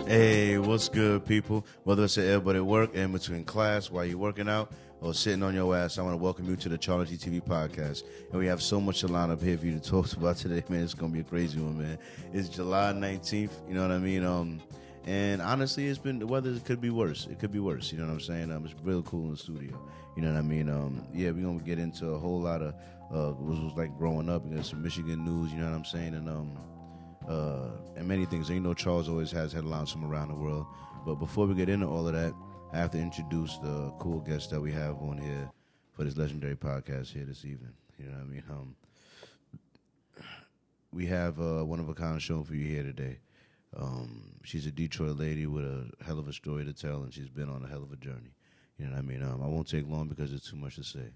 Hey, what's good, people? Whether it's everybody at work, in between class, while you're working out, or sitting on your ass, I want to welcome you to the CharlieGtv Podcast. And we have so much to line up here for you to talk about today, man. It's going to be a crazy one, man. It's July 19th, you know what I mean? And honestly, the weather could be worse. It could be worse, you know what I'm saying? It's real cool in the studio, you know what I mean? Yeah, we're going to get into a whole lot of what was like growing up. We got some Michigan news, you know what I'm saying? And many things. And you know, Charles always has headlines from around the world. But before we get into all of that, I have to introduce the cool guests that we have on here for this legendary podcast here this evening. You know what I mean? We have a one-of-a-kind show for you here today. She's a Detroit lady with a hell of a story to tell, and she's been on a hell of a journey. You know what I mean? I won't take long because there's too much to say.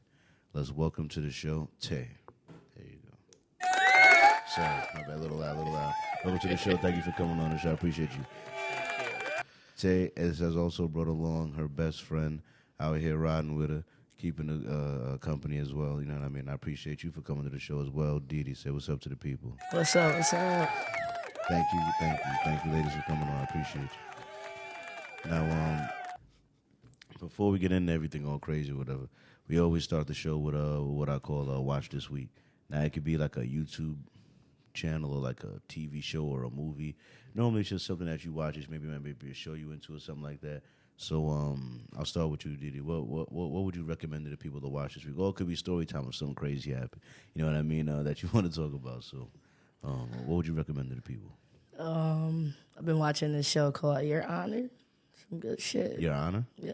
Let's welcome to the show, Tay. There you go. Sorry, my bad, a little loud. Welcome to the show. Thank you for coming on the show. I appreciate you. Tay has also brought along her best friend out here riding with her, keeping the company as well. You know what I mean? I appreciate you for coming to the show as well. Didi, say what's up to the people. What's up? Thank you, ladies, for coming on. I appreciate you. Now, before we get into everything all crazy or whatever, we always start the show with what I call Watch This Week. Now, it could be like a YouTube channel or like a TV show or a movie. Normally, it's just something that you watch. It's maybe a show you into or something like that. So, I'll start with you, Didi. What would you recommend to the people to watch this week? Or it could be story time or something crazy happened. You know what I mean? That you want to talk about. So, what would you recommend to the people? I've been watching this show called Your Honor. Some good shit. Your Honor? Yeah.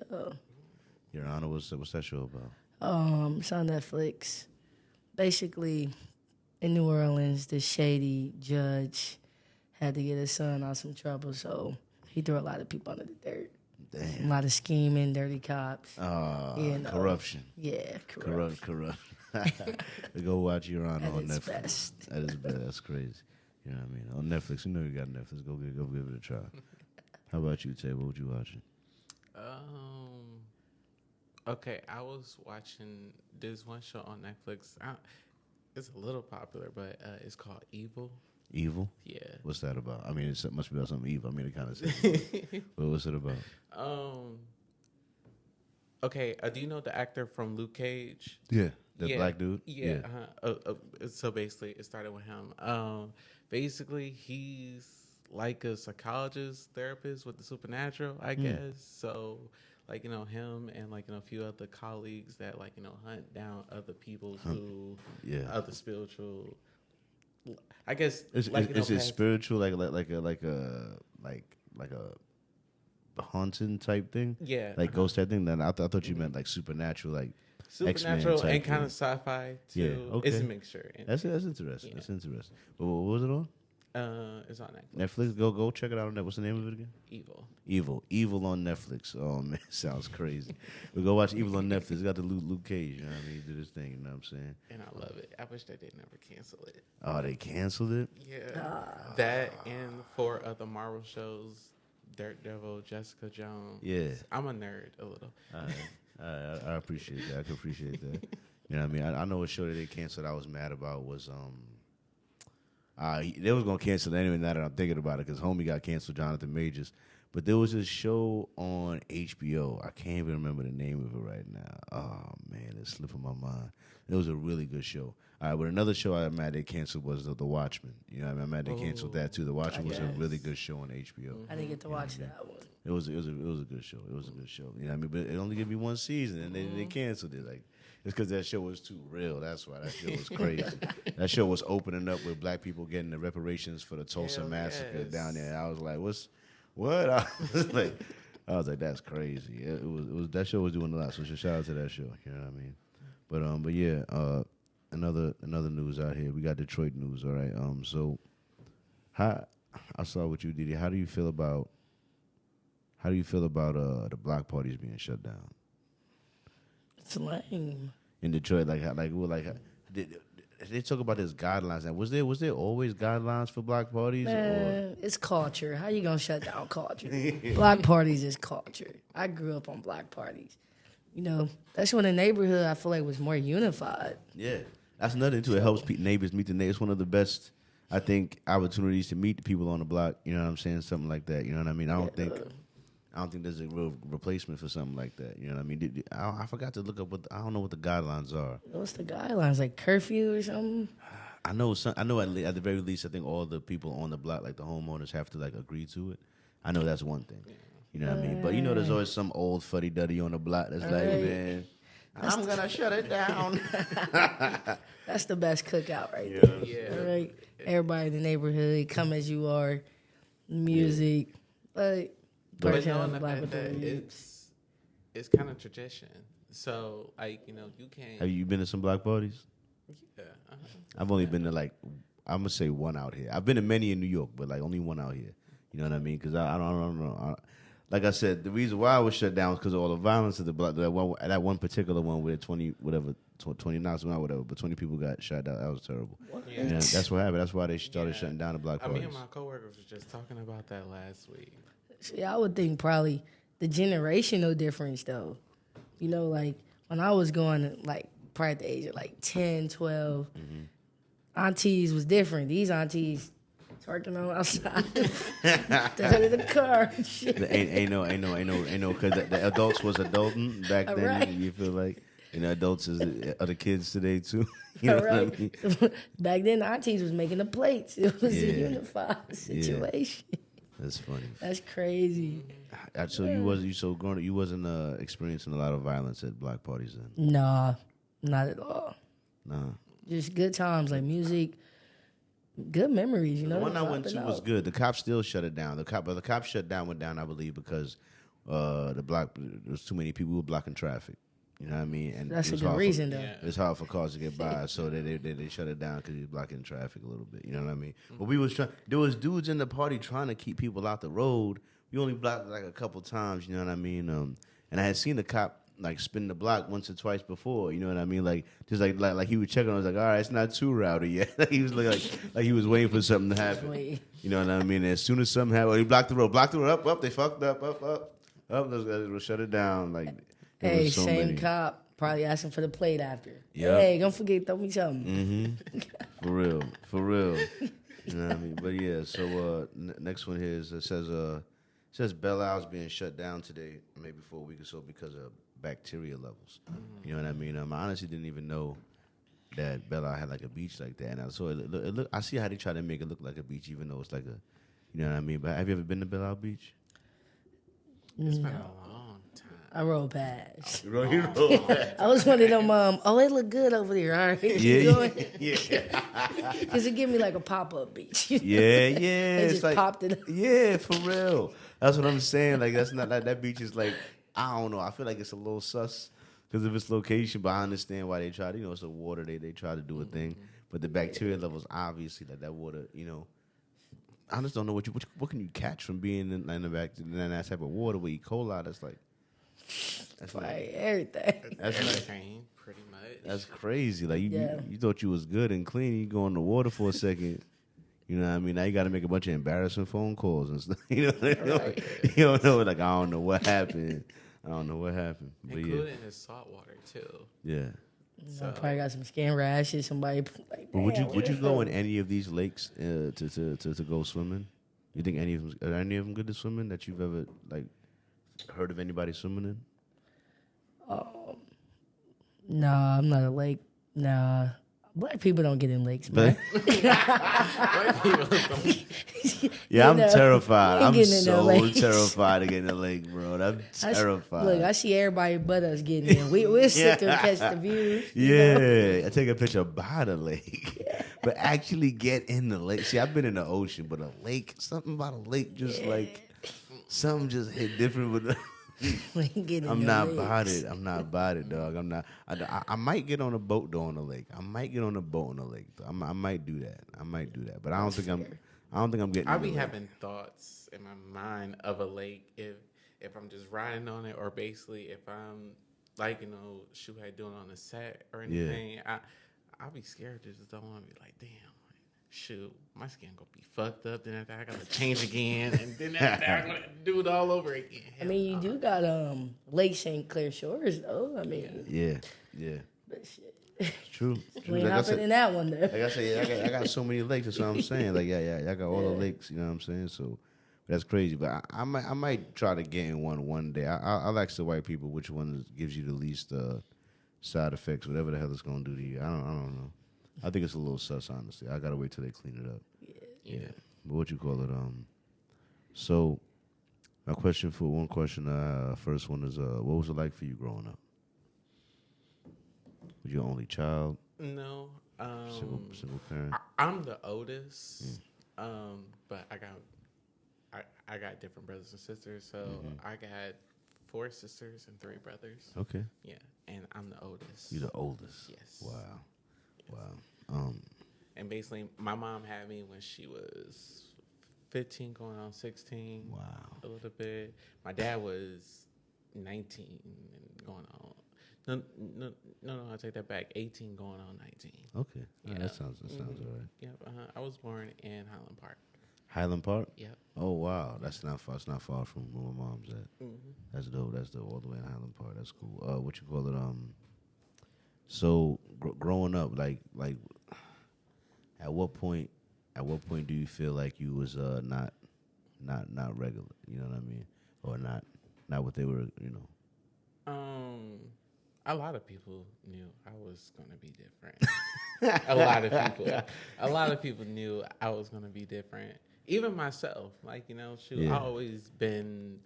Your Honor, what's that show about? It's on Netflix. Basically, in New Orleans, this shady judge had to get his son out of some trouble, so he threw a lot of people under the dirt. Damn. A lot of scheming, dirty cops. Corruption. Yeah, corrupt. Corrupt. Go watch Your Honor on Netflix. Best. That is best. That's crazy. You know what I mean? On Netflix, you know you got Netflix. Go give it a try. How about you, Tay? What would you watching? Okay, I was watching this one show on Netflix. It's a little popular, but it's called Evil. Evil? Yeah. What's that about? I mean, it must be about something evil. I mean, it kind of says. But what's it about? Okay, do you know the actor from Luke Cage? Yeah, the black dude. Yeah. So basically, it started with him. Basically, he's like a psychologist, therapist with the supernatural, I guess. So, like, him and, like, a few other colleagues that, like, hunt down other people who, other spiritual, I guess. Is it spiritual, like a haunting type thing? Yeah. Like ghost type thing? Then I thought you meant, like, supernatural, like supernatural X-Men and kind thing. of sci-fi, too. Yeah, okay. It's a mixture. That's interesting. Yeah. That's interesting. But what was it on? It's on Netflix. Netflix. Go check it out on Netflix. What's the name of it again? Evil on Netflix. Oh man, sounds crazy. We go watch Evil on Netflix. It got the Luke Cage. You know what I mean? He did his thing. You know what I'm saying? And I love it. I wish they did never cancel it. Oh, they canceled it? Yeah. That and 4 other Marvel shows: Daredevil, Jessica Jones. Yeah. I'm a nerd a little. I appreciate that. I can appreciate that. You know what I mean? I know a show that they canceled I was mad about was they was gonna cancel it anyway. Now that I'm thinking about it, because homie got canceled, Jonathan Majors. But there was this show on HBO. I can't even remember the name of it right now. Oh man, it's slipping my mind. It was a really good show. All right, but another show I'm mad they canceled was The Watchmen. You know what I mean? I'm mad they canceled that too. The Watchmen was a really good show on HBO. I didn't get to watch that one. It was a good show. It was a good show. You know what I mean? But it only gave me one season, and they canceled it. Like, it's because that show was too real. That's why that show was crazy. That show was opening up with black people getting the reparations for the Tulsa massacre down there. I was like, what? I was like, that's crazy. It was that show was doing a lot. So shout out to that show. You know what I mean? But yeah, another news out here. We got Detroit news. All right. So I saw with you, Didi. How do you feel about the block parties being shut down? It's lame. In Detroit, did they talk about this guidelines? And was there always guidelines for block parties? Man, it's culture. How you gonna shut down culture? Block parties is culture. I grew up on block parties. That's when the neighborhood I feel like was more unified. Yeah, that's another thing too. It helps neighbors meet the neighbors. One of the best. I think opportunities to meet the people on the block. You know what I'm saying? Something like that. You know what I mean? I don't think there's a real replacement for something like that. You know what I mean? I forgot to look up I don't know what the guidelines are. What's the guidelines? Like curfew or something? I know at the very least, I think all the people on the block, like the homeowners, have to like agree to it. I know that's one thing. You know what I mean? But you know, there's always some old fuddy-duddy on the block that's like, man, I'm going to shut it down. That's the best cookout right there. Yeah. All right? Everybody in the neighborhood, come as you are, music. But knowing the fact that it's kind of tradition. So, like, you know, you can't. Have you been to some block parties? Yeah. I've only been to like, I'm going to say one out here. I've been to many in New York, but like only one out here. You know what I mean? Because I don't know. Like I said, the reason why I was shut down was because of all the violence at the block. That one particular one with 20 knocks, not whatever, but 20 people got shot out. That was terrible. Yeah. And that's what happened. That's why they started shutting down the block parties. Me and my coworkers were just talking about that last week. See, I would think probably the generational difference, though. You know, like when I was going, like probably at the age of like 10, 12, aunties was different. These aunties twerking on outside the hood of the car. And shit. Ain't no, because the adults was adulting back then. Right. You feel like, adults are the kids today too. You know what I mean? Back then, the aunties was making the plates. It was a unified situation. That's funny. That's crazy. So growing up, you wasn't experiencing a lot of violence at block parties then? Nah, not at all. Nah. Just good times, like music, good memories. You know, The one I went to was good. The cops still shut it down. The cops went down, I believe, because there was too many people who were blocking traffic. You know what I mean? And that's a good reason, though. It's hard for cars to get by, so they shut it down because he was blocking traffic a little bit. You know what I mean? But there was dudes in the party trying to keep people out the road. We only blocked like a couple times. You know what I mean? And I had seen the cop like spin the block once or twice before. You know what I mean? Like just like he was checking. I was like, all right, it's not too rowdy yet. He was like he was waiting for something to happen. You know what I mean? And as soon as something happened, he blocked the road up. They fucked up. Let's shut it down. Like. Hey, so same many. cop probably asking for the plate after. Yep. Hey, don't forget, throw me something. For real. You know what I mean? But yeah, so next one here says Belle Isle's being shut down today, maybe for a week or so because of bacteria levels. You know what I mean? I honestly didn't even know that Belle Isle had like a beach like that. And so I see how they try to make it look like a beach, even though it's like you know what I mean? But have you ever been to Belle Isle Beach? It's been a long time. I roll past. I I was one of them, it look good over there, all right? Yeah. Because it give me like a pop-up beach. Yeah. They It's just like, popped it up. Yeah, for real. That's what I'm saying. Like, that's not like that beach is like, I don't know. I feel like it's a little sus because of its location, but I understand why they try to, it's the water. They try to do a thing. But the bacteria levels, obviously, like that water, I just don't know what can you catch from being in that type of water with E. coli. That's Like everything. That's like, pretty much. That's crazy. Like you thought you was good and clean. You go in the water for a second. You know what I mean? Now you got to make a bunch of embarrassing phone calls and stuff. You don't know. Like I don't know what happened. But Including the salt water too. Yeah. So, I probably got some skin rashes. Somebody like. But would you go in any of these lakes to go swimming? You think any of them good to swim in that you've ever like heard of anybody swimming in? Nah, I'm not a lake. Nah, black people don't get in lakes, man. Yeah, I'm terrified. I'm getting in no so lakes. terrified to get in the lake, bro. I'm terrified. Look, I see everybody but us getting in. We'll sit there and catch the views. Yeah, I take a picture by the lake, but actually get in the lake. See, I've been in the ocean, but a lake, something about a lake, just like something just hit different with. I'm not about it. I'm not about it, dog. I'm not. I might get on a boat though on the lake. I might get on a boat on the lake. Though. I might do that. But I don't think I'm getting. I'll be having thoughts in my mind of a lake if I'm just riding on it, or basically if I'm like Shoe had doing on the set or anything. Yeah. I'll be scared. Just don't want to be like, damn. Shoot, my skin gonna be fucked up. Then after I gotta change again, and then after I'm gonna do it all over again. I mean, you do got Lake St. Clair Shores, though. I mean, yeah. but shit. It's true. We ain't hopping in that one there. Like I said, I got so many lakes. That's what I'm saying. Like, I got all the lakes. You know what I'm saying? So that's crazy. But I might try to get in one day. I'll ask the white people which one gives you the least side effects, whatever the hell it's gonna do to you. I don't know. I think it's a little sus, honestly. I gotta wait till they clean it up. Yeah. But what you call it? So my question first one is what was it like for you growing up? Was you your only child? No. Single parent? I'm the oldest. But I got different brothers and sisters. So I got 4 sisters and 3 brothers. Okay. Yeah. And I'm the oldest. You're the oldest? Yes. Wow. Yes. Wow. And basically my mom had me when she was 15 going on 16. Wow. A little bit. My dad was 19 and going on. No, I take that back. 18 going on 19. Okay. Yeah. That sounds all right. Yep. I was born in Highland Park. Highland Park? Yep. Oh wow. That's not far. It's not far from where my mom's at. That's dope. All the way in Highland Park. That's cool. What you call it? So growing up, like at what point do you feel like you was not regular? You know what I mean? Or not what they were, you know? A lot of people knew I was going to be different. A lot of people knew I was going to be different. Even myself, like, you know, I always been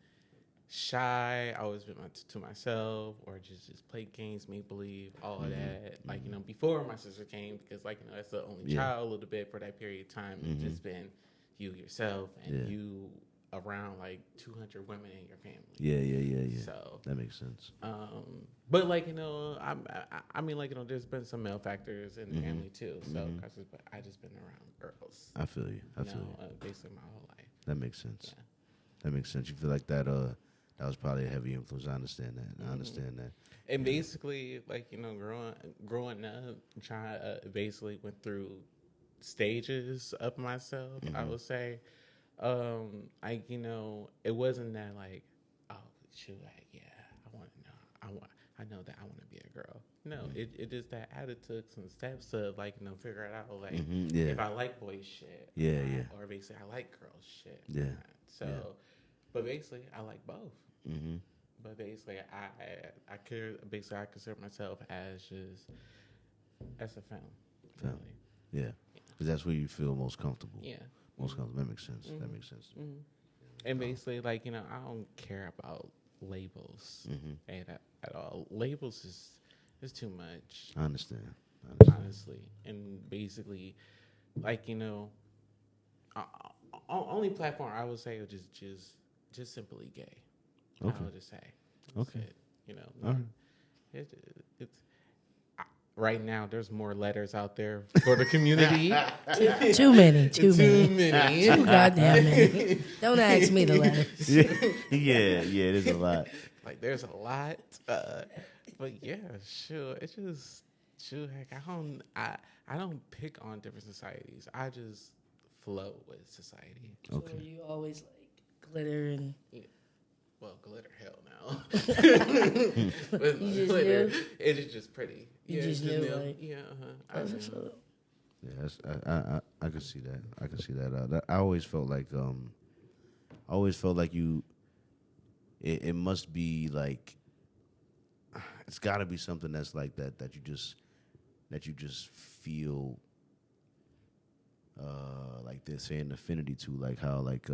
shy. I always been to myself, or just play games, make believe, all of that. Like, you know, before my sister came, because, like, you know, that's the only child a little bit for that period of time. It's just been you yourself and you around like 200 women in your family. Yeah. So that makes sense. But like, you know, I mean, like, you know, there's been some male factors in the family too. So I just been around girls. I feel you. Basically my whole life. That makes sense. Yeah. That makes sense. You feel like that was probably a heavy influence. I understand that. And basically, like, you know, growing up, basically went through stages of myself. I would say, like, you know, it wasn't that like, oh shoot, like, yeah, I know that I want to be a girl. No, it just that I took some steps to, like, you know, figure it out, like, if I like boy shit, or basically I like girl shit, So, but basically I like both. But basically I consider myself as a family. Yeah, because that's where you feel most comfortable. Yeah. Most comfortable. That makes sense. That makes sense. And basically, like, you know, I don't care about labels at all. Labels is too much. I understand. Honestly. And basically, like, you know, only platform I would say is just simply gay. Okay. I would just say. Okay. It, you know, all right. It's right now, there's more letters out there for the community. Too many. Too goddamn many. Don't ask me the letters. Yeah, it is a lot. Like, there's a lot. But yeah, sure. It's just, heck, I don't pick on different societies. I just flow with society. Okay. So you always like glitter and... Yeah. Well, glitter, hell no. But you glitter, just it is just pretty. You just knew, like... Yeah, That's what's up. Yeah, I could see that. I always felt like you. It must be like, it's got to be something that's like that you just feel like they're saying affinity to, like how like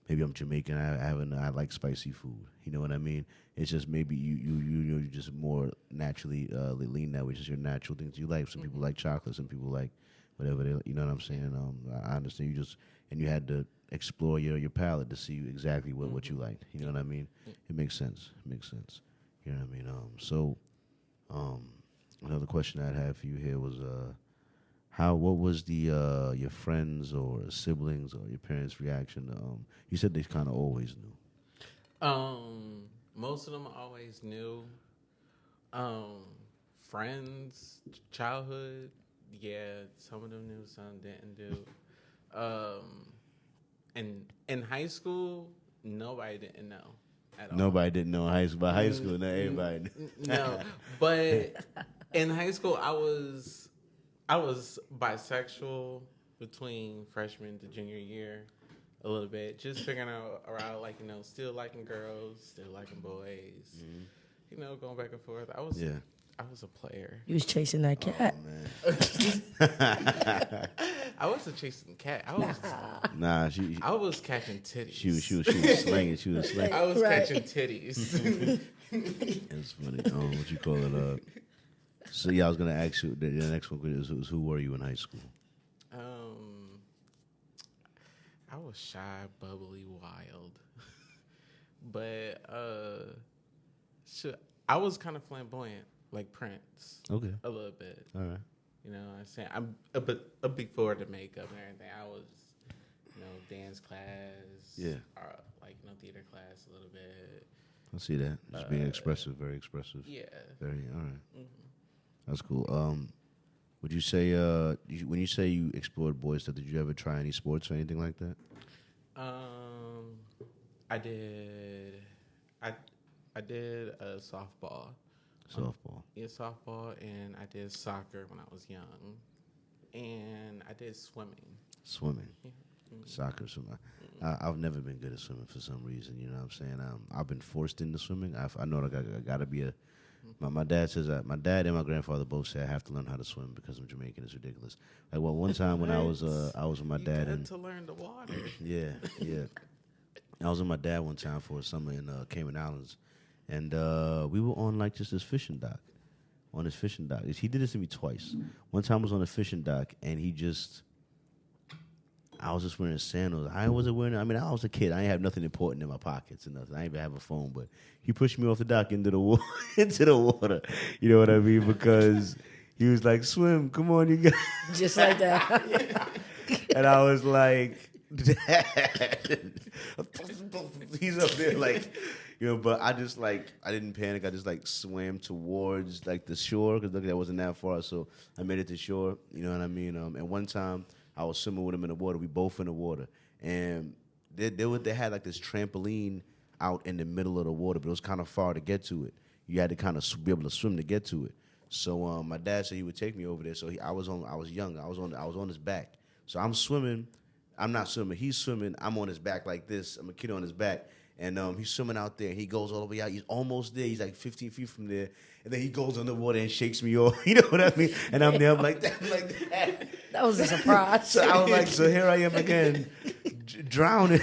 maybe I'm Jamaican. I like spicy food. You know what I mean? It's just maybe you just more naturally lean that way. It's just your natural things you like. Some people like chocolate. Some people like whatever they. You know what I'm saying? I understand. You had to explore your palate to see exactly what you liked. You know what I mean? It makes sense. You know what I mean? So another question I'd have for you here was what was the your friends or siblings or your parents' reaction? You said they kind of always knew. Most of them always knew. Friends, childhood, yeah, some of them knew, some didn't do. And in high school, nobody didn't know at all. Nobody didn't know in high school. But high school, not everybody. No, but in high school, I was I was bisexual between freshman to junior year, a little bit, just figuring out around like still liking girls, still liking boys, going back and forth. I was a player. You was chasing that cat. Oh, man. I wasn't chasing the cat. I was I was catching titties. She was slinging. She was slinging. I was catching titties. It's funny. What you call it? So I was gonna ask you. The next one is who were you in high school? I was shy, bubbly, wild, but I was kind of flamboyant, like Prince. Okay. A little bit. All right. I'm saying I'm a big forward to makeup and everything. I was, dance class. Yeah. Or theater class a little bit. I see that. Just being expressive, very expressive. Yeah. Very. All right. Mm-hmm. That's cool. Would you say when you say you explored boy stuff, did you ever try any sports or anything like that? I did. I did softball. Softball. Softball, and I did soccer when I was young, and I did swimming. Swimming. Yeah. Mm-hmm. Soccer, swimming. I've never been good at swimming for some reason. You know what I'm saying? I've been forced into swimming. I know I got to be a. My dad says that. My dad and my grandfather both say I have to learn how to swim because I'm Jamaican. It's ridiculous. Like, well, one time when I was with my dad and to learn the water. Yeah. I was with my dad one time for a summer in Cayman Islands, and we were on like just this fishing dock. On this fishing dock, he did this to me twice. One time I was on a fishing dock, and I was just wearing sandals. I wasn't wearing. I mean, I was a kid. I didn't have nothing important in my pockets or nothing. I didn't even have a phone. But he pushed me off the dock into the water. Into the water. You know what I mean? Because he was like, "Swim, come on, you guys." Just like that. And I was like, "Dad." He's up there like, But I just I didn't panic. I just swam towards the shore because that wasn't that far. So I made it to shore. You know what I mean? And one time, I was swimming with him in the water. We both in the water, and they had this trampoline out in the middle of the water, but it was kind of far to get to it. You had to kind of be able to swim to get to it. So my dad said he would take me over there. So I was young. I was on his back. So I'm swimming. I'm not swimming. He's swimming. I'm on his back like this. I'm a kid on his back, and he's swimming out there. And he goes all the way out. He's almost there. He's like 15 feet from there, and then he goes underwater and shakes me off. You know what I mean? And I'm there. I'm like that. That was a surprise. So I was like, so here I am again, drowning.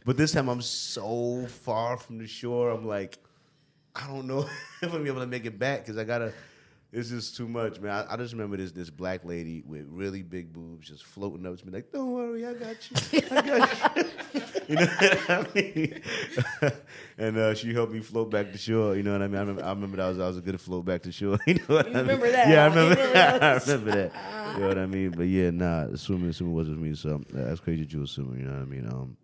But this time I'm so far from the shore. I'm like, I don't know if I'm gonna be able to make it back because it's just too much, man. I just remember this black lady with really big boobs just floating up to me like, don't worry, I got you. I got you. You know what I mean? And she helped me float back to shore. You know what I mean? I remember that was a good float back to shore. You know what I mean? Remember that? Yeah, I remember that. I remember that. You know what I mean? But yeah, swimming wasn't me. So that's crazy that you were swimming. You know what I mean?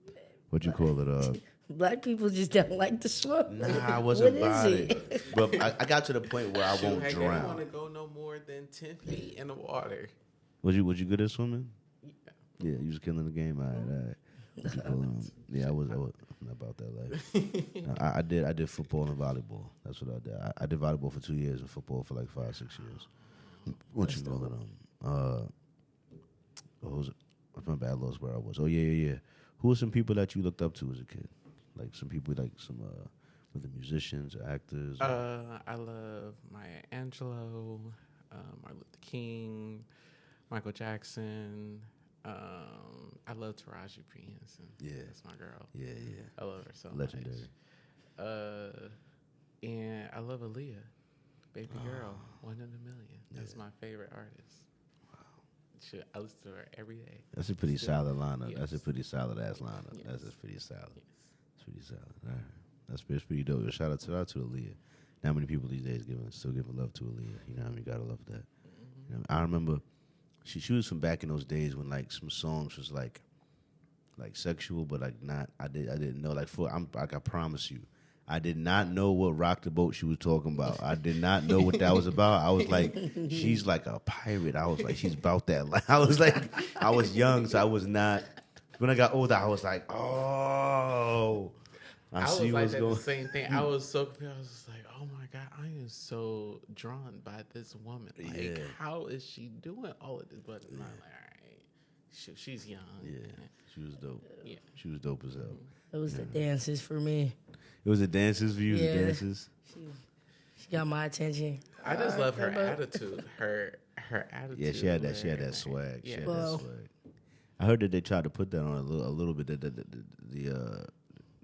What you call it? Black people just don't like to swim. Nah, I wasn't about What is it. But I got to the point where I won't I drown. don't want to go no more than 10 feet in the water. Was you good at swimming? Yeah. Yeah, you was killing the game. All right. What you call it? I was not about that life. I did football and volleyball. That's what I did. I did volleyball for 2 years and football for 5-6 years. What you call it? What was it? My bad, I lost where I was. Oh yeah. Who were some people that you looked up to as a kid? Like some people, with the musicians or actors? I love Maya Angelou, Martin Luther King, Michael Jackson. I love Taraji P. Henson. Yeah. That's my girl. Yeah. I love her so Legendary. much. And I love Aaliyah, Baby Girl, 1 in a Million. That's my favorite artist. I listen to her every day. That's a pretty solid lineup. Yes. That's a pretty solid ass lineup. Yes. That's pretty solid. Yes. It's pretty solid. All right. That's pretty dope. Shout out to Aaliyah. Not many people these days still giving love to Aaliyah. You know what I mean? Gotta love that. Mm-hmm. You know, I remember she was from back in those days when some songs was like sexual, but not. I didn't know I promise you. I did not know what Rock the Boat she was talking about. I did not know what that was about. I was like, she's like a pirate. I was like, she's about that. I was young, so I was not. When I got older, I was like, oh. I I see was like what's that going. the same thing. I was so confused. I was just like, oh my God, I am so drawn by this woman. Like, Yeah. how is she doing all of this? But I'm like, all right, she's young. Yeah, she was dope. Yeah. She was dope as hell. It was the dances for me. It was the dances for you, the Yeah. dances. She got my attention. I just love her Kimbo. attitude. Her attitude. Yeah, she had that. She had where, that swag. She Yeah. had Well- that swag. I heard that they tried to put that on a little bit. The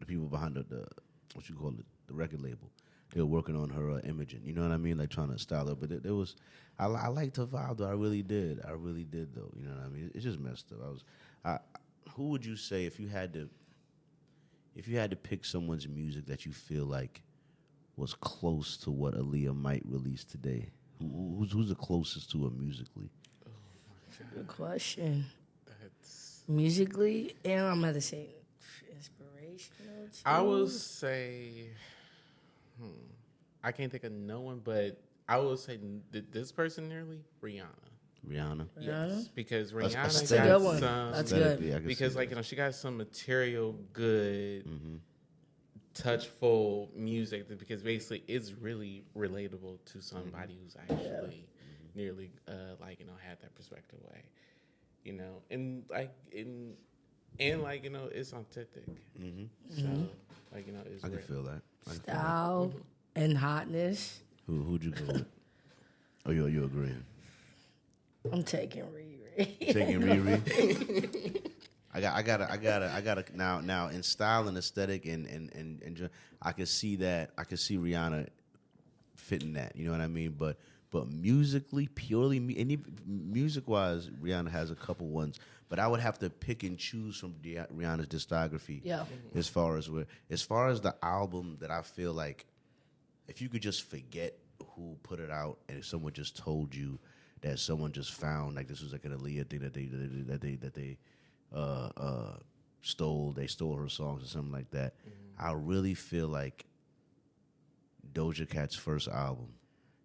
people behind the what you call it, the record label, they were working on her imaging. You know what I mean? Like trying to style her. But there was, I liked her vibe though. I really did though. You know what I mean? It's just messed up. Who would you say if you had to pick someone's music that you feel like was close to what Aaliyah might release today? Who's the closest to her musically? Good question. That's. Musically, and I'm about to say inspirational. Too. I will say, I can't think of no one, but I will say this person nearly Rihanna. Rihanna. Yes, because That's Rihanna That's aesthetic. a got good one. some. That's Aesthetically, good. I can Because see like that. she got some material good, touchful music because basically it's really relatable to somebody who's actually nearly had that perspective way, and it's authentic. So it's I can real. feel that. Style and hotness. Who'd you go with? Oh, you agreeing? I'm taking Riri. Taking Riri. I gotta now in style and aesthetic and I can see that. I can see Rihanna fitting that. You know what I mean? But musically, purely music wise, Rihanna has a couple ones. But I would have to pick and choose from Rihanna's discography. Yeah. As far as the album that I feel like, if you could just forget who put it out, and if someone just told you that someone just found like this was like an Aaliyah thing that they stole her songs or something like that. I really feel like Doja Cat's first album.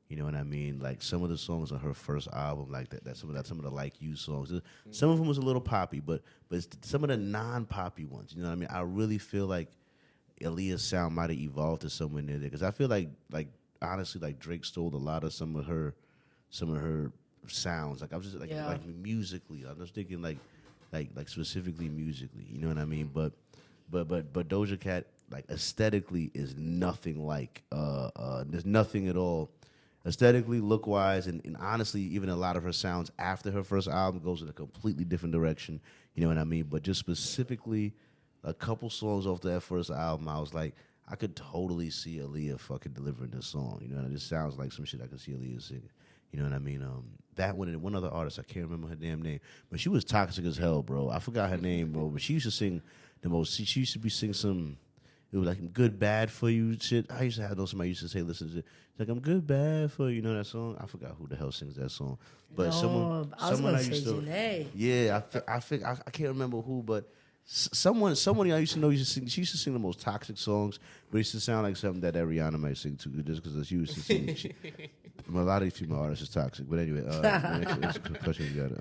You know what I mean? Like some of the songs on her first album, like that some of the Like You songs. Some of them was a little poppy, but it's some of the non-poppy ones. You know what I mean? I really feel like Aaliyah's sound might have evolved to somewhere near there because I feel like honestly, like Drake stole a lot of some of her sounds. Like I was just like musically, I'm just thinking like specifically musically. You know what I mean? But Doja Cat like aesthetically is nothing like there's nothing at all. Aesthetically, look-wise, and honestly, even a lot of her sounds after her first album goes in a completely different direction. You know what I mean? But just specifically, a couple songs off that first album, I was like, I could totally see Aaliyah fucking delivering this song. You know, and it just sounds like some shit I could see Aaliyah singing. You know what I mean? That one and one other artist, I can't remember her damn name, but she was toxic as hell, bro. I forgot her name, bro, but she used to sing the most. She used to be singing some. It was like good, bad for you shit. I used to have those. Somebody used to say, listen to it. It's like I'm good, bad for you. You know that song? I forgot who the hell sings that song. But I was gonna say Janae. Yeah, I can't remember who, but someone I used to know used to sing. She used to sing the most toxic songs, but it used to sound like something that Rihanna might sing too, just because she used to sing. A lot of these female artists is toxic. But anyway, next question you got.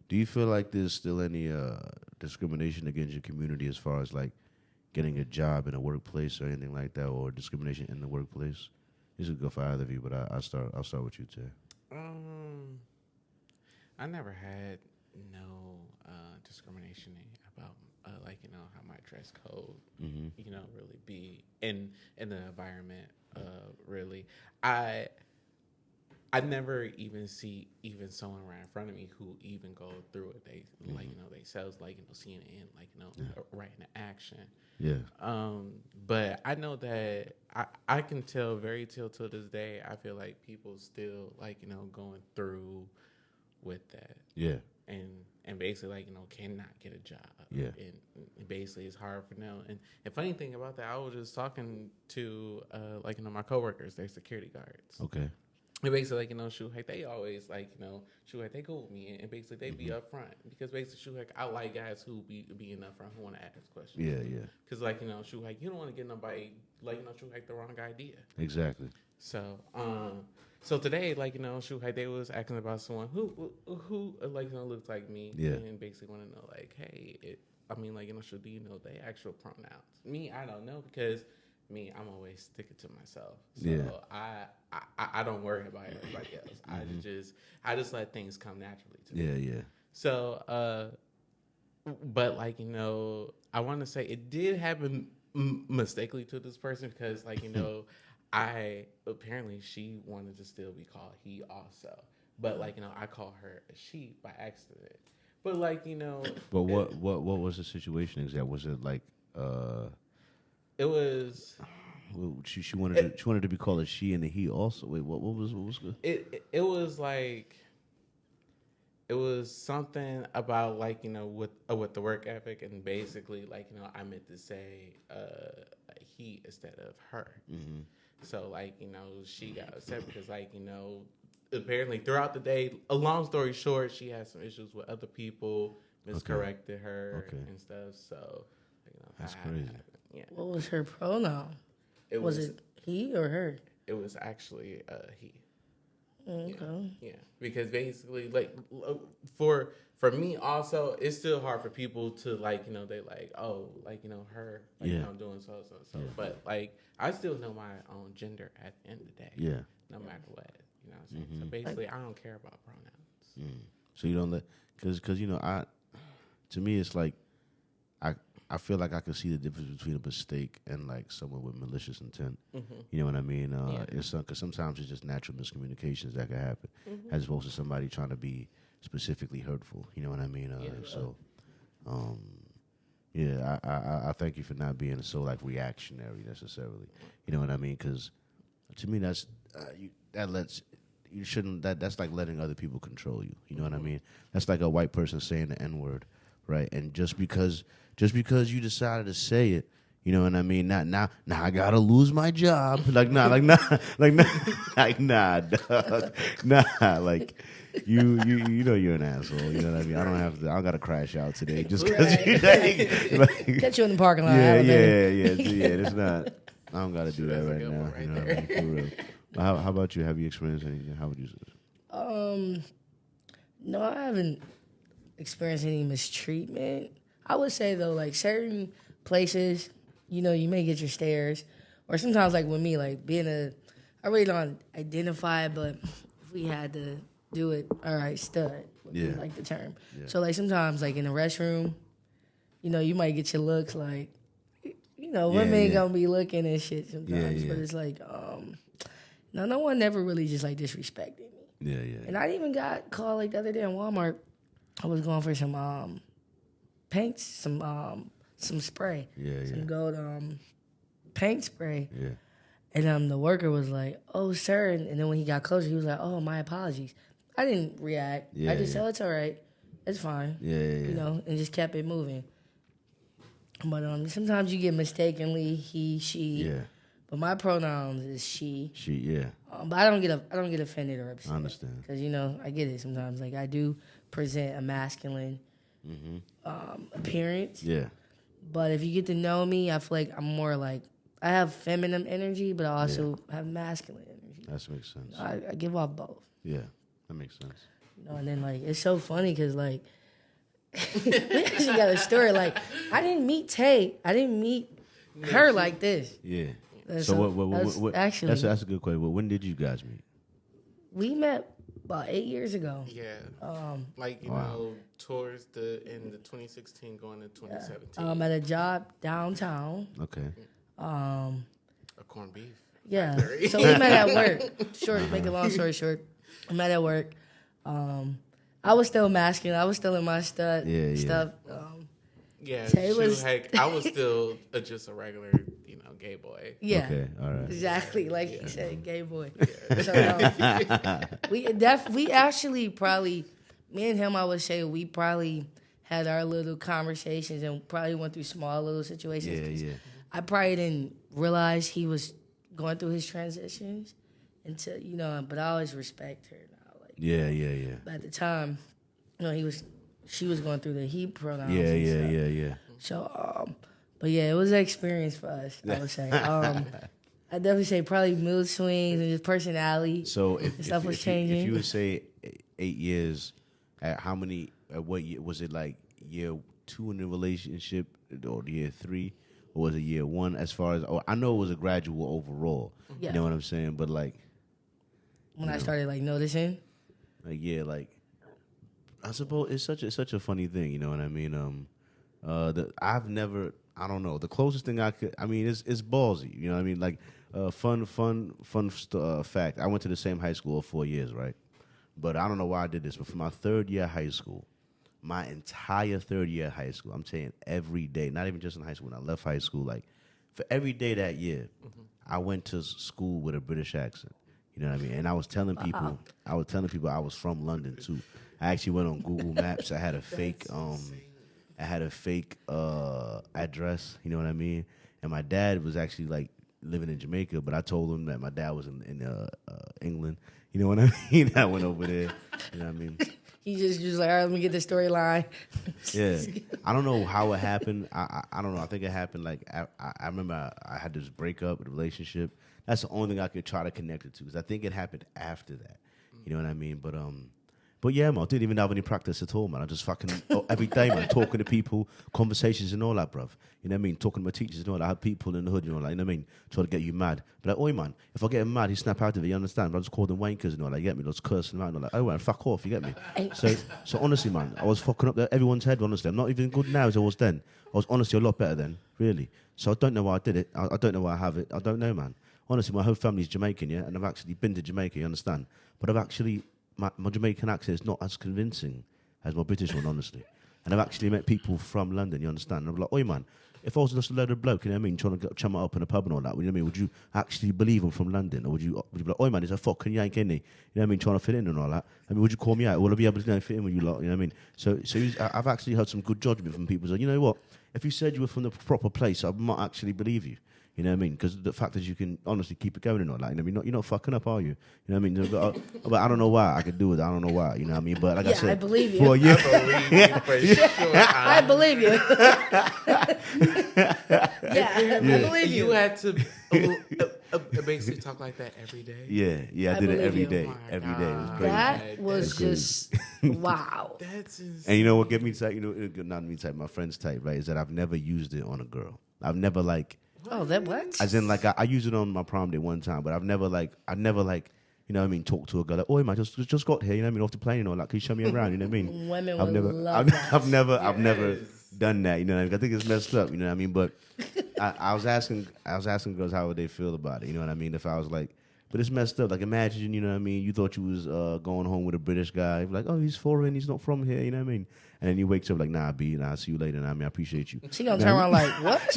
Do you feel like there's still any discrimination against your community as far as like getting a job in a workplace or anything like that, or discrimination in the workplace? This would go for either of you, but I'll start with you, Tay. I never had no discrimination about how my dress code really be in the environment. Really, I never even see someone right in front of me who even go through it. They they sells CNN right in action. Yeah. But I know that I can tell till this day. I feel like people still going through with that. Yeah. And basically cannot get a job. Yeah. And basically it's hard for them. And the funny thing about that, I was just talking to my coworkers. They're security guards. Okay. And basically, like, shoot, like, they always, like, shoot, like, they go with me, and basically, they be upfront. Because basically, shoot, like, I like guys who being upfront, who want to ask questions. Yeah. Because, like, shoot, like, you don't want to get nobody, like, shoot, like, the wrong idea. Exactly. So, so today, like, shoot, like, they was asking about someone who like, looks like me. Yeah. And basically want to know, like, hey, shoot, do you know their actual pronouns? Me, I don't know, because me, I'm always sticking to myself. So Yeah. I don't worry about everybody else. I just let things come naturally to me. Yeah. So, but like, I want to say it did happen mistakenly to this person, because, like, apparently she wanted to still be called he also, but, like, I call her a she by accident. But, like, But what was the situation exactly? Was it like it was. She wanted to be called a she and a he also. Wait, what was good? It was like, it was something about, like, with the work ethic, and basically, like, I meant to say he instead of her. Mm-hmm. So, like, she got upset because, like, apparently throughout the day, a long story short, she had some issues with other people, miscorrected her and stuff. So, That's crazy. Yeah. What was her pronoun? Was it he or her? It was actually he. Okay. Yeah, because basically, like, for me also, it's still hard for people to, like, they like, oh, like, her, like, I'm doing so. Yeah. But, like, I still know my own gender at the end of the day. Yeah. No matter what, you know what I'm saying? Mm-hmm. So basically, I don't care about pronouns. Mm. So you don't let, because to me, it's like, I feel like I can see the difference between a mistake and, like, someone with malicious intent. Mm-hmm. You know what I mean? It's because sometimes it's just natural miscommunications that can happen, as opposed to somebody trying to be specifically hurtful. You know what I mean? I thank you for not being so, like, reactionary necessarily. You know what I mean? Because to me, that's you shouldn't. That's like letting other people control you. You know what I mean? That's like a white person saying the N-word, right? And just because you decided to say it, you know what I mean? Now I gotta lose my job. Like nah, dog. Like you know you're an asshole. You know what I mean? I don't gotta crash out today just because you like, catch you in the parking lot. Yeah. It's not. I don't gotta do that right now. Right, you know what I mean? For real. How about you? Have you experienced anything? How would you say? No, I haven't experienced any mistreatment. I would say, though, like, certain places, you may get your stares. Or sometimes, like, with me, like, I really don't identify, but if we had to do it, all right, stud would be, like, the term. Yeah. So, like, sometimes, like, in the restroom, you might get your looks, like, women gonna be looking and shit sometimes. But it's like, no one ever really just, like, disrespected me. Yeah. And I even got called, like, the other day in Walmart. I was going for some paints, some spray. Some gold paint spray. Yeah. And the worker was like, "Oh, sir," and then when he got closer, he was like, "Oh, my apologies." I didn't react. I just said, "It's all right. It's fine." Yeah. And just kept it moving. But sometimes you get mistakenly he, she. Yeah. But my pronouns is she. She, yeah. But I don't get offended or upset. I understand. Because I get it sometimes. Like, I do present a masculine appearance. Yeah. But if you get to know me, I feel like I'm more like, I have feminine energy, but I also have masculine energy. That makes sense. I give off both. Yeah, that makes sense. And then, like, it's so funny because, like, we actually got a story. Like, I didn't meet Tay. I didn't meet her like this. Yeah. So what actually, that's a good question. When did you guys meet? We met about 8 years ago. Yeah. Towards the end of 2016 going to 2017. At a job downtown. Okay. A corned beef. Yeah. So we met at work. Make a long story short. We met at work. I was still masculine. I was still in my stuff. Tay was I was still just a regular, gay boy. Yeah. Okay. All right. Exactly. Like you said, gay boy. Yeah. So we actually probably, me and him, I would say we probably had our little conversations and probably went through small little situations. Yeah. I probably didn't realize he was going through his transitions until but I always respect her now. Like Yeah. at the time, she was going through the he pronouns. Yeah. So but yeah, it was an experience for us. I would say. I definitely say probably mood swings and just personality. So stuff was changing. If you would say 8 years, what year was it? Like year 2 in the relationship, or year 3, or was it year 1? As far as I know, it was a gradual overall. Yeah. You know what I'm saying? But like when I started like noticing, like I suppose it's such a funny thing. You know what I mean? I don't know. The closest thing it's ballsy. You know what I mean? Like, fun fact. I went to the same high school for 4 years, right? But I don't know why I did this. But for my third year of high school, my entire third year of high school, I'm saying every day, not even just in high school. When I left high school, like, for every day that year, I went to school with a British accent. You know what I mean? And I was telling people, I was from London too. I actually went on Google Maps. I had a fake address, you know what I mean? And my dad was actually like living in Jamaica, but I told him that my dad was in England. You know what I mean? I went over there. You know what I mean? he just like, all right, let me get the storyline. Yeah, I don't know how it happened. I don't know. I think it happened like I remember I had this breakup with a relationship. That's the only thing I could try to connect it to, because I think it happened after that. You know what I mean? But yeah, man, I didn't even have any practice at all, man. I just fucking, every day, man, talking to people, conversations and all that, bruv. You know what I mean? Talking to my teachers and all that. I had people in the hood, you know what I mean? Trying to get you mad. But like, oi, man, if I get him mad, he snap out of it, you understand? But I just call them wankers and all that, you get me? Just cursing them out and all that. Oh, man, fuck off, you get me? So honestly, man, I was fucking up everyone's head, honestly. I'm not even good now as I was then. I was honestly a lot better then, really. So I don't know why I did it. I don't know why I have it. I don't know, man. Honestly, my whole family's Jamaican, yeah? And I've actually been to Jamaica, you understand? But I've actually... My Jamaican accent is not as convincing as my British one, honestly. And I've actually met people from London, you understand? And I'm like, oi, man, if I was just a load of bloke, you know what I mean, trying to chum it up in a pub and all that, you know what I mean, would you actually believe I'm from London? Or would you be like, oi, man, he's a fucking yank, isn't he? You know what I mean, trying to fit in and all that. I mean, would you call me out? Will I be able to fit in with you lot? You know what I mean? So I've actually heard some good judgment from people. So, you know what? If you said you were from the proper place, I might actually believe you. You know what I mean? Because the fact is you can honestly keep it going and all that. You know what I mean? You're not fucking up, are you? You know what I mean? But I don't know why I could do it. I don't know why. You know what I mean? But like I said, I believe you. For you. I believe you for sure. I believe you. I believe you. You had to basically talk like that every day. Yeah, I did it every you. day. Oh Every day. It was crazy. That was just wow. That's insane. And you know what get me type? You know, not me type. My friends type, right? Is that I've never used it on a girl. I've never like. Oh, that what? As in, like, I used it on my prom day one time, but I've never like, you know what I mean, talked to a girl like, oi, man, just got here, you know what I mean, off the plane and all that. Can you show me around? You know what I mean? Women I've would never, love that. I've never done that. You know what I mean? I think it's messed up. You know what I mean? But I was asking girls how would they feel about it. You know what I mean? If I was like, but it's messed up. Like, imagine, you know what I mean? You thought you was going home with a British guy. You're like, oh, he's foreign. He's not from here. You know what I mean? And then he wakes up like, nah, B, nah, I'll see you later. Nah, I mean, I appreciate you. She gonna turn around like, what?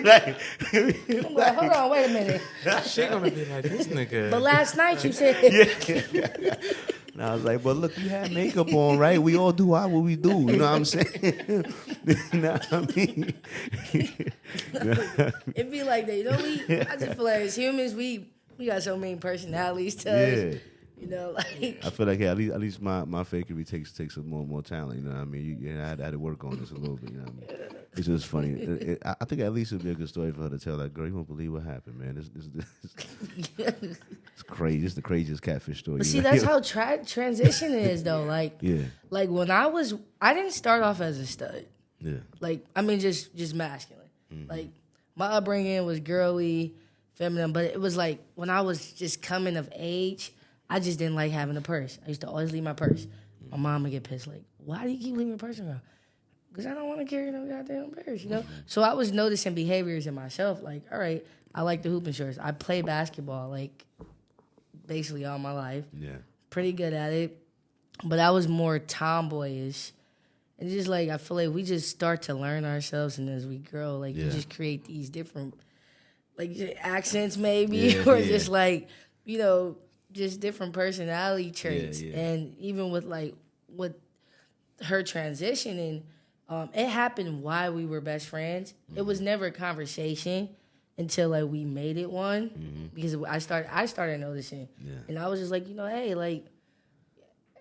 Like, I'm like, hold on, wait a minute. She gonna be like, this nigga. But last night you said, And I was like, but look, you had makeup on, right? We all do what we do. You know what I'm saying? You know what I mean? it'd be like that. You know, I just feel like as humans, we got so many personalities to us. Yeah. You know, like I feel like, yeah, at least my fakery takes some more talent. You know what I mean? I had to work on this a little bit. You know what I mean? It's just funny. I think at least it'd be a good story for her to tell. Like, girl, you won't believe what happened, man. It's crazy. It's the craziest catfish story. But see, that's how transition is, though. Like, Yeah. like when I didn't start off as a stud. Yeah. Like, I mean, just masculine. Like, my upbringing was girly, feminine, but it was like when I was just coming of age, I just didn't like having a purse. I used to always leave my purse. My mom would get pissed, like, why do you keep leaving your purse around? Because I don't want to carry no goddamn purse, you know? So I was noticing behaviors in myself, like, all right, I like the hooping shorts. I play basketball, like, basically all my life. Yeah. Pretty good at it. But I was more tomboyish. And just, like, I feel like we just start to learn ourselves, and as we grow, like, you just create these different, like, accents maybe, or just, like, you know, just different personality traits. And even with like with her transitioning, it happened while we were best friends. It was never a conversation until like we made it one because I started noticing, and I was just like,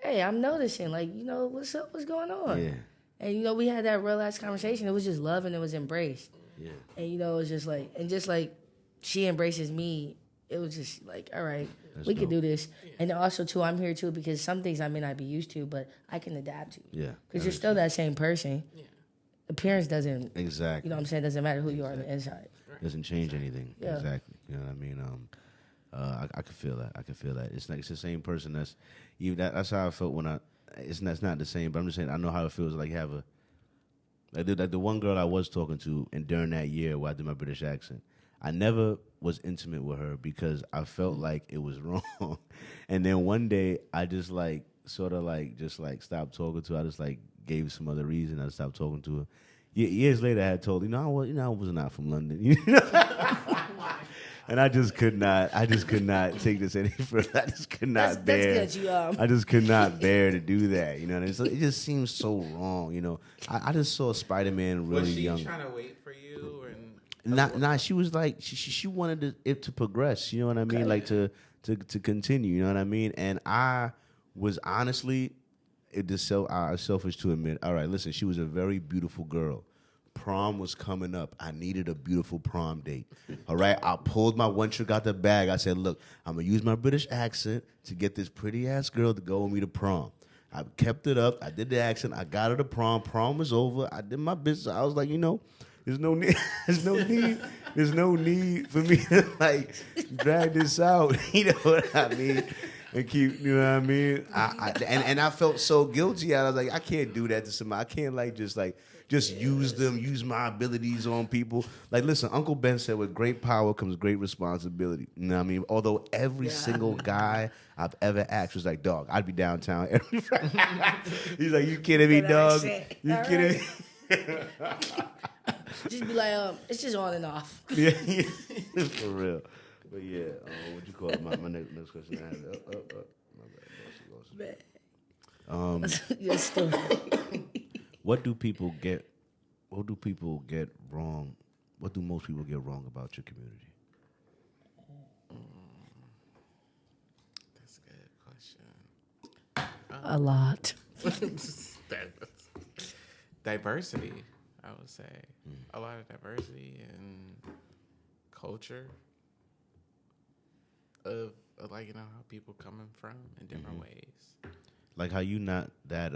hey, I'm noticing, like, what's up, what's going on? Yeah. And we had that real ass conversation. It was just love and it was embraced. Yeah. And it was just like, and just like she embraces me, it was just like, all right, we can do this. And also too, I'm here too because some things I may not be used to, but I can adapt to. Yeah. Because you're still that same person. Yeah. Appearance doesn't. Exactly. You know what I'm saying? Doesn't matter who you are on the inside. Doesn't change anything. Yeah. Exactly. You know what I mean? I could feel that. I could feel that. It's like it's the same person. That's how I felt when that's not the same. But I'm just saying I know how it feels like have a. Like the one girl I was talking to, and during that year where I did my British accent, I never was intimate with her because I felt like it was wrong. And then one day I just like sort of like just like stopped talking to her. I just like gave some other reason. I stopped talking to her. Years later, I had told I was not from London. And I just could not take this any further. I just could not bear. That's good. I just could not bear to do that. So it just seems so wrong. I just saw Spider-Man really young. Was she trying to wait for you? Nah. She was like she wanted it to progress. You know what I mean? Like to continue. You know what I mean? And I was honestly, selfish to admit. All right, listen. She was a very beautiful girl. Prom was coming up. I needed a beautiful prom date. All right? I pulled my one trick out the bag. I said, look, I'm going to use my British accent to get this pretty-ass girl to go with me to prom. I kept it up. I did the accent. I got her to prom. Prom was over. I did my business. I was like, there's no need. There's no need for me to, like, drag this out. You know what I mean? And keep, you know what I mean? And I felt so guilty. I was like, I can't do that to somebody. I can't, just use my abilities on people. Like, listen, Uncle Ben said, with great power comes great responsibility. You know what I mean? Although every single guy I've ever asked was like, dog, I'd be downtown every Friday. He's like, you kidding me, dog? You kidding me? Just be like, it's just on and off. Yeah, for real. But yeah, what you call it? My next question I had. My bad. Lost it. You're stupid. What do people get wrong? What do most people get wrong about your community? That's a good question. A lot. Diversity, I would say. A lot of diversity in culture of how people coming from in different ways. Like how you're not that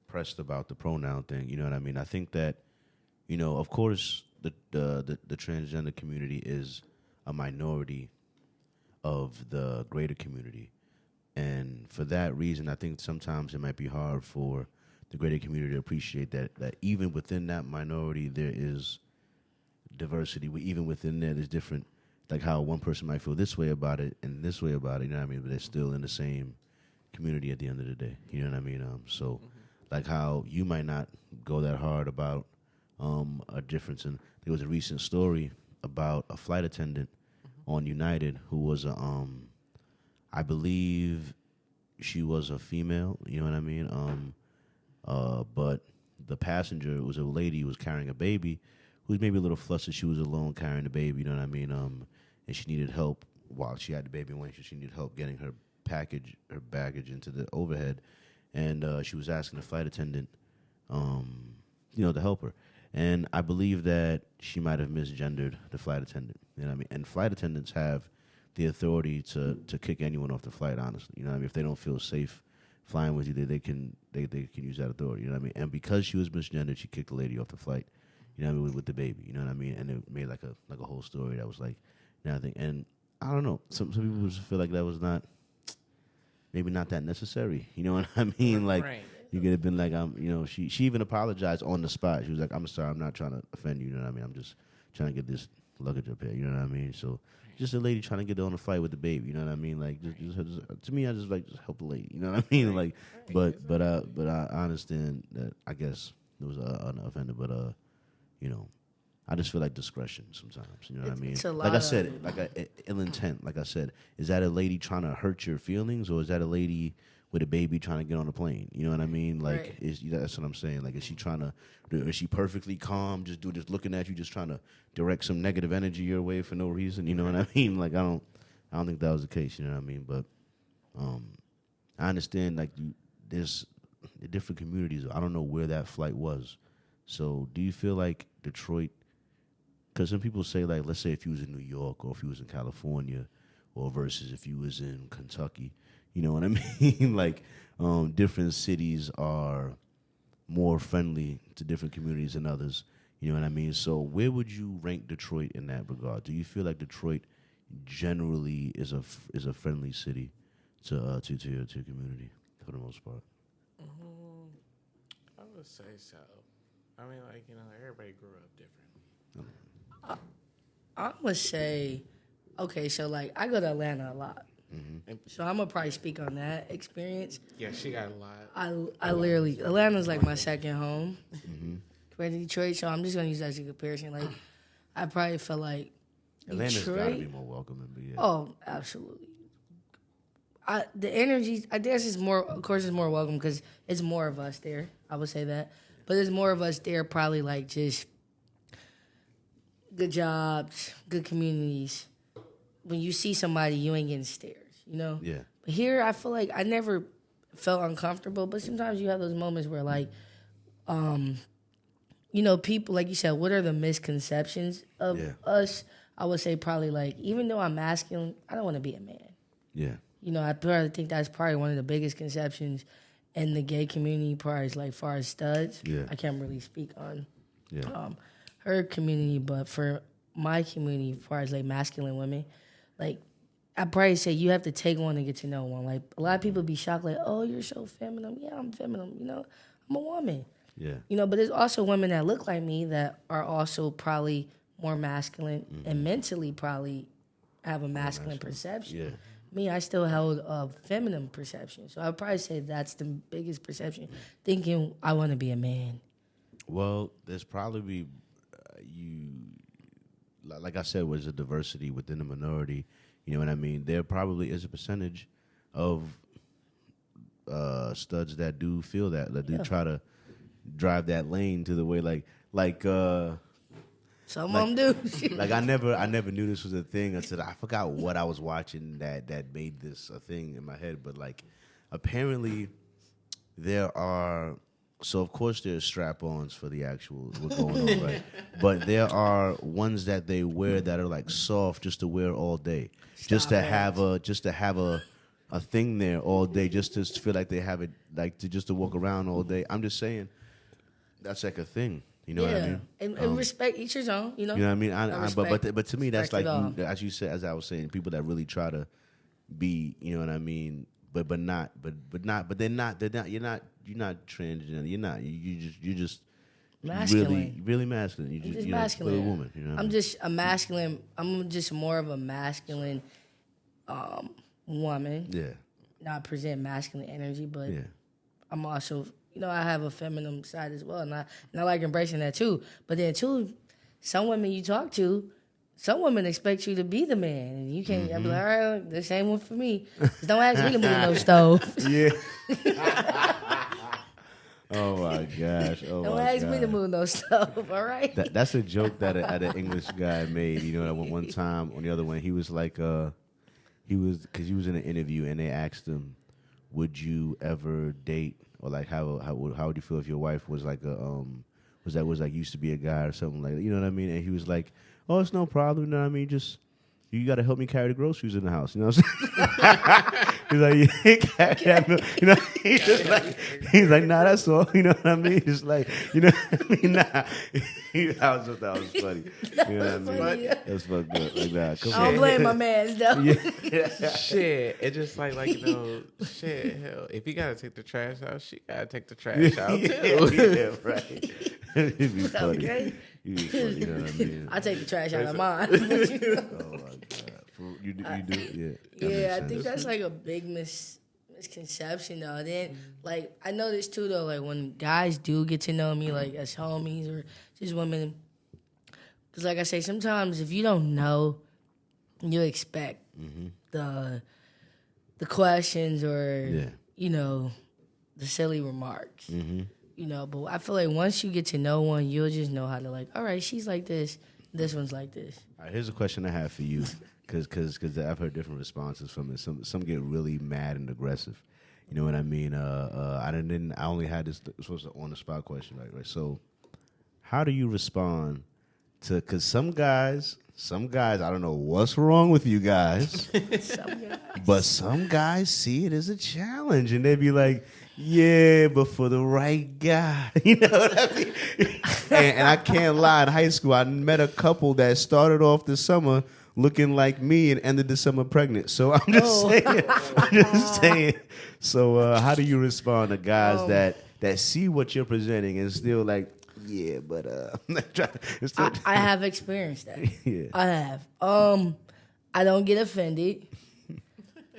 pressed about the pronoun thing. You know what I mean? I think that, of course the transgender community is a minority of the greater community. And for that reason, I think sometimes it might be hard for the greater community to appreciate that even within that minority, there is diversity. Even within there, there's different, like how one person might feel this way about it and this way about it, you know what I mean? But they're still in the same community at the end of the day, you know what I mean? So like how you might not go that hard about a difference. And there was a recent story about a flight attendant on United who was I believe she was a female, you know what I mean? But the passenger was a lady who was carrying a baby who was maybe a little flustered. She was alone carrying the baby, you know what I mean? And she needed help while she had the baby in she needed help getting her baggage into the overhead. And she was asking the flight attendant, to help her. And I believe that she might have misgendered the flight attendant, you know what I mean? And flight attendants have the authority to kick anyone off the flight, honestly. You know what I mean? If they don't feel safe flying with you, they can use that authority, you know what I mean? And because she was misgendered, she kicked the lady off the flight, you know what I mean, with the baby, you know what I mean? And it made like a whole story that was like, nothing. And I don't know, some people just feel like that was maybe not that necessary, you know what I mean? Like, right. You could have been like, she even apologized on the spot. She was like, I'm sorry, I'm not trying to offend you, you know what I mean? I'm just trying to get this luggage up here, you know what I mean? So just a lady trying to get on a flight with the baby, you know what I mean? Like, just to me, I just help the lady, you know what I mean? Like, but I understand that. I guess it was offended, but I just feel like discretion sometimes, you know what I mean? Like I said, like ill intent. Like I said, is that a lady trying to hurt your feelings, or is that a lady with a baby trying to get on a plane. You know what I mean? Like, Right. that's what I'm saying. Like, is she trying to? Is she perfectly calm, just looking at you, just trying to direct some negative energy your way for no reason? You know what I mean? Like, I don't think that was the case. You know what I mean? But I understand. Like, there's different communities. I don't know where that flight was. So, do you feel like Detroit? Because some people say, like, let's say if you was in New York or if you was in California, or versus if you was in Kentucky, you know what I mean? Like, different cities are more friendly to different communities than others. You know what I mean? So, where would you rank Detroit in that regard? Do you feel like Detroit generally is a friendly city to your community for the most part? I would say so. I mean, like, everybody grew up differently. I would say, okay, so like I go to Atlanta a lot, so I'm gonna probably speak on that experience. Yeah, she got a lot. I literally Atlanta's like my second home compared to Detroit, so I'm just gonna use that as a comparison. Like I probably felt like Atlanta's Detroit. got to be more welcoming, but yeah. Oh, absolutely. The energy, I guess, is more. Of course, it's more welcome because it's more of us there. I would say that, but there's more of us there. Probably like just good jobs, good communities. When you see somebody, you ain't getting stares, Yeah. But here, I feel like I never felt uncomfortable. But sometimes you have those moments where, like, people, like you said, what are the misconceptions of us? I would say probably like, even though I'm masculine, I don't want to be a man. Yeah. I probably think that's probably one of the biggest conceptions in the gay community, probably is like far as studs. Yeah. I can't really speak on Yeah. her community, but for my community, as far as like masculine women, like I'd probably say you have to take one to get to know one. Like a lot of people be shocked, like, oh, you're so feminine. Yeah, I'm feminine. I'm a woman. Yeah. But there's also women that look like me that are also probably more masculine and mentally probably have a masculine perception. Yeah. Me, I still held a feminine perception. So I'd probably say that's the biggest perception, thinking I want to be a man. Well, there's probably like I said, was a diversity within the minority. You know what I mean? There probably is a percentage of studs that do feel that do try to drive that lane to the way, like Some of them do. like I never knew this was a thing until I forgot what I was watching that made this a thing in my head. But like, apparently there are. So of course there's strap-ons for the actual what's going on, right? But there are ones that they wear that are like soft, just to wear all day, just to have a thing there all day, just to feel like they have it, like to walk around all day. I'm just saying, that's like a thing. You know what I mean? And respect each his own. You know what I mean? But to me, that's like respect as you said, as I was saying, people that really try to be, you know what I mean? But they're not. You're not transgender. You're not. You're just masculine. really masculine. I'm just you're masculine. a woman. You know what I I'm mean? just a masculine. I'm just more of a masculine woman. Yeah. Not present masculine energy, but Yeah. I'm also, I have a feminine side as well, and I like embracing that too. But then too, some women you talk to, some women expect you to be the man, and you can't. I'll be like, all right, the same one for me. Just don't ask me to move no stove. Yeah. Oh my gosh. Don't ask me to move no stove. All right. That's a joke that an English guy made. One time on the other one, he was like, because he was in an interview and they asked him, would you ever date, or like how would you feel if your wife was like was used to be a guy or something like that, you know what I mean? And he was like, oh, it's no problem, you know what I mean? Just you got to help me carry the groceries in the house, you know what I'm saying? He's like, you ain't carry that, you know. He's like, nah, that's all, you know what I mean? It's like, you know what I mean? Nah, that was funny. You know what I mean? That's fucked up. Like that. I don't blame my man though. Yeah. Shit, it's just like shit. Hell, if you gotta take the trash out, she gotta take the trash out too. Yeah, right. It'd be funny. Okay. You'd be funny, you know what I mean? I take the trash out of mine. Oh my god. You do? Yeah. Yeah, I think that's like a big misconception though. Then like I noticed too though, like when guys do get to know me like as homies or just women, because like I say, sometimes if you don't know, you expect the questions or you know, the silly remarks. Mm-hmm. You know, but I feel like once you get to know one, you'll just know how to like, all right, she's like this one's like this. All right, here's a question I have for you, because I've heard different responses from it. Some get really mad and aggressive. You know what I mean? I only had this was an on the spot question, right? So, how do you respond to? Because some guys, I don't know what's wrong with you guys, but some guys see it as a challenge, and they be like, "Yeah, but for the right guy," you know what I mean? And I can't lie. In high school, I met a couple that started off the summer looking like me and ended the summer pregnant. So I'm just saying. So how do you respond to guys that see what you're presenting and still like, yeah, but I have experienced that. Yeah. I have. I don't get offended.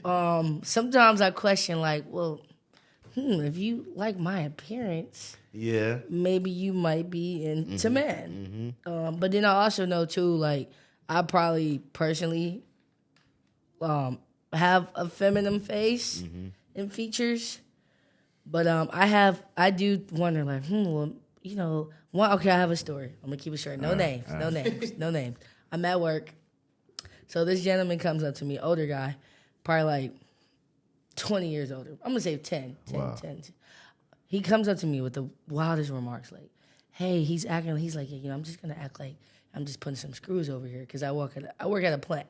Sometimes I question like, well, if you like my appearance, Yeah. maybe you might be into men. But then I also know too, like I probably personally have a feminine face and features, but I do wonder like, well, you know, okay, I have a story. I'm gonna keep it short. No names. I'm at work, so this gentleman comes up to me, older guy, probably like 20 years older. I'm gonna say 10. He comes up to me with the wildest remarks, like, "Hey," he's like, "Yeah, you know, I'm just gonna act like I'm just putting some screws over here because I work at a plant."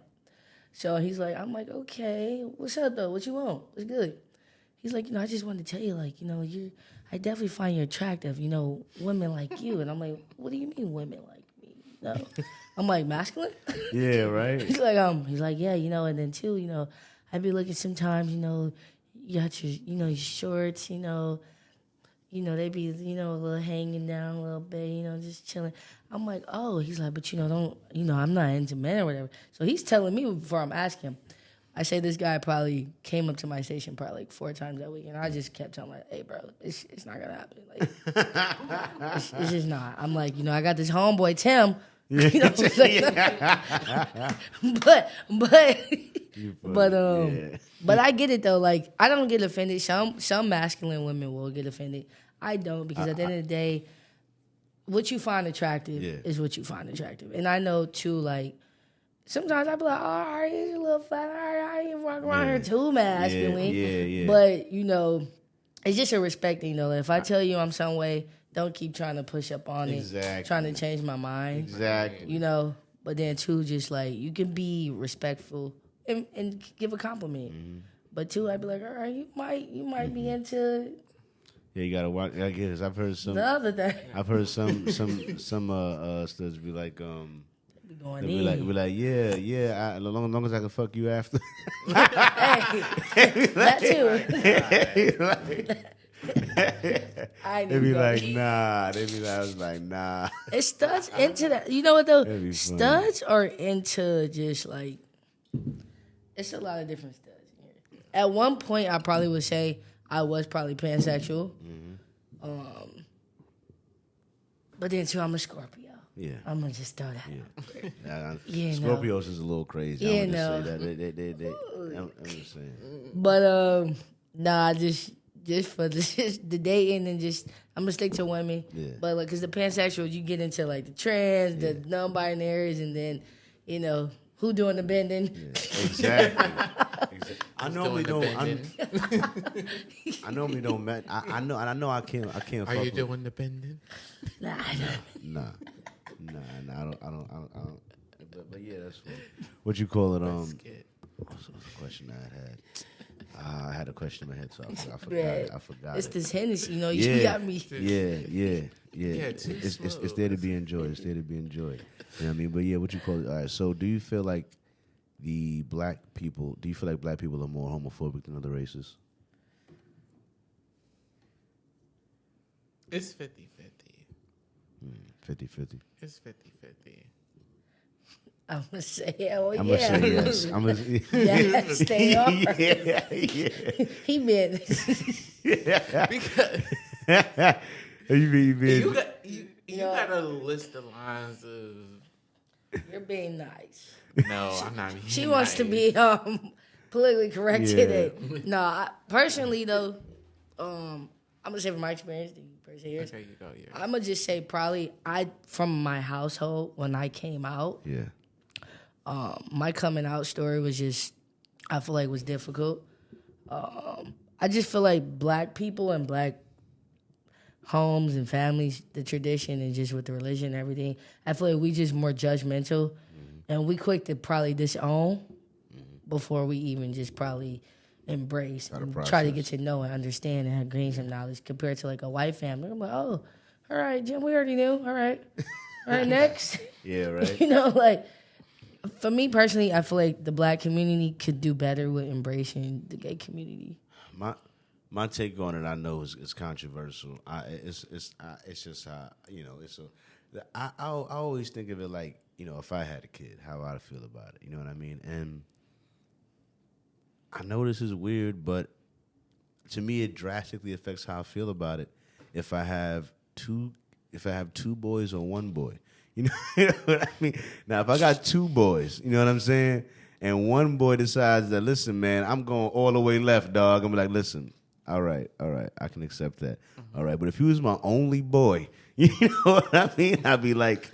So he's like, I'm like, "Okay, what's up though? What you want? What's good?" He's like, "You know, I just wanted to tell you, like, you know, I definitely find you attractive. You know, women like you." And I'm like, "What do you mean, women like me?" No, I'm like, masculine. Yeah. Right. He's like, "Yeah, you know," and then too, you know, I'd be looking sometimes, you know, you got your, you know, your shorts, you know, they be, you know, a little hanging down a little bit, you know, just chilling. I'm like, oh, he's like, but you know, don't, you know, I'm not into men or whatever. So he's telling me before I'm asking him. I say this guy probably came up to my station probably like 4 times that week, and I just kept telling him, like, "Hey, bro, it's not gonna happen. Like, it's just not." I'm like, you know, I got this homeboy Tim. You know, but I get it though. Like, I don't get offended. Some masculine women will get offended. I don't, because at the end of the day, what you find attractive is what you find attractive. And I know too, like, sometimes I be like, "Oh, all right, he's a little fat. All right, I ain't walking around here too masculine." Yeah. But, you know, it's just a respect thing, though. If I tell you I'm some way, don't keep trying to push up on it, trying to change my mind. Exactly. You know, but then, too, just, like, you can be respectful and give a compliment. But, too, I'd be like, all right, you might be into... Yeah, you gotta watch. I guess I've heard some. The other thing. I've heard some studs be like, Be like, yeah. As long as I can fuck you after. Hey, that too. They be like, nah. They be like, I was like, nah. Is studs into that? You know what though? Studs are into just like, it's a lot of different studs here. At one point, I probably would say I was probably pansexual. But then too, I'm a Scorpio. Yeah. I'm gonna just throw that out. Yeah, Scorpios is a little crazy. Yeah, I'm just say that. I'm just saying. But nah, just for the dating and just I'm gonna stick to women. Yeah. But like, cause the pansexual, you get into like the trans, the non-binaries, and then you know who doing the bending. Yeah, exactly. I normally don't. I normally don't. I know. I can't. Are you doing the bending? Nah, I don't. Nah. I don't. But yeah, that's what. What you call it? What's the question I had? I had a question in my head, so I forgot. It's it. This Hennessy, you know. You got me. Yeah. It's there to be enjoyed. It's there to be enjoyed. You know what I mean? But yeah, what you call it? All right. So, do you feel like black people are more homophobic than other races? It's 50-50. 50-50. It's 50-50. I'm gonna say hell yeah. I'm gonna say yes. Yeah, stay on. Yeah. He been. Because you got a list of lines of. You're being nice. No, I'm not. She wants to be politically correct Yeah. today. No, personally though, I'm gonna say from my experience, the first years. Okay, you go. Yeah. I'm gonna just say probably from my household when I came out. Yeah. My coming out story was just, I feel like was difficult. I just feel like black people and black homes and families, the tradition and just with the religion and everything, I feel like we just more judgmental and we quick to probably disown before we even just probably embrace and try to get to know and understand and gain some knowledge compared to like a white family. I'm like, oh, all right, Jim, we already knew. All right, next. Yeah, right. You know, like, for me personally, I feel like the black community could do better with embracing the gay community. My take on it, I know, is controversial. It's just how, you know, I always think of it like, you know, if I had a kid, how I'd feel about it. You know what I mean? And I know this is weird, but to me, it drastically affects how I feel about it. If I have two boys or one boy, you know what I mean? Now, if I got two boys, you know what I'm saying? And one boy decides that, listen, man, I'm going all the way left, dog. I'm like, listen, all right, I can accept that. All right, but if he was my only boy, you know what I mean? I'd be like,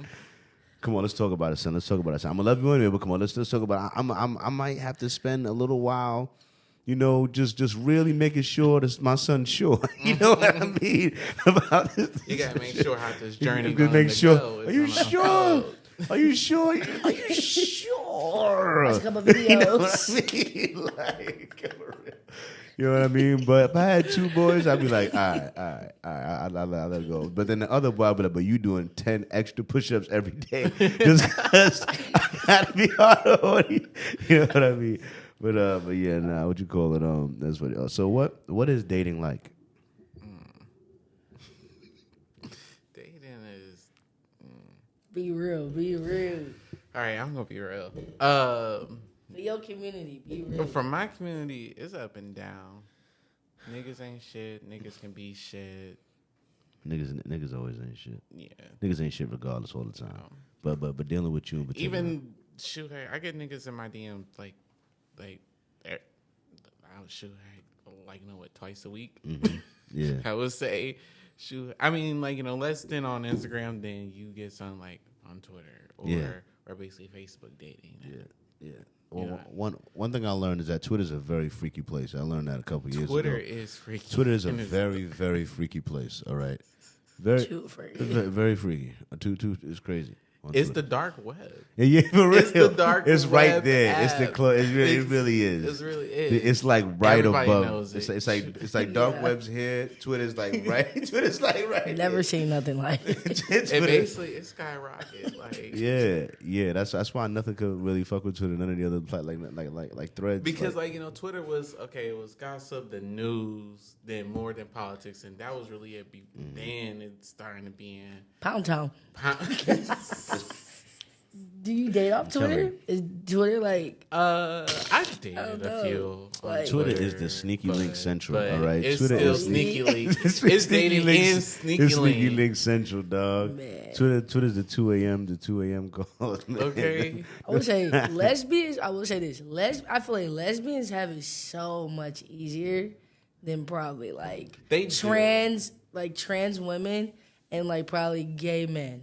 come on, let's talk about it, son. Let's talk about it. I'm gonna love you anyway, but come on, let's talk about it. I might have to spend a little while, you know, just really making sure that my son's sure. You know what I mean about this? You gotta make sure how this journey You going make to sure. go. Are you sure? Are you sure? Are you sure? Watch a couple videos. You know what I mean? Like, you know what I mean? But if I had two boys, I'd be like, all right, I'll let it go. But then the other boy, I'd be like, but you doing 10 extra push-ups every day just because I gotta be hard on you. You know what I mean? But yeah, nah, what you call it? That's what. So what is dating like? Dating is. Be real. All right, I'm gonna be real. For your community, be real. From my community, it's up and down. Niggas ain't shit. Niggas can be shit. Niggas always ain't shit. Yeah. Niggas ain't shit regardless all the time. But dealing with you in particular. Even shoot, I get niggas in my DM like I'll shoot like you know what, twice a week. Mm-hmm. Yeah. I would say shoot. I mean, like, you know, less than on Instagram, then you get something like on Twitter or basically Facebook dating. Yeah. Well, one thing I learned is that Twitter's a very freaky place. I learned that a couple years ago. Twitter is freaky. Twitter is a very, very freaky place. All right, very, Too freaky. very freaky. Too is crazy. It's Twitter. the dark web. Yeah, for real. It's the dark It's right web there. app. It's the it really is. It really is. It's like right Everybody above. knows it. It's like dark Yeah. web's here. Twitter's like right. Twitter's like right. Never there. seen nothing like it. It basically it's skyrocket. Like Yeah. That's why nothing could really fuck with Twitter. None of the other like Threads. because like you know, Twitter was okay. It was gossip, the news, then more than politics, and that was really it. Then it's starting to be in. Pound Town. I Do you date off Twitter? Is Twitter like? dated don't a know. few. On Like- Twitter is the sneaky link central. but All right, it's Twitter still is sneaky link. It's It's dating and sneaky It's sneaky link. link central, dog. Man. Twitter's the 2 a.m. calls. Man. Okay. I would say lesbians. I will say this. I feel like lesbians have it so much easier than probably like They do. trans women and like probably gay men.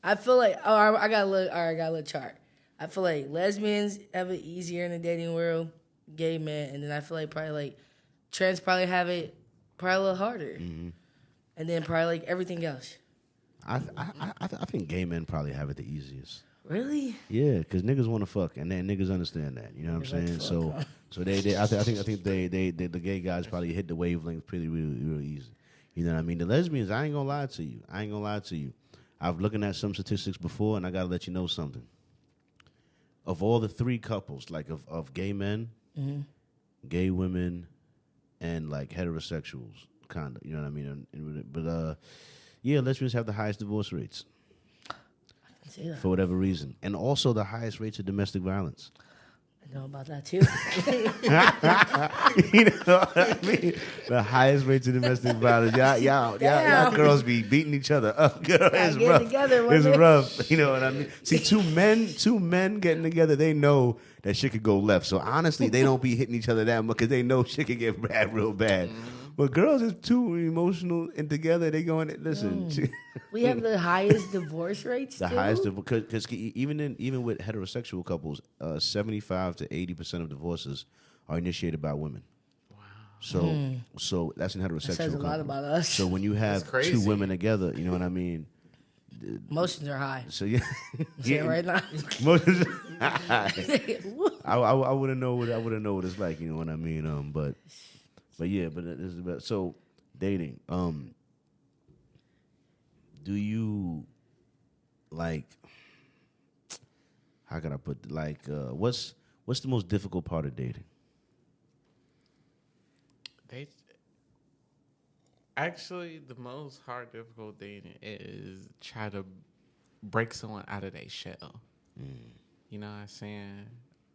I feel like I got a little chart. I feel like lesbians have it easier in the dating world, gay men, and then I feel like probably like trans probably have it probably a little harder, and then probably like everything else. I think gay men probably have it the easiest. Really? Yeah, because niggas want to fuck, and then niggas understand that. You know what I'm Niggas saying? like to fuck, So they, I think the gay guys probably hit the wavelength pretty real easy. You know what I mean? The lesbians, I ain't gonna lie to you. I've looking at some statistics before, and I gotta let you know something. Of all the three couples, like of gay men, gay women, and like heterosexuals, kind of, you know what I mean? But lesbians have the highest divorce rates I can see that. for whatever reason, and also the highest rates of domestic violence. I know about that too. You know what I mean? The highest rates of domestic violence. Y'all girls be beating each other up. Girl, it's rough. Together, It's rough. You know what I mean? See, two men getting together, they know that shit could go left. So honestly, they don't be hitting each other that much because they know shit could get bad real bad. But girls is too emotional and together. They going, listen. We have the highest divorce rates. The too? highest, because even with heterosexual couples, 75 to 80% of divorces are initiated by women. Wow. So that's in heterosexual. That says a lot about us. So when you have two women together, you know what I mean. Emotions are high. So yeah, right now. Emotions are high. I wouldn't know what it's like. You know what I mean. But this is about, so dating. Do you like? How can I put what's the most difficult part of dating? Actually, the most hard, difficult dating is try to break someone out of their shell. You know what I'm saying?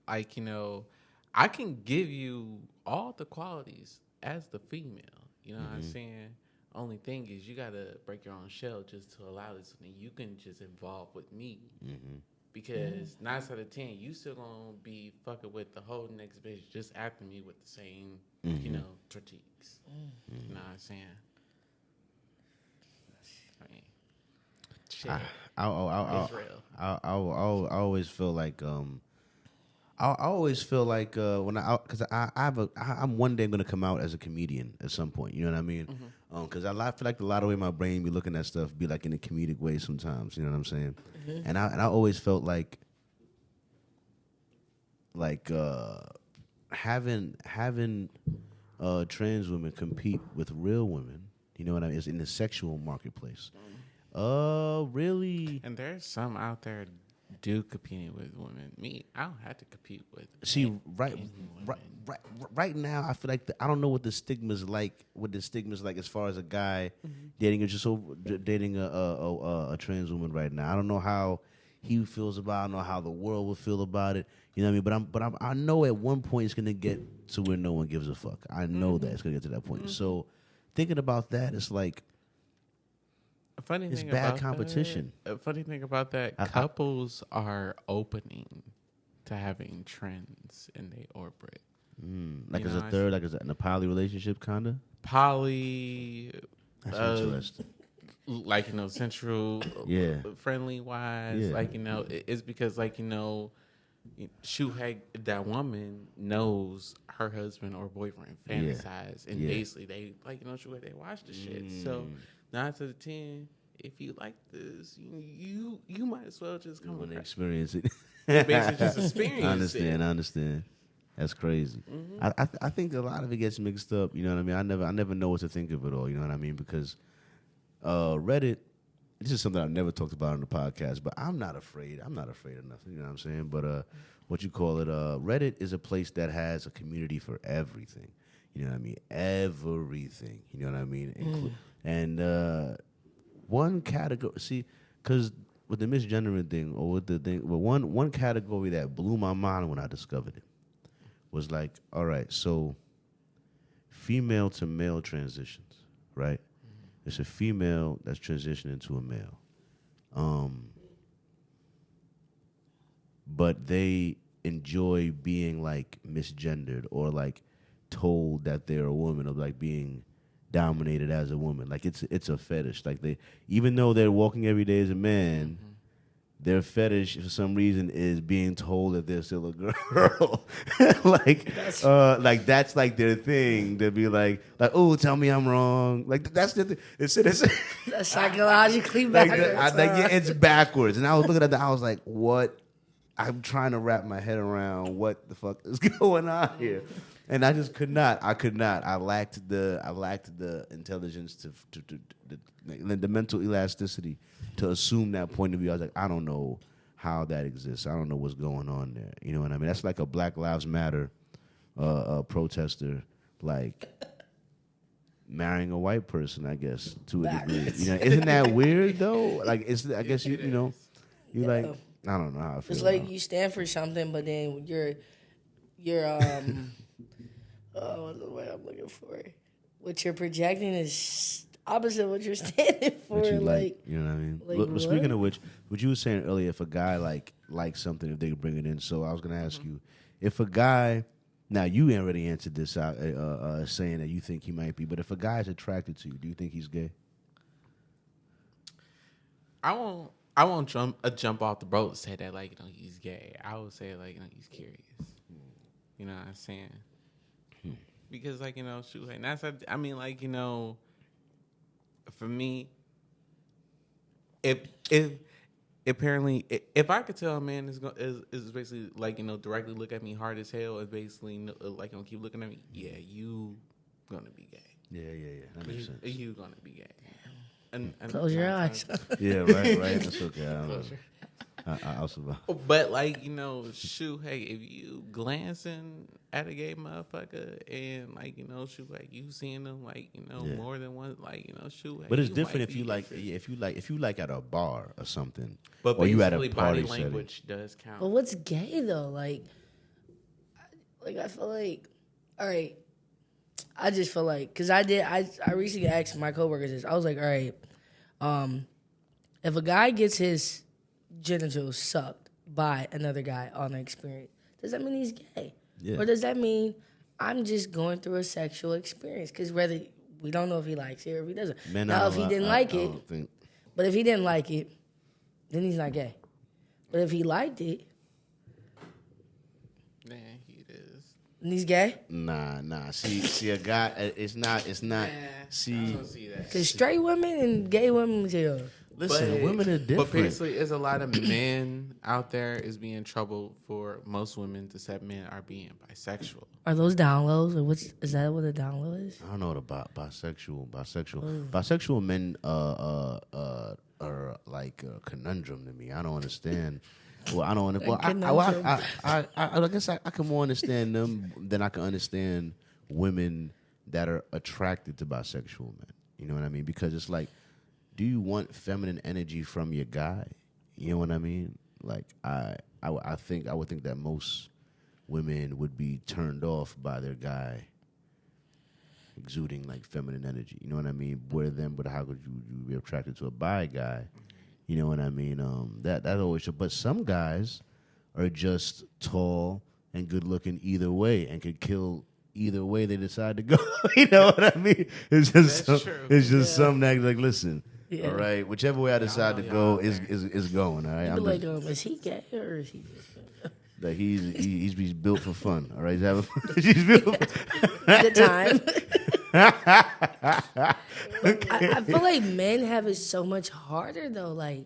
Like, you know, I can give you all the qualities as the female. You know what I'm saying? Only thing is you got to break your own shell just to allow this. And you can just involve with me. Because 9 out of 10, you still going to be fucking with the whole next bitch just after me with the same, you know, critiques. You know what I'm saying? I mean, shit. I always feel like when because I'm one day gonna come out as a comedian at some point. You know what I mean? Because I feel like a lot of way my brain be looking at stuff be like in a comedic way sometimes. You know what I'm saying? And I always felt like having trans women compete with real women. You know what I mean? Is in the sexual marketplace. Really? And there's some out there do competing with women. Me, I don't have to compete with. See, right now, I feel like I don't know what the stigma's like. What the stigma's like as far as a guy dating a trans woman right now. I don't know how he feels about it. I don't know how the world will feel about it. You know what I mean? But I know at one point it's gonna get to where no one gives a fuck. I know that it's gonna get to that point. So thinking about that, it's like. It's bad competition. A funny thing about that, couples are opening to having trends in their orbit. Like as a third, like as in a poly relationship, kind of? Poly. That's interesting. Like, you know, central, friendly wise. Yeah. Like, you know, it's because, like, you know, that woman knows her husband or boyfriend fantasize. And basically, they, like, you know, they watch the shit. So, 9 out of 10, if you like this, you might as well just come and experience it. Basically, just experience I understand. That's crazy. I think a lot of it gets mixed up. You know what I mean? I never know what to think of it all. You know what I mean? Because Reddit. This is something I've never talked about on the podcast, but I'm not afraid. I'm not afraid of nothing. You know what I'm saying? But what you call it? Reddit is a place that has a community for everything. You know what I mean? Everything. You know what I mean? And one category, see, because with the misgendering thing, or with the thing, but one category that blew my mind when I discovered it was like, all right, so female to male transitions, right? It's a female that's transitioning to a male, but they enjoy being like misgendered or like told that they're a woman, or like being dominated as a woman. Like it's a fetish. Like they, even though they're walking every day as a man, their fetish for some reason is being told that they're still a girl. like that's like their thing. They'll be like, oh, tell me I'm wrong. Like that's the thing. It's that's psychologically backwards. It's backwards. And I was looking at that. I was like, what? I'm trying to wrap my head around what the fuck is going on here. And I just could not. I lacked the intelligence to the mental elasticity to assume that point of view. I was like, I don't know how that exists. I don't know what's going on there. You know what I mean? That's like a Black Lives Matter protester, like marrying a white person, I guess, to a degree. You know, isn't that weird though? Like, I guess you know, you like. I don't know how I feel. It's like you stand for something, but then your what's the word I'm looking for? What you're projecting is opposite what you're standing for. What you like, you know what I mean? like But speaking what? of which, what you were saying earlier, if a guy likes something, if they could bring it in. So I was gonna ask you, if a guy, now you ain't already answered this out, saying that you think he might be, but if a guy is attracted to you, do you think he's gay? I won't jump off the boat and say that like he's gay. I would say like he's curious. You know what I'm saying? Because like shoot, and that's I mean like for me, if apparently if I could tell a man is basically like directly look at me hard as hell and basically like keep looking at me, yeah, you gonna be gay. Yeah. That makes sense. You gonna be gay. And Close your eyes. Yeah, right. That's okay. I don't know. I'll survive. But like shoot, hey, if you glancing at a gay motherfucker and like shoot, like you seeing them like more than one, like shoot. Hey, But it's different if you like at a bar or something, but or you at a body party language setting. does count. But what's gay though? Like I feel like, all right. I just feel like, because I recently asked my coworkers this. I was like, all right, if a guy gets his genitals sucked by another guy on an experience, does that mean he's gay? Yeah. Or does that mean I'm just going through a sexual experience? Because whether we don't know if he likes it or if he doesn't. Man, now, if he didn't like it, think... but if he didn't like it, then he's not gay. But if he liked it, Man, he is. then he's gay. Nah. See, a guy, it's not. I See, don't see that. Because straight women and gay women too. listen, women are different. But basically, there's a lot of men out there is being in trouble for most women to say men are being bisexual. Are those downloads? Or is that what a download is? I don't know about bisexual. Bisexual men are like a conundrum to me. I don't understand. Well, I don't. Well, I guess I can more understand them than I can understand women that are attracted to bisexual men. You know what I mean? Because it's like, do you want feminine energy from your guy? You know what I mean? Like I would think that most women would be turned off by their guy exuding like feminine energy. You know what I mean? But how could you be attracted to a bi guy? You know what I mean? That always. But some guys are just tall and good looking either way and could kill either way they decide to go. You know what I mean? It's just something that like, listen, all right, whichever way I decide to go is going. All right, I'm like, is he gay or is he? Like he's built for fun. All right, he's having fun. He's built for Good time. I feel like men have it so much harder though. Like,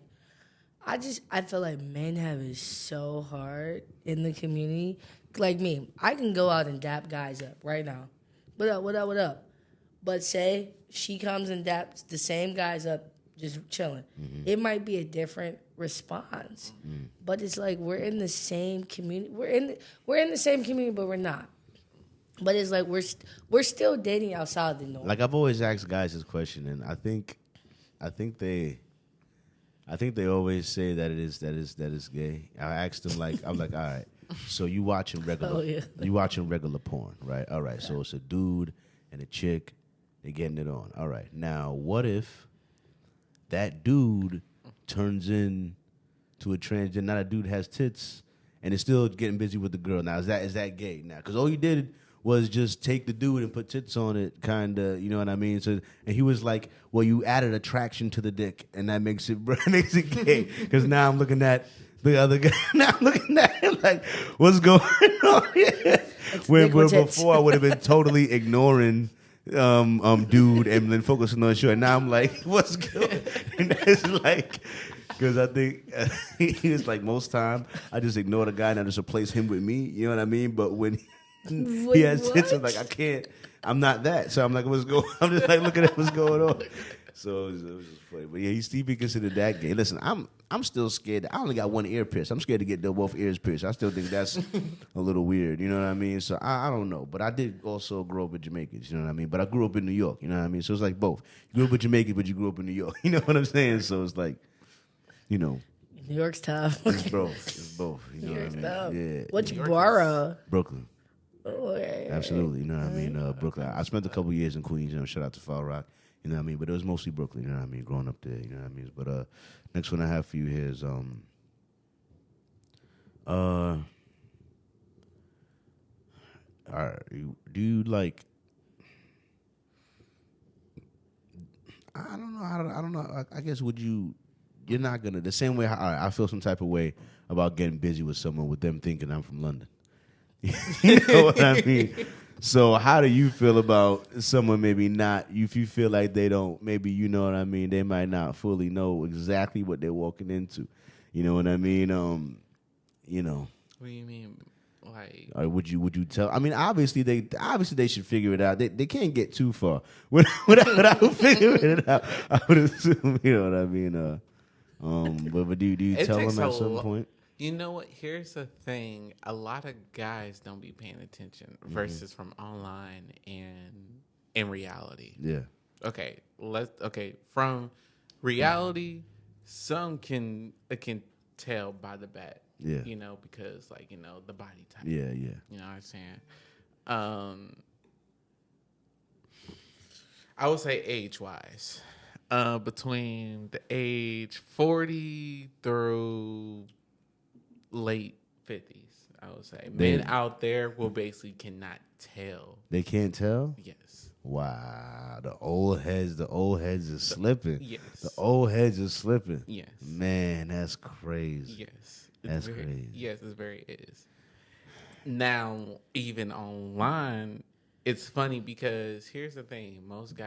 I feel like men have it so hard in the community. Like me, I can go out and dap guys up right now. What up? But say she comes and daps the same guys up, just chilling. Mm-hmm. It might be a different response, but it's like we're in the same community. We're in the same community, but we're not. But it's like we're still dating outside the norm. Like I've always asked guys this question, and I think they always say that it is gay. I asked them I'm like, all right, so you watching regular porn, right? All right, yeah. So it's a dude and a chick, they getting it on. All right, now what if that dude turns in to a transgender? Now that dude has tits and is still getting busy with the girl. Now is that gay? Now because all you did was just take the dude and put tits on it, kind of, you know what I mean? So, and he was like, well, you added attraction to the dick, and that makes it gay. Because now I'm looking at the other guy. Now I'm looking at him like, what's going on here? Where before I would have been totally ignoring dude and then focusing on show. And now I'm like, what's going on? And that's like, because I think he was like, most time I just ignore the guy and I just replace him with me. You know what I mean? But when he has tits, I'm like, I can't. I'm not that. So I'm like, what's going on? I'm just like looking at what's going on. So it was just funny. But yeah, he's be considered that gay. Listen, I'm still scared. I only got one ear pierced. I'm scared to get both ears pierced. I still think that's a little weird. You know what I mean? So I don't know. But I did also grow up with Jamaicans. You know what I mean? But I grew up in New York. You know what I mean? So it's like both. You grew up with Jamaicans, but you grew up in New York. You know what I'm saying? So it's like, you know. New York's tough. It's both. You know what I mean? Tough. Yeah. Which borough? Brooklyn. Oh, right, Absolutely. You know what I mean? Brooklyn. I spent a couple years in Queens. You know, shout out to Far Rock. You know what I mean? But it was mostly Brooklyn. You know what I mean? Growing up there. You know what I mean? But next one I have for you here is all right. Do you like? I don't know. I don't know. I guess would you? You're not gonna the same way. I feel some type of way about getting busy with someone with them thinking I'm from London. You know what I mean? So how do you feel about someone maybe not? If you feel like they don't, maybe you know what I mean. They might not fully know exactly what they're walking into. You know what I mean? You know. What do you mean? Like, or would you tell? I mean, obviously they should figure it out. They can't get too far without figuring it out. I would assume, you know what I mean. But do you tell them at some point? You know what? Here's the thing: a lot of guys don't be paying attention versus from online and in reality. Yeah. Okay, from reality, some can tell by the bat. Yeah. You know, because like, you know, the body type. Yeah, yeah. You know what I'm saying? I would say age-wise, between the age 40 through late 50s, I would say. Men out there will basically cannot tell. They can't tell? Yes. Wow. The old heads is slipping. Yes. The old heads is slipping. Yes. Man, that's crazy. Yes. That's crazy. Yes, it very is. Now, even online, it's funny because here's the thing: most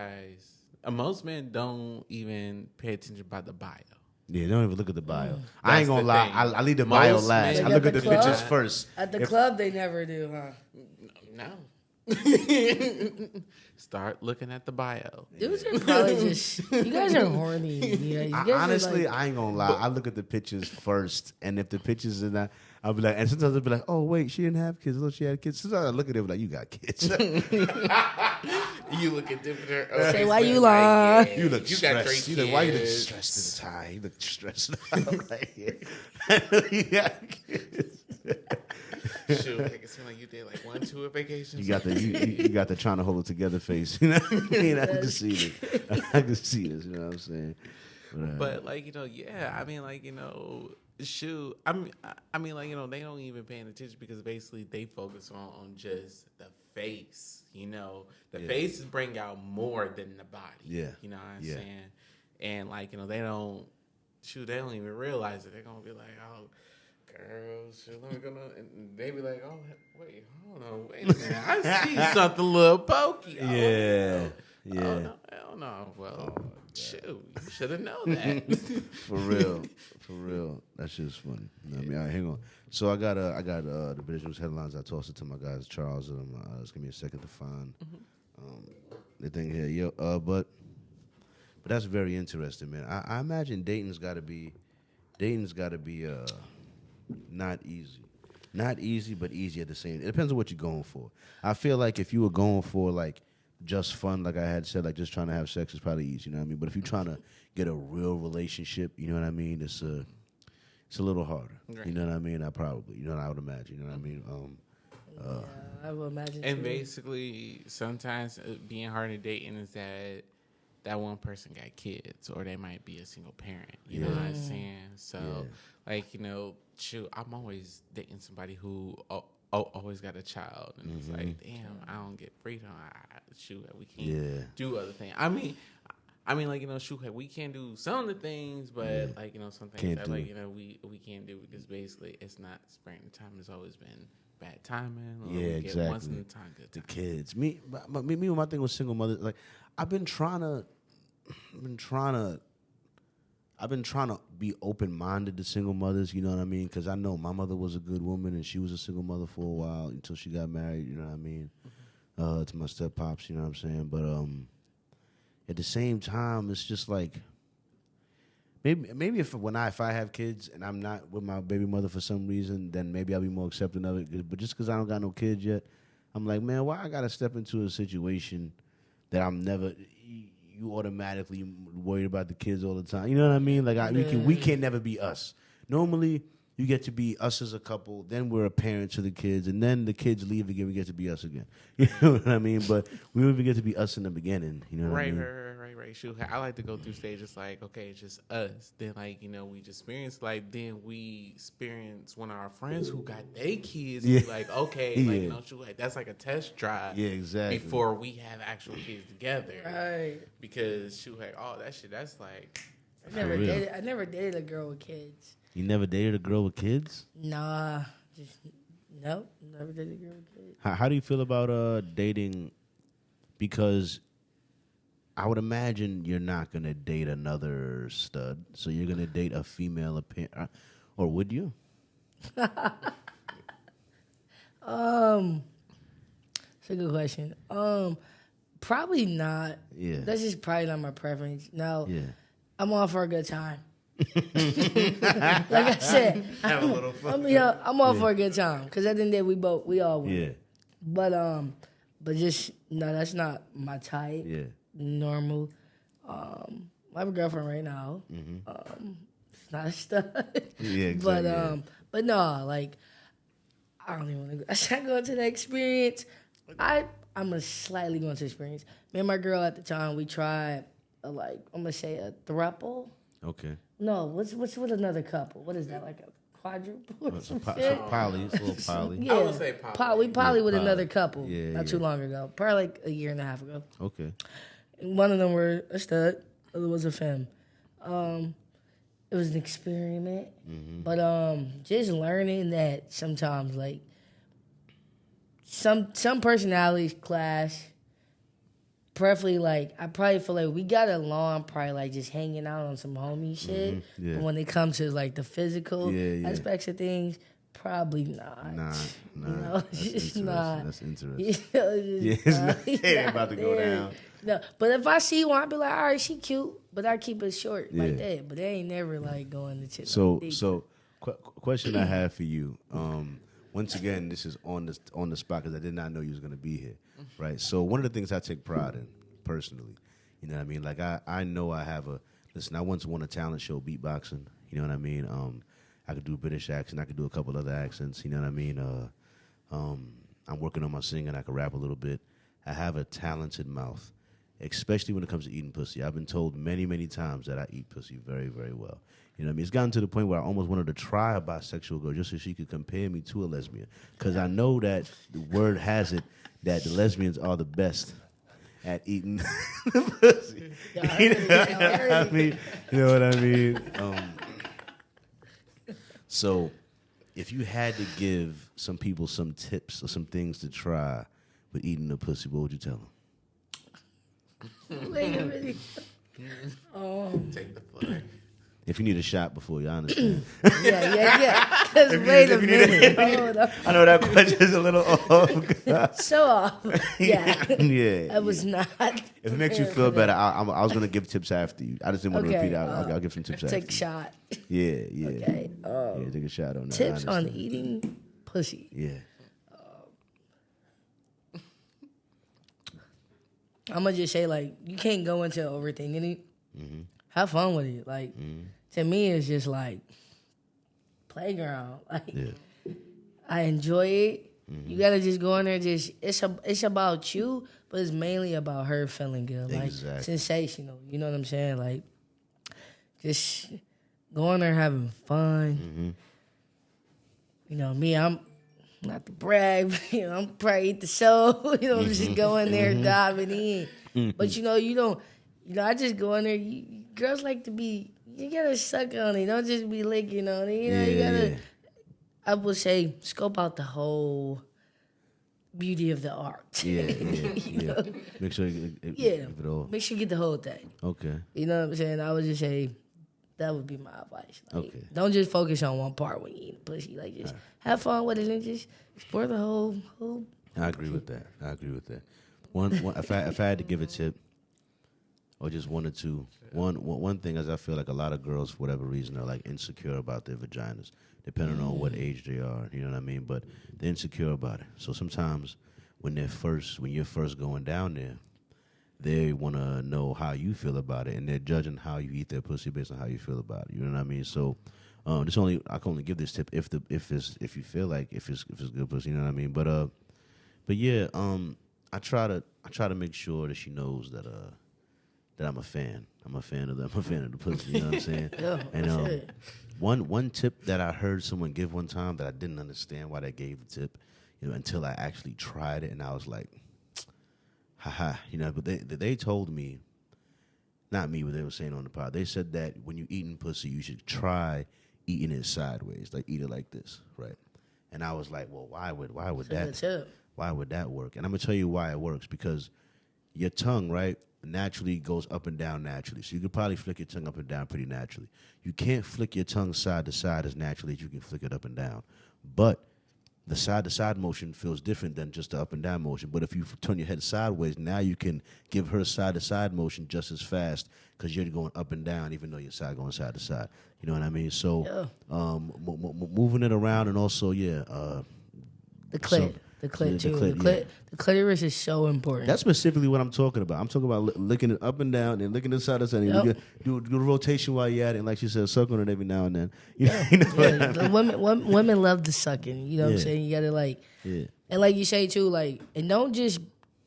men don't even pay attention by the bio. Yeah, don't even look at the bio. I ain't gonna lie. I leave the Most bio last. men I look at the club? pictures first. At the club, they never do, huh? No. Start looking at the bio. Dudes are probably just, you guys are horny. You guys Honestly, are like, I ain't gonna lie. I look at the pictures first, and if the pictures are not, I'll be like, and sometimes I'll be like, oh wait, she didn't have kids. Look, she had kids. Sometimes I look at it like, you got kids. You look at different. Say why you lie. You look you stressed. got 3 kids. You look, why you look stressed to the tie? You look stressed out right here. You got kids. Shoot, make it seem like you did like 1-2 vacations. You got the trying to hold it together face. You know what I mean? I can see this. I can see this. You know what I'm saying? But like, you know, yeah. I mean, like, you know, shoot. I mean, like, you know, they don't even paying attention because basically they focus on just the face. You know, the faces bring out more than the body. Yeah. You know what I'm saying? And like, you know, they don't even realize it. They're gonna be like, oh, girls, let me go. And they be like, oh, wait, hold on, wait a minute. I see something a little pokey. Yeah. Oh, no, hell no. Well, shoot, you should have known that. For real. That shit's funny. You know what I mean? All right, hang on. So I got the British News headlines. I tossed it to my guys, Charles. Just give me a second to find the thing here. But that's very interesting, man. I imagine dating's got to be not easy. Not easy, but easy at the same. It depends on what you're going for. I feel like if you were going for like just fun, like I had said, like just trying to have sex is probably easy, you know what I mean? But if you're trying to get a real relationship, you know what I mean? It's a little harder. Right. You know what I mean? I would imagine, you know what I mean? I would imagine. And too. basically, sometimes being hard in dating is that one person got kids, or they might be a single parent. You know what I'm saying? So, like, you know, shoot, I'm always dating somebody who always got a child, and it's like, damn, I don't get freedom. Shoot, we can't do other things. I mean, like, you know, shoot, we can do some of the things, but like, you know, some things that like, you know, we can't do because basically it's not springtime. It's always been bad timing. Yeah, exactly. Once in a time, good time. The kids. Me, my thing with single mothers, like I've been trying to be open-minded to single mothers, you know what I mean? Because I know my mother was a good woman, and she was a single mother for a while until she got married, you know what I mean? To my step-pops, you know what I'm saying? But at the same time, it's just like, maybe if I have kids and I'm not with my baby mother for some reason, then maybe I'll be more accepting of it. But just because I don't got no kids yet, I'm like, man, why I got to step into a situation that I'm never... You automatically worried about the kids all the time. You know what I mean? Like we can never be us. Normally, you get to be us as a couple. Then we're a parent to the kids, and then the kids leave again. We get to be us again. You know what I mean? But we don't even get to be us in the beginning. You know what I mean? Right. Shoot, I like to go through stages like, okay, it's just us. Then, like, we just experience, like, then we experience one of our friends who got their kids. Yeah. And we like, okay, like, shoot, like, that's like a test drive. Yeah, exactly. Before we have actual kids together. Right. Because, shoot, like, oh, that shit, that's like. I never dated a girl with kids. You never dated a girl with kids? Nah, nope, never dated a girl with kids. How do you feel about dating? Because I would imagine you're not gonna date another stud, so you're gonna date a female, or would you? It's a good question. Probably not. Yeah. That's just probably not my preference. No. Yeah. I'm all for a good time. Like I said, Have a little fun. I'm all for a good time because at the end of the day, we all win. Yeah. But just no, that's not my type. Yeah. Normal. I have a girlfriend right now. It's not a stud. Yeah, exactly. But no, like I don't even want to go. I should go into the experience. I'm gonna slightly go into experience. Me and my girl at the time, we tried I'm gonna say a throuple. Okay. No, what's with another couple? What is that, like a quadruple? It's a poly. It's a little poly. Yeah, I would say poly. We poly with poly. another couple Yeah, too long ago. Probably like a year and a half ago. Okay. And one of them were a stud, the other was a femme. It was an experiment, but just learning that sometimes like some personalities clash. Preferably, like, I probably feel like we got along probably, like, just hanging out on some homie shit. Yeah. But when it comes to, like, the physical Yeah. aspects of things, probably not. Nah. You know, That's it's just interesting. not. That's interesting. You know, it's Yeah, it ain't about to go there. down. No, but if I see one, I'll be like, all right, she cute, but I keep it short like Yeah. that. But they ain't never, like, going to shit. So, question I have for you. Once again, this is on the spot because I did not know you was gonna be here, right? So one of the things I take pride in personally, you know what I mean? Like I know I have listen. I once won a talent show beatboxing. You know what I mean? I could do British accent. I could do a couple other accents. You know what I mean? I'm working on my singing. I could rap a little bit. I have a talented mouth, especially when it comes to eating pussy. I've been told many, many times that I eat pussy very, very well. You know what I mean? It's gotten to the point where I almost wanted to try a bisexual girl just so she could compare me to a lesbian. Because I know that the word has it that the lesbians are the best at eating pussy. You know what I mean? So if you had to give some people some tips or some things to try with eating the pussy, what would you tell them? Wait a minute. Take the flag. If you need a shot before you understand. Yeah. Because wait a minute. Hold up. I know that question is a little off. So off. Yeah. Yeah. I was not. If it makes you feel better, I was going to give tips after you. I just didn't want to Okay, repeat it. I'll give some tips after Take a you. shot. Yeah. Okay. Yeah, take a shot on that. Tips I on understand. eating pussy. Yeah. I'm gonna just say, like, you can't go into overthinking it. Have fun with it. Like, to me, it's just like playground. Like, Yeah. I enjoy it. You gotta just go in there. It's about you, but it's mainly about her feeling good. Like, Exactly. sensational. You know what I'm saying? Like, just go in there having fun. You know, me, I'm not to brag, but, you know, I'm probably eat the show. You know, just go in there diving in. But you don't. You know, I just go in there. Girls like to be. You gotta suck on it. Don't just be licking on it. You know, you gotta. I would say scope out the whole beauty of the art. Yeah. You know? Make sure you give it all. Make sure you get the whole thing. Okay. You know what I'm saying? I would just say that would be my advice. Like, Okay. Don't just focus on one part when you eat pussy. Like, just have fun with it and just explore the whole. I agree with that. One if I had to give a tip, or just one or two. One thing is I feel like a lot of girls, for whatever reason, are like insecure about their vaginas, depending on what age they are. You know what I mean? But they're insecure about it. So sometimes when you're first going down there, they want to know how you feel about it, and they're judging how you eat their pussy based on how you feel about it. You know what I mean? So I can only give this tip if you feel like if it's good pussy, you know what I mean. But yeah, I try to make sure that she knows that I'm a fan. I'm a fan of the pussy. You know what I'm saying? Yeah, And one tip that I heard someone give one time that I didn't understand why they gave the tip, until I actually tried it, and I was like, haha, But they told me, not me, what they were saying on the pod. They said that when you eating pussy, you should try eating it sideways, like eat it like this, right? And I was like, well, why would that work? And I'm gonna tell you why it works, because your tongue, right, naturally goes up and down naturally. So you could probably flick your tongue up and down pretty naturally. You can't flick your tongue side to side as naturally as you can flick it up and down. But the side to side motion feels different than just the up and down motion. But if you turn your head sideways, now you can give her side to side motion just as fast, because you're going up and down even though your side going side to side. You know what I mean? So moving it around, and also the clit. The clit too. The clitoris is so important. That's specifically what I'm talking about. I'm talking about licking it up and down and licking the side to side. Yep. Do the rotation while you're at it, and like she said, suck on it every now and then. Women love the sucking. You know what I'm saying? You gotta and like you say too, and don't just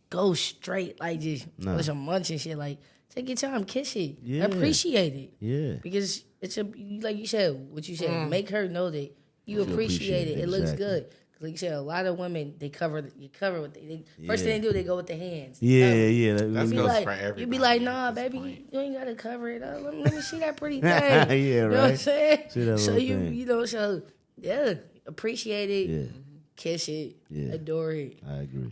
go straight just with some munch and shit. Like, take your time, kiss it, appreciate it. Yeah, because it's like you said, what you said, make her know that you appreciate it. It looks good. Like you said, a lot of women, they cover with first thing they do, they go with the hands. Yeah. That goes for everybody. You be like, nah, baby, you ain't gotta cover it up. Let me see that pretty thing. You know what I'm saying? So appreciate it, kiss it, adore it. I agree.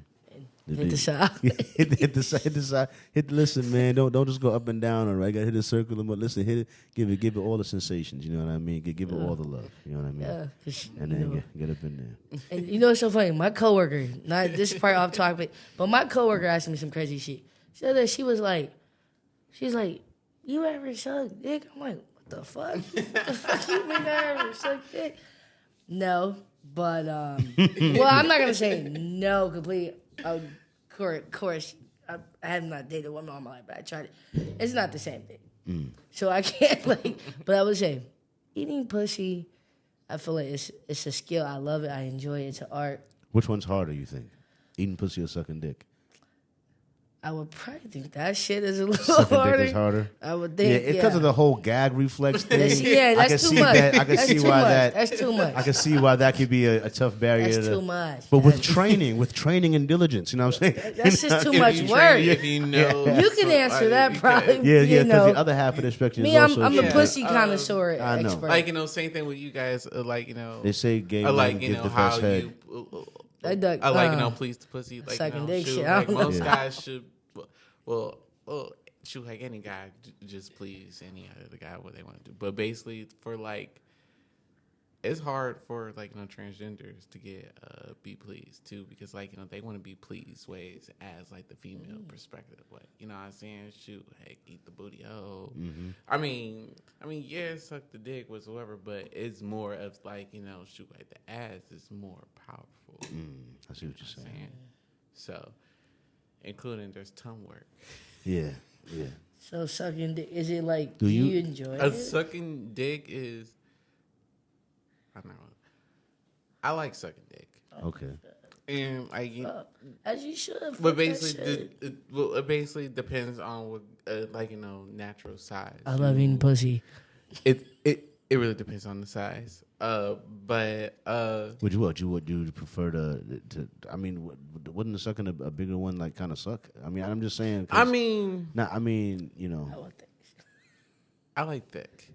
Hit the side. hit the side. Listen, man. Don't just go up and down. All right, gotta hit a circle. Listen, hit it. Give it all the sensations. You know what I mean? Give it all the love. You know what I mean? Yeah. And then get up in there. And it's so funny. My coworker, not this part off topic, but my coworker asked me some crazy shit. She was like, "You ever suck dick?" I'm like, "What the fuck? What the fuck you mean I ever suck dick?" No, but well, I'm not gonna say no completely. Of course, I have not dated a woman all my life, but I tried it. It's not the same thing. So I can't but I would say, eating pussy, I feel like it's a skill. I love it. I enjoy it. It's an art. Which one's harder, you think? Eating pussy or sucking dick? I would probably think that shit is a little sucking harder. Dick is harder? I would think, because of the whole gag reflex thing. That's too much. I can see why that. That's too much. I can see why that could be a tough barrier. That's too much. But with training and diligence, you know what I'm saying? That's just too much work. If you know, you can answer that probably. Yeah, because the other half of the spectrum is also... I'm a pussy connoisseur expert. Like, same thing with you guys, They say gay men give the best head. Please the pussy. Like, sucking dick shit. Like, most guys should... Well, shoot, like any guy, just please any other guy what they want to do. But basically, it's hard for transgenders to get be pleased too, because they want to be pleased ways as the female perspective. What you know what I'm saying? Shoot, hey, eat the booty. Oh, I mean, suck the dick whatsoever, but it's more of shoot, the ass is more powerful. I see what you're saying. So. Including there's tongue work. Yeah. So sucking dick, is it do you enjoy it? Sucking dick is, I don't know. I like sucking dick. Okay. And as you should. But basically, it basically depends on what natural size. I love eating pussy. It really depends on the size. But would you prefer to I mean, wouldn't the sucking a bigger one kind of suck? I mean, I'm just saying. I like thick.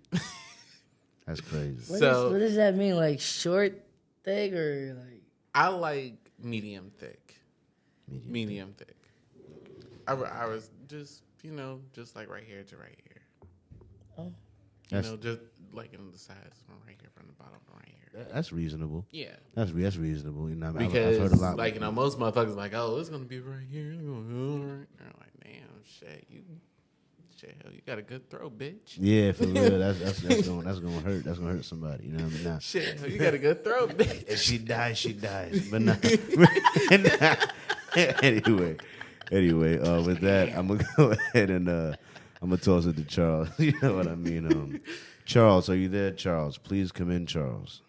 That's crazy. What does that mean? Short, thick, or I like medium thick. Medium thick. I was just just right here to right here. Oh. Just in the size from right here, from the bottom to right here. That's reasonable. Yeah, that's reasonable. Because I've heard a lot. Most motherfuckers oh, it's gonna be right here. I'm like, damn, you got a good throw, bitch. Yeah, for real. That's gonna hurt. That's gonna hurt somebody. You know what I mean? Nah. Shit, you got a good throw, bitch. If she dies, she dies. But nah. Anyway, with that, I'm gonna go ahead and I'm gonna toss it to Charles. You know what I mean? Charles, are you there, Charles? Please come in, Charles.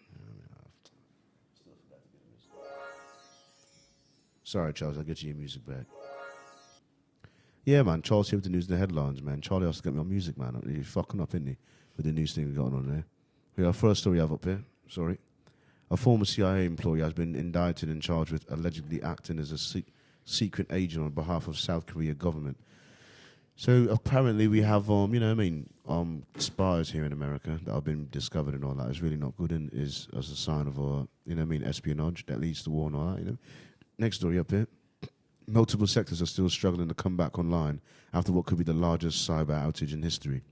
Sorry, Charles, I'll get you your music back. Yeah, man, Charles here with the news and the headlines, man. Charlie has to get me on music, man. He's fucking up, isn't he, with the news thing going on there. Yeah, our first story I have up here, sorry. A former CIA employee has been indicted and charged with allegedly acting as a secret agent on behalf of South Korea government. So apparently we have, spies here in America that have been discovered and all that. It's really not good and is as a sign of, espionage that leads to war and all that, Next story up here. Multiple sectors are still struggling to come back online after what could be the largest cyber outage in history.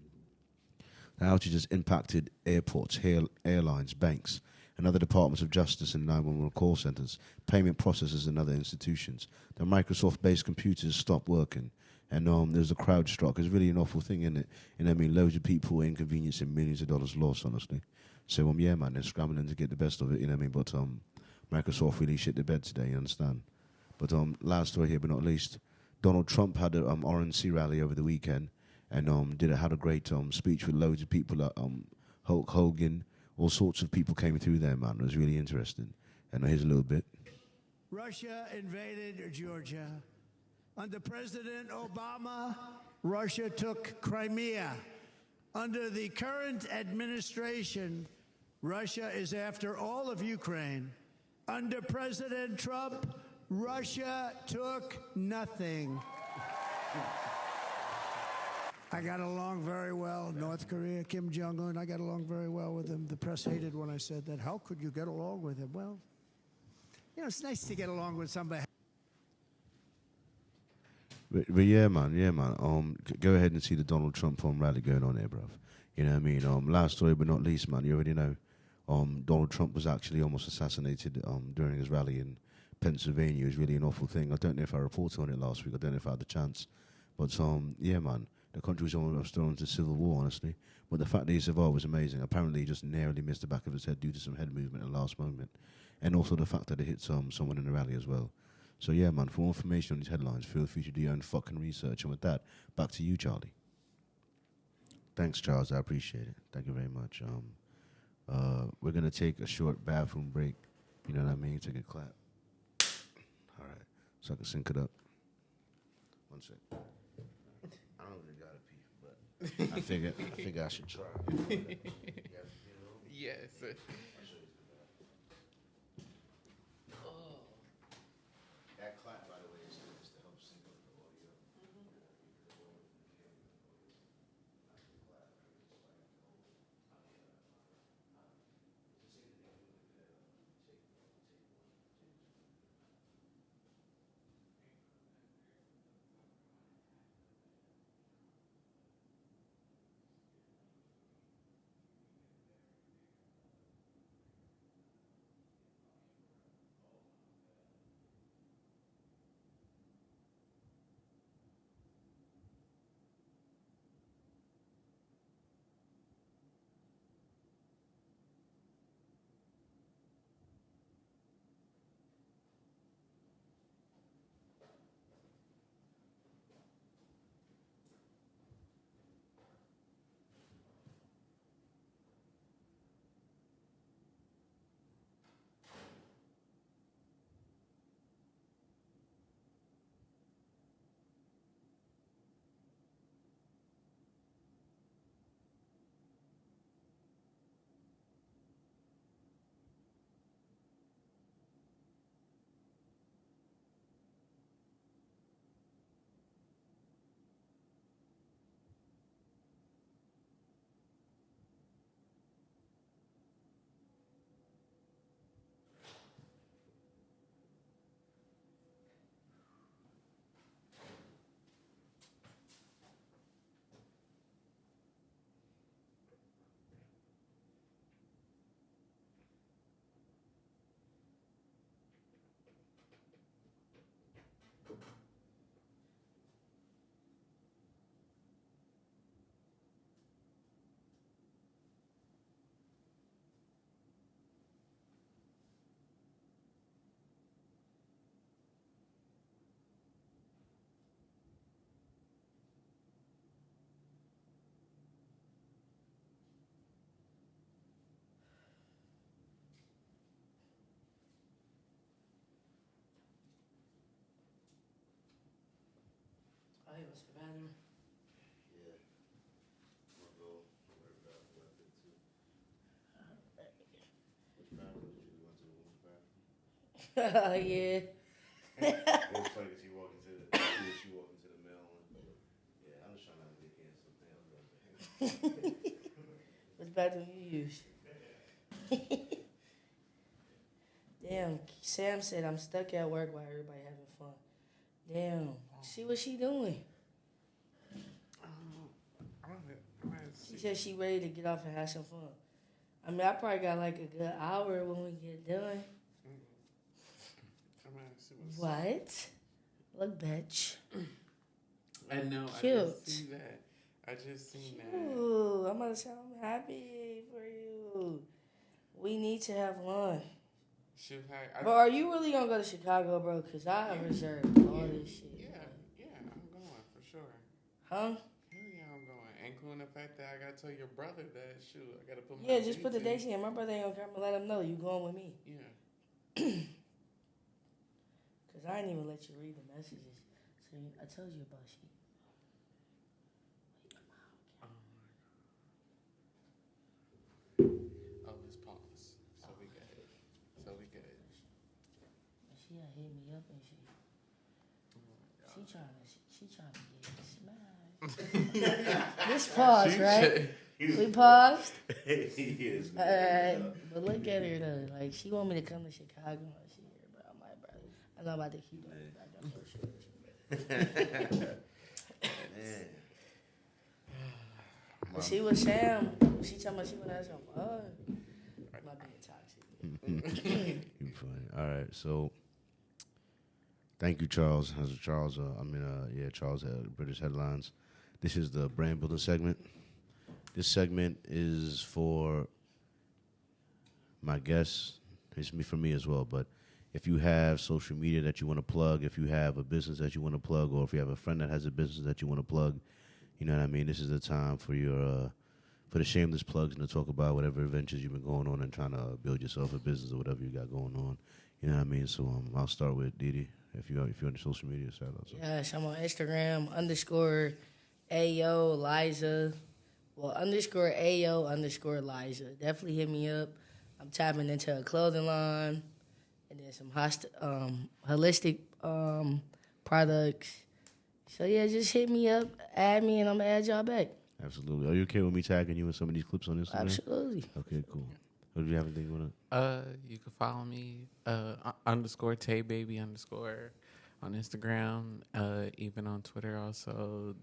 The outage has impacted airports, airlines, banks, and other departments of justice and 911 call centers, payment processors, and other institutions. The Microsoft-based computers stopped working, and there's a crowd struck. It's really an awful thing, isn't it? Loads of people inconvenience and millions of dollars lost, honestly. So, yeah, man, they're scrambling to get the best of it, But Microsoft really shit the bed today, you understand? But last story here, but not least, Donald Trump had an RNC rally over the weekend, and had a great speech with loads of people. Hulk Hogan, all sorts of people came through there, man. It was really interesting. And here's a little bit. Russia invaded Georgia. Under President Obama, Russia took Crimea. Under the current administration, Russia is after all of Ukraine. Under President Trump, Russia took nothing. I got along very well. North Korea, Kim Jong-un, I got along very well with him. The press hated when I said that. How could you get along with him? Well, it's nice to get along with somebody. But yeah, man. Go ahead and see the Donald Trump rally going on there, bruv. Last story but not least, man. You already know. Donald Trump was actually almost assassinated during his rally in Pennsylvania. It was really an awful thing. I don't know if I reported on it last week. I don't know if I had the chance. But, yeah, man, the country was almost thrown into civil war, honestly. But the fact that he survived was amazing. Apparently, he just narrowly missed the back of his head due to some head movement at the last moment. And also the fact that it hit someone in the rally as well. So, yeah, man, for more information on these headlines, feel free to do your own fucking research. And with that, back to you, Charlie. Thanks, Charles. I appreciate it. Thank you very much. We're going to take a short bathroom break. You know what I mean? Take a clap. All right. So I can sync it up. One sec. I don't really got to pee, but I figure I should try. Yes. That clap, by the way, is to help sync up the audio. he was the bathroom. Yeah. I'm gonna go work out for a bit too. Which bathroom did you went to? The women's bathroom? Yeah. It was funny because she walked into the male one. Yeah, I'm just trying not to get canceled. Which bathroom you use? Damn, Sam said I'm stuck at work while everybody having fun. Damn, see what she doing? She said she ready to get off and have some fun. I mean, I probably got like a good hour when we get done. What? Look, bitch. I know. Cute. I just see that. I just seen that. Ooh, I'm gonna say I'm happy for you. We need to have lunch. But are you really gonna go to Chicago, bro? Cause I have reserved all this shit. Yeah, I'm going for sure. Huh? Hell yeah, I'm going. Including the fact that I gotta tell your brother that shoot, I gotta put my Yeah, just put the dates in. My brother ain't gonna come and let him know you going with me. Yeah. Cause I didn't even let you read the messages. So I told you about shit. Oh, it's pause. So we good. She done hit me up and shit. She trying to get smashed. This pause, right? We paused. Yes. Alright. But look at her though. Like she want me to come to Chicago and shit here, but I'm like, bro, I'm not about to keep doing back and forth shit with you. Man. But she was Sam. She talking about she wanna have some fun. I'm not being toxic. You funny. All right, so thank you, Charles. Charles had British Headlines. This is the brand building segment. This segment is for my guests. It's for me as well. But if you have social media that you want to plug, if you have a business that you want to plug, or if you have a friend that has a business that you want to plug, you know what I mean? This is the time for your for the shameless plugs and to talk about whatever adventures you've been going on and trying to build yourself a business or whatever you got going on. You know what I mean? So I'll start with Didi. If you're on the social media side also. Yes, I'm on Instagram _AO Liza. Well, _AO Liza. Definitely hit me up. I'm tapping into a clothing line and then some holistic products. So yeah, just hit me up, add me, and I'm gonna add y'all back. Absolutely. Are you okay with me tagging you in some of these clips on Instagram? Absolutely. Okay, cool. Or do you have anything you wanna? You can follow me _TayBaby_ on Instagram, even on Twitter also.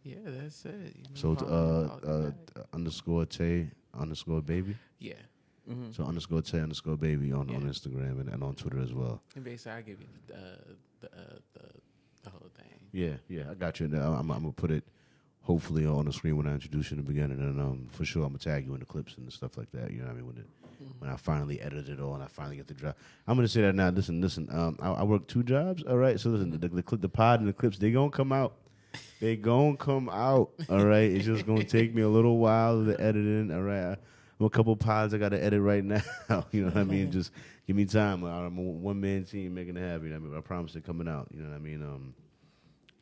Yeah, that's it. So _Tay_Baby. Yeah. Mm-hmm. So _Tay_Baby on Instagram and on Twitter as well. And basically, I give you the whole thing. Yeah, I got you. I'm gonna put it hopefully on the screen when I introduce you in the beginning, and for sure I'm gonna tag you in the clips and stuff like that. You know what I mean? When I finally edit it all and I finally get the drop, I'm gonna say that now. Listen. I work 2 jobs. All right. So listen, the pod and the clips, they gonna come out. They gonna come out. All right. It's just gonna take me a little while to edit in. All right. I'm a couple pods I gotta edit right now. You know what I mean? Just give me time. I'm a one-man team making it happen. You know what I mean? I promise it coming out. You know what I mean?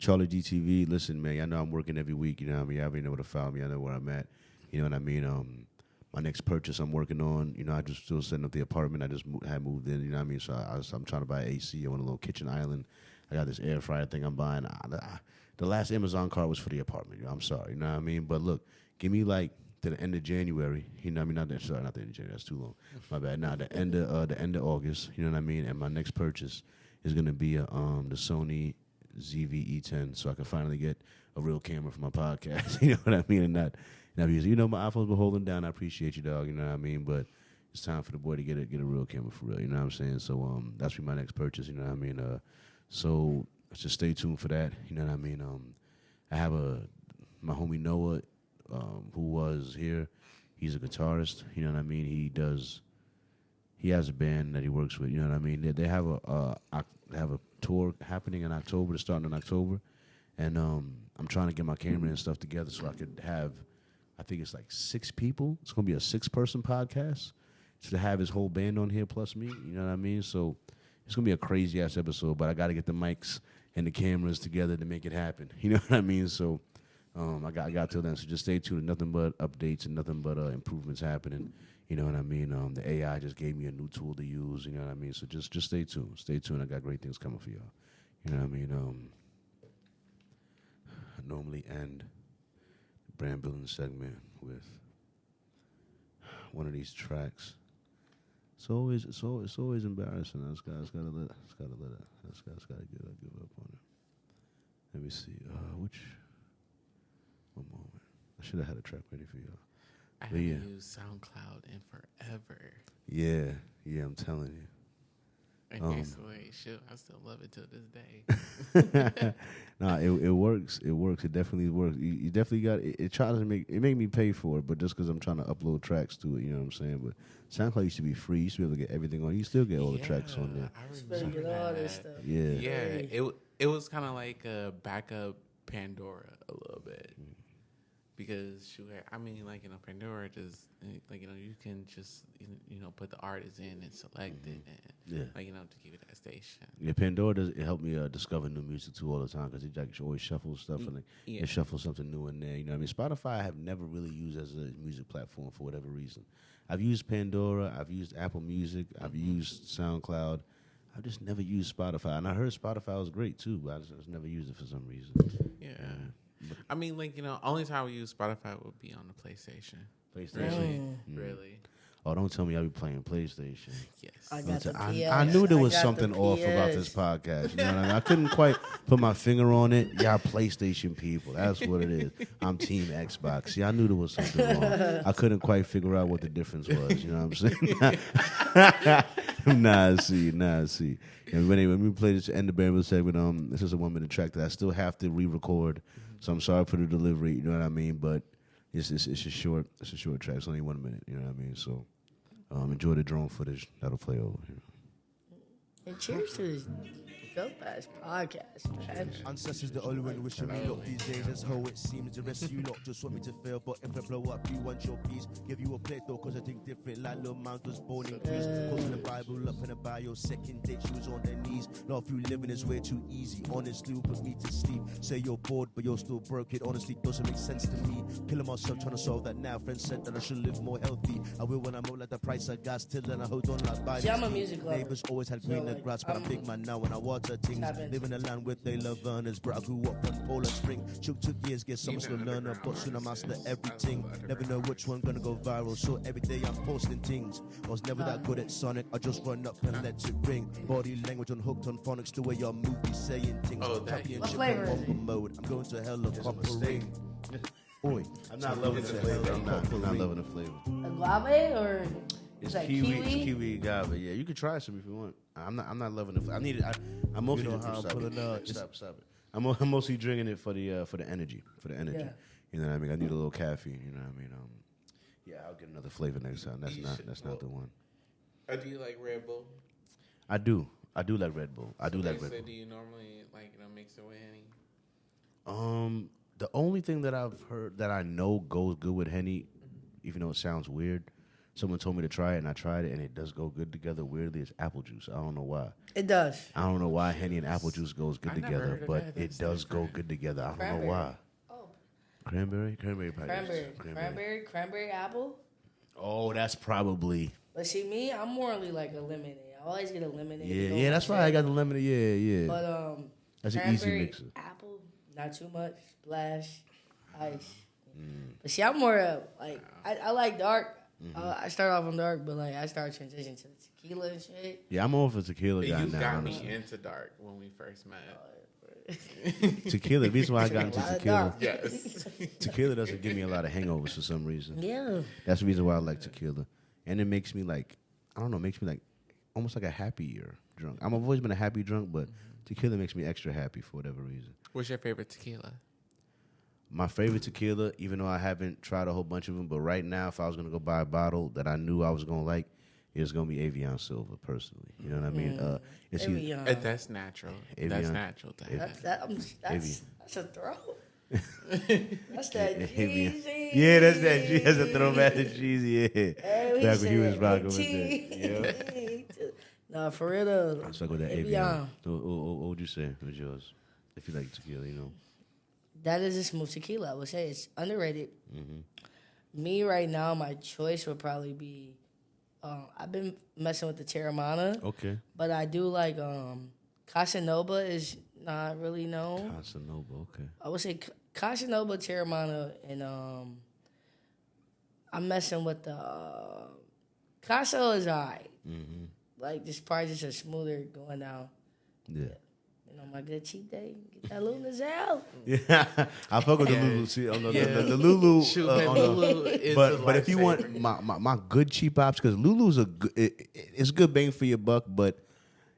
CharlieGtv, listen, man, y'all know I'm working every week. You know what I mean? Y'all already know where to follow me. I know where I'm at. You know what I mean? My next purchase I'm working on, you know, I just still setting up the apartment. I just had moved in, you know what I mean? So I'm trying to buy AC. I want a little kitchen island. I got this air fryer thing I'm buying. The last Amazon card was for the apartment. You know, I'm sorry, you know what I mean? But look, give me like to the end of January. You know what I mean? Not the end of January. That's too long. My bad. Now the end of August. You know what I mean? And my next purchase is gonna be the Sony ZV-E10, so I can finally get a real camera for my podcast. You know what I mean? And not using. You know, my iPhone's been holding down. I appreciate you, dog. You know what I mean? But it's time for the boy to get a real camera for real. You know what I'm saying? So that's be my next purchase. You know what I mean? So just stay tuned for that. You know what I mean? I have my homie Noah, who was here. He's a guitarist. You know what I mean? He has a band that he works with. You know what I mean? They have a tour happening in October, starting in October, and I'm trying to get my camera and stuff together so I could have, I think it's like 6 people. It's gonna be a 6-person podcast to have his whole band on here plus me. You know what I mean? So it's gonna be a crazy ass episode, but I got to get the mics and the cameras together to make it happen. You know what I mean? So I got till then. So just stay tuned. Nothing but updates and nothing but improvements happening. You know what I mean? The AI just gave me a new tool to use. You know what I mean? So just stay tuned. Stay tuned. I got great things coming for y'all. You know what I mean? I normally end the brand building segment with one of these tracks. It's always embarrassing. I just gotta give up on it. Let me see. One moment. I should have had a track ready for y'all. I haven't used SoundCloud in forever. Yeah, I'm telling you. Okay, so I still love it till this day. Nah, it works. It works. It definitely works. You definitely got it. It tries to make me pay for it, but just because I'm trying to upload tracks to it, you know what I'm saying? But SoundCloud used to be free. You used to be able to get everything on. You still get all the tracks on there. I remember get all this stuff. Yeah. It was kind of like a backup Pandora a little bit. Because Pandora just you can just put the artist in and select it and to give it that station. Yeah, Pandora does it help me discover new music too all the time because it always shuffles stuff and it shuffles something new in there. You know what I mean? Spotify I have never really used as a music platform for whatever reason. I've used Pandora, I've used Apple Music, I've used SoundCloud. I've just never used Spotify, and I heard Spotify was great too, but I just never used it for some reason. Yeah. I mean, only time we use Spotify would be on the PlayStation. Really? Oh, don't tell me I'll be playing PlayStation. Yes. I knew there was something off about this podcast. You know what I mean? I couldn't quite put my finger on it. Y'all PlayStation people. That's what it is. I'm Team Xbox. See, I knew there was something wrong. I couldn't quite figure out what the difference was. You know what I'm saying? Nah, see. And anyway, when we play this end of the band segment, this is a 1 minute track that I still have to re-record. So I'm sorry for the delivery. You know what I mean? But it's a short track. It's only 1 minute. You know what I mean? So enjoy the drone footage. That'll play over. You know. And cheers to this dope-ass podcast, man. Ancestors the only one wishing me luck these days. That's how it seems. The rest of you lot just want me to fail. But if I blow up, you want your piece. Give you a plate though, cause I think different. Like Lil Mount was born in Greece. Quoting the Bible up in the bio. Second date, she was on her knees. Not if you living is way too easy. Honestly, will put me to sleep. Say you're bored, but you're still broke. It honestly doesn't make sense to me. Killing myself trying to solve that now. Friends said that I should live more healthy. I will when I'm out like the price of gas. Till then I hold on like Biden. See, I'm a music lover. Neighbors always had greener grass, but I'm big man now when I water things. Live in a land where they love earners, but I grew up on Polar Spring. Took years, get some slow learner, but soon I master everything. Never know which one gonna go viral, so every day I'm posting things. I was never that good at Sonic, I just run up and let it ring. Body language unhooked on phonics, the way your movie saying things. Championship on bomber mode, I'm going to helicopter ring. Boy, I'm not loving the flavor. I'm not loving the flavor. Agave or It's like kiwi. kiwi? It's kiwi agave. Yeah, you can try some if you want. I'm not loving it. I'm mostly stop it. I'm mostly drinking it for the energy. Yeah. You know what I mean? I need a little caffeine. You know what I mean? Yeah, I'll get another flavor next time. That's not the one. Do you like Red Bull? I do like Red Bull. I do like Red Bull. Do you normally mix it with Henny? The only thing that I've heard that I know goes good with Henny, even though it sounds weird. Someone told me to try it, and I tried it, and it does go good together. Weirdly, it's apple juice. I don't know why. It does. I don't know why Henny and apple juice goes good together, but it does go good together. I don't know why. Oh. Cranberry probably. Cranberry apple. Oh, that's probably. But see, me, I'm morally like a lemonade. I always get a lemonade. Yeah, that's why I got the lemonade. Yeah. But that's an easy mixer. Apple, not too much. Splash, ice. But see, I'm more I like dark. I start off on dark, but I start transitioning to tequila and shit. Yeah, I'm more of a tequila guy now. You got honestly. me into dark when we first met. Tequila. The reason why I got into tequila. Yes. Tequila doesn't give me a lot of hangovers for some reason. Yeah. That's the reason why I like tequila. And it makes me almost like a happier drunk. I've always been a happy drunk, but tequila makes me extra happy for whatever reason. What's your favorite tequila? My favorite tequila, even though I haven't tried a whole bunch of them, but right now, if I was going to go buy a bottle that I knew I was going to like, it's going to be Avion Silver, personally. You know what I mean? It's Avion. That's natural. Avion. That's natural. That's a throw. That's that cheesy. Yeah, that's that. That's a throwback to cheesy. Yeah. Hey, Back when he was rocking with that. Yeah. Nah, for real though. Let's talk with that Avion. What would you say? What's yours? If you like tequila, you know. That is a smooth tequila. I would say it's underrated. Me right now, my choice would probably be. I've been messing with the Terramana. Okay. But I do like Casanova is not really known. Casanova, okay. I would say Casanova, Terramana, and I'm messing with the Casa is alright. Like this part is just smoother going down. Yeah. You know, my good cheap day, get that Luna's out. Yeah, I fuck with the Lulu. See, on the Lulu. Shoot, man, Lulu is a but if you want lifesaver. my good cheap ops, because Lulu's it's good bang for your buck, but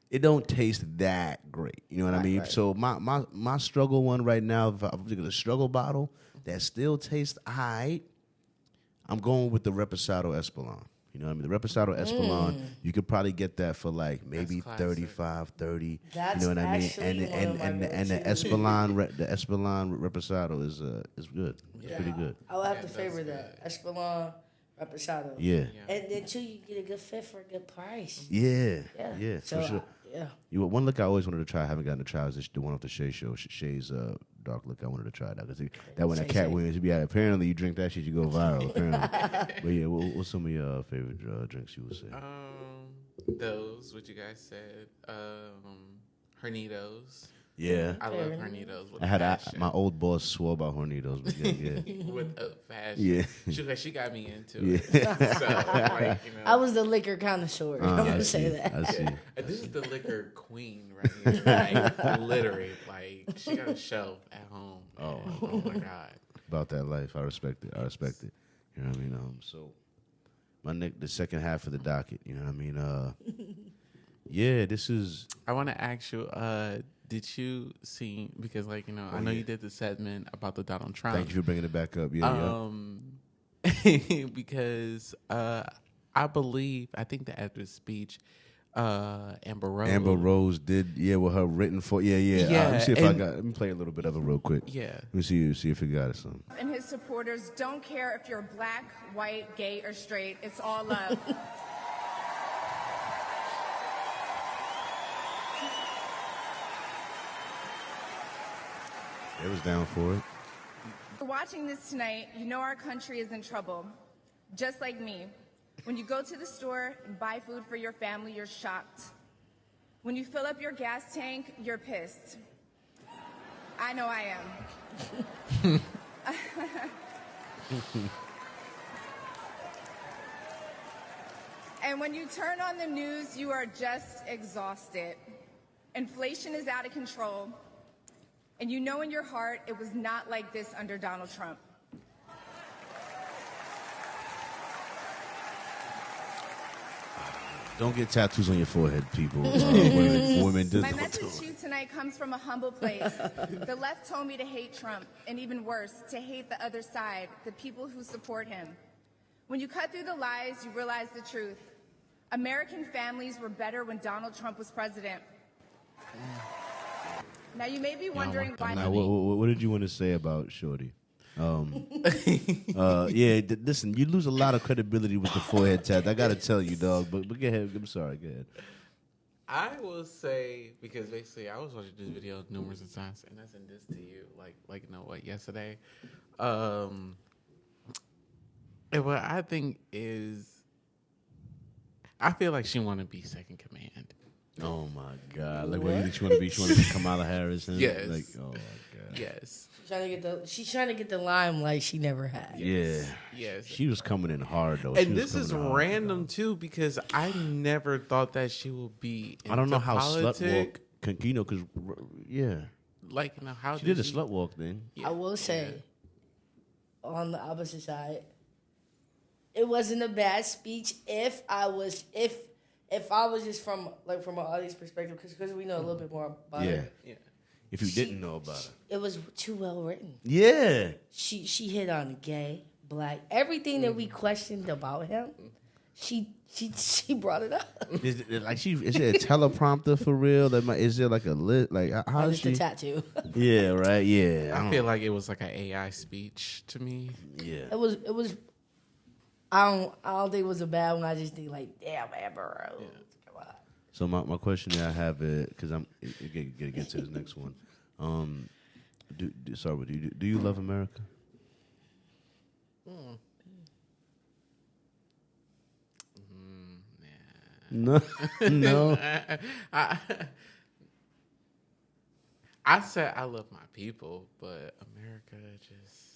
it don't taste that great. You know what I mean? Right. So my struggle one right now, if I'm looking at a struggle bottle that still tastes alright, I'm going with the Reposado Espolon. You know what I mean? The Reposado Espolon, you could probably get that for like maybe classic. 35, 30. That's you know what I mean? actually one of my And the go-tos. Espolon Reposado is good. It's pretty good. I would have to that's favor that. Espolon, Reposado. Yeah. And then too, you get a good fit for a good price. Yeah. Yeah. Yeah. So, For sure. yeah. One look I always wanted to try, I haven't gotten to try, is the one off the Shay show. Shay's dark look. I wanted to try that. Because that one at Cat Williams, apparently you drink that shit, you go viral. Apparently. But yeah, what's some of your favorite drinks you would say? Those, what you guys said. Hornitos. Yeah. I love Hornitos with I had passion. my old boss swore about Hornitos, but yeah. With a fashion. Yeah. She got me into Yeah. it. So, like, you know. I was the liquor connoisseur. I'm I going to see, say that. I see. And this is the liquor queen right here. Like, literally. Like, she got a shelf at home. Oh my God. About that life. I respect it. You know what I mean? So the second half of the docket, you know what I mean? Yeah, this is I want to ask you, did you see, because like, you know, I know you did the segment about the Donald Trump. thank you for bringing it back up. Yeah. Because I think that after the speech, Amber Rose did, with her written for, yeah. Yeah, Let me see if let me play a little bit of it real quick. Yeah. Let me see if you got it, something. And his supporters don't care if you're black, white, gay, or straight. It's all love. It was down for it. If you're watching this tonight, you know our country is in trouble. Just like me. When you go to the store and buy food for your family, you're shocked. When you fill up your gas tank, you're pissed. I know I am. And when you turn on the news, you are just exhausted. Inflation is out of control. And you know in your heart it was not like this under Donald Trump. Don't get tattoos on your forehead, people. Women My message to you tonight comes from a humble place. The left told me to hate Trump, and even worse, to hate the other side, the people who support him. When you cut through the lies, you realize the truth. American families were better when Donald Trump was president. Now you may be wondering why. Now, what did you want to say about Shorty? Listen, you lose a lot of credibility with the forehead tat. I gotta tell you, dog. But go ahead. I'm sorry. Go ahead. I will say, because basically I was watching this video numerous of times, and I sent this to you, like you know what, yesterday. And what I think is, I feel like she want to be second command. Oh my God! Like, what do you think she want to be? She want to be Kamala Harris? And Yes. Like, oh my God. Yes. She's trying to get the limelight she never had. Yeah. Yes. She was coming in hard though. And this is random too, because I never thought that she would be. I don't know how politics. slut walk. Because Like, you know, how she did a slut walk thing. I will say, on the opposite side, it wasn't a bad speech if I was just from an audience perspective, because we know a little bit more about her. Yeah. If you didn't know about her. It was too well written. Yeah. She hit on gay, black, everything that we questioned about him. She brought it up. Is it a teleprompter for real? Is there like a lit? Like how is Just she? a tattoo. Yeah. Right. Yeah. I feel like it was like an AI speech to me. Yeah. It was. I don't think it was a bad one. I just think like, damn, Amber Rose. Come on. So my question that I have is, because I'm gonna get to this next one. Do you love America? No, no. I said I love my people, but America just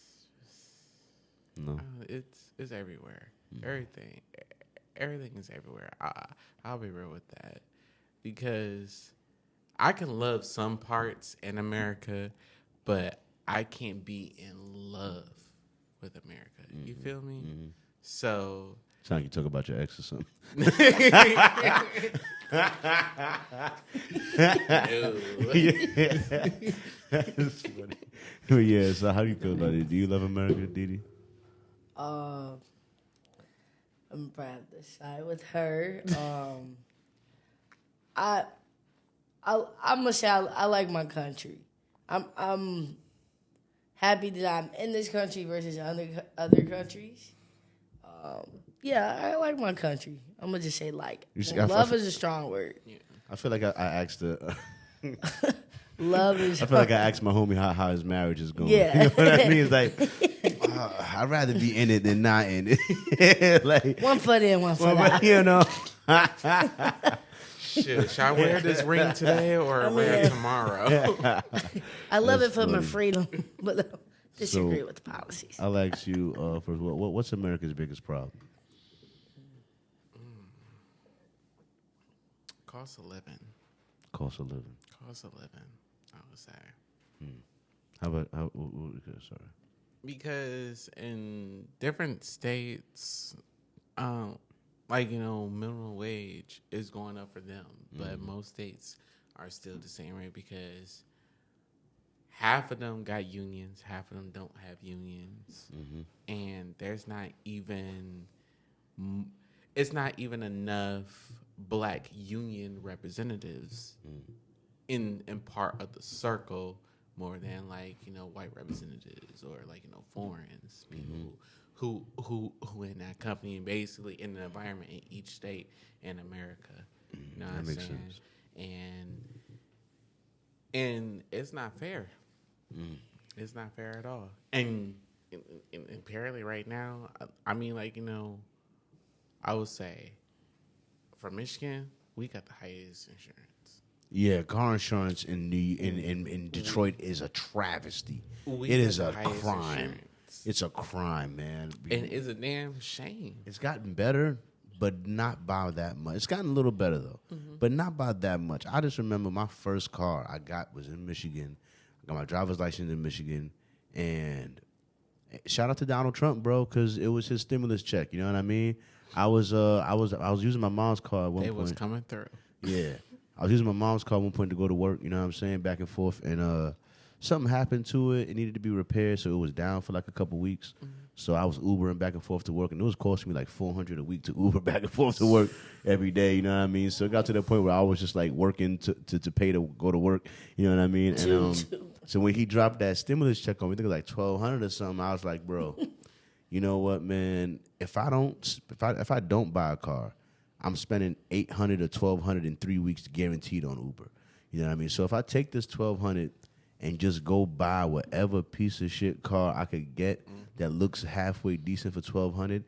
No. it's everywhere. Everything is everywhere. I'll be real with that, because I can love some parts in America, but I can't be in love with America. You feel me? So. Sound like you talk about your ex or something. That's funny. But yeah, so how do you feel about it? Do you love America, Didi? I'm proud to side with her. I'm gonna say I like my country. I'm happy that I'm in this country versus other countries. Yeah, I like my country. I'm gonna just say like. Love is a strong word. I feel like I asked the. Love is. I feel like I asked my homie how his marriage is going. Yeah. You know what I mean? It's like I'd rather be in it than not in it. Like one foot in, one foot out. You know. Should I wear this ring today or wear it tomorrow? I love it for my freedom, but disagree with the policies. I'll ask you first. What's America's biggest problem? Cost of living. Cost of living. Cost of living, I would say. How about sorry? Because in different states, minimum wage is going up for them, but most states are still the same rate, because half of them got unions, half of them don't have unions, and it's not even enough black union representatives in part of the circle, more than white representatives or foreigners, people who in that company and basically in the environment in each state in America. You know what I'm saying? Sense. And it's not fair. It's not fair at all. And apparently right now, I would say for Michigan, we got the highest insurance. Yeah, car insurance in Detroit is a travesty. It is a crime. Insurance. It's a crime, man. And it's a damn shame. It's gotten better, but not by that much. It's gotten a little better, though, but not by that much. I just remember my first car I got was in Michigan. I got my driver's license in Michigan, and shout out to Donald Trump, bro, because it was his stimulus check. You know what I mean? I was using my mom's car at one point. It was coming through. Yeah. I was using my mom's car at one point to go to work, you know what I'm saying, back and forth, and something happened to it. It needed to be repaired, so it was down for like a couple weeks. So I was Ubering back and forth to work, and it was costing me like $400 a week to Uber back and forth to work every day, you know what I mean? So it got to the point where I was just like working to pay to go to work, you know what I mean? And so when he dropped that stimulus check on me, I think it was like $1,200 or something, I was like, bro, you know what, man? If I don't buy a car, I'm spending $800 or $1,200 in 3 weeks guaranteed on Uber. You know what I mean? So if I take this $1,200 and just go buy whatever piece of shit car I could get that looks halfway decent for $1,200,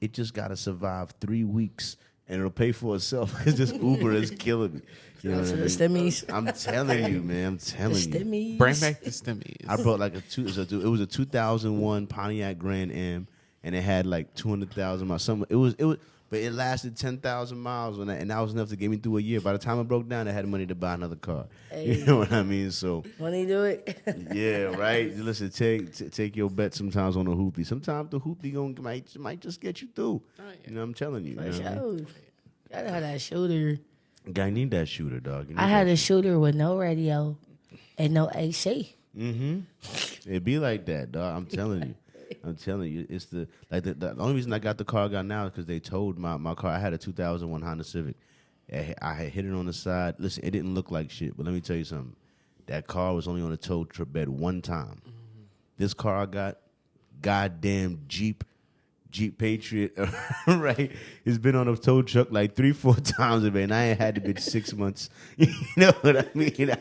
it just gotta survive 3 weeks and it'll pay for itself. Because this Uber is killing me. You know what I mean? Stimmies. I'm telling you, man. I'm telling you. Stimmies. Bring back the stimmies. I brought like it was a 2001 Pontiac Grand Am, and it had like 200,000 miles. But it lasted 10,000 miles, and that was enough to get me through a year. By the time it broke down, I had money to buy another car. Hey. You know what I mean? So Money do it. yeah, right. Listen, take your bet sometimes on the hoopty. Sometimes the hoopty might just get you through. Oh, yeah. You know, I'm telling you. For You know what I mean? sure. Gotta have that shooter. Guy need that shooter, dog. I had a shooter with no radio and no AC. It be like that, dog. I'm telling you. It's the only reason I got the car I got now is because they towed my car. I had a 2001 Honda Civic. I had hit it on the side. Listen, it didn't look like shit, but let me tell you something. That car was only on a tow trip bed one time. This car I got, goddamn Jeep Patriot, right? It's been on a tow truck like 3-4 times, man. I ain't had the bitch 6 months. You know what I mean?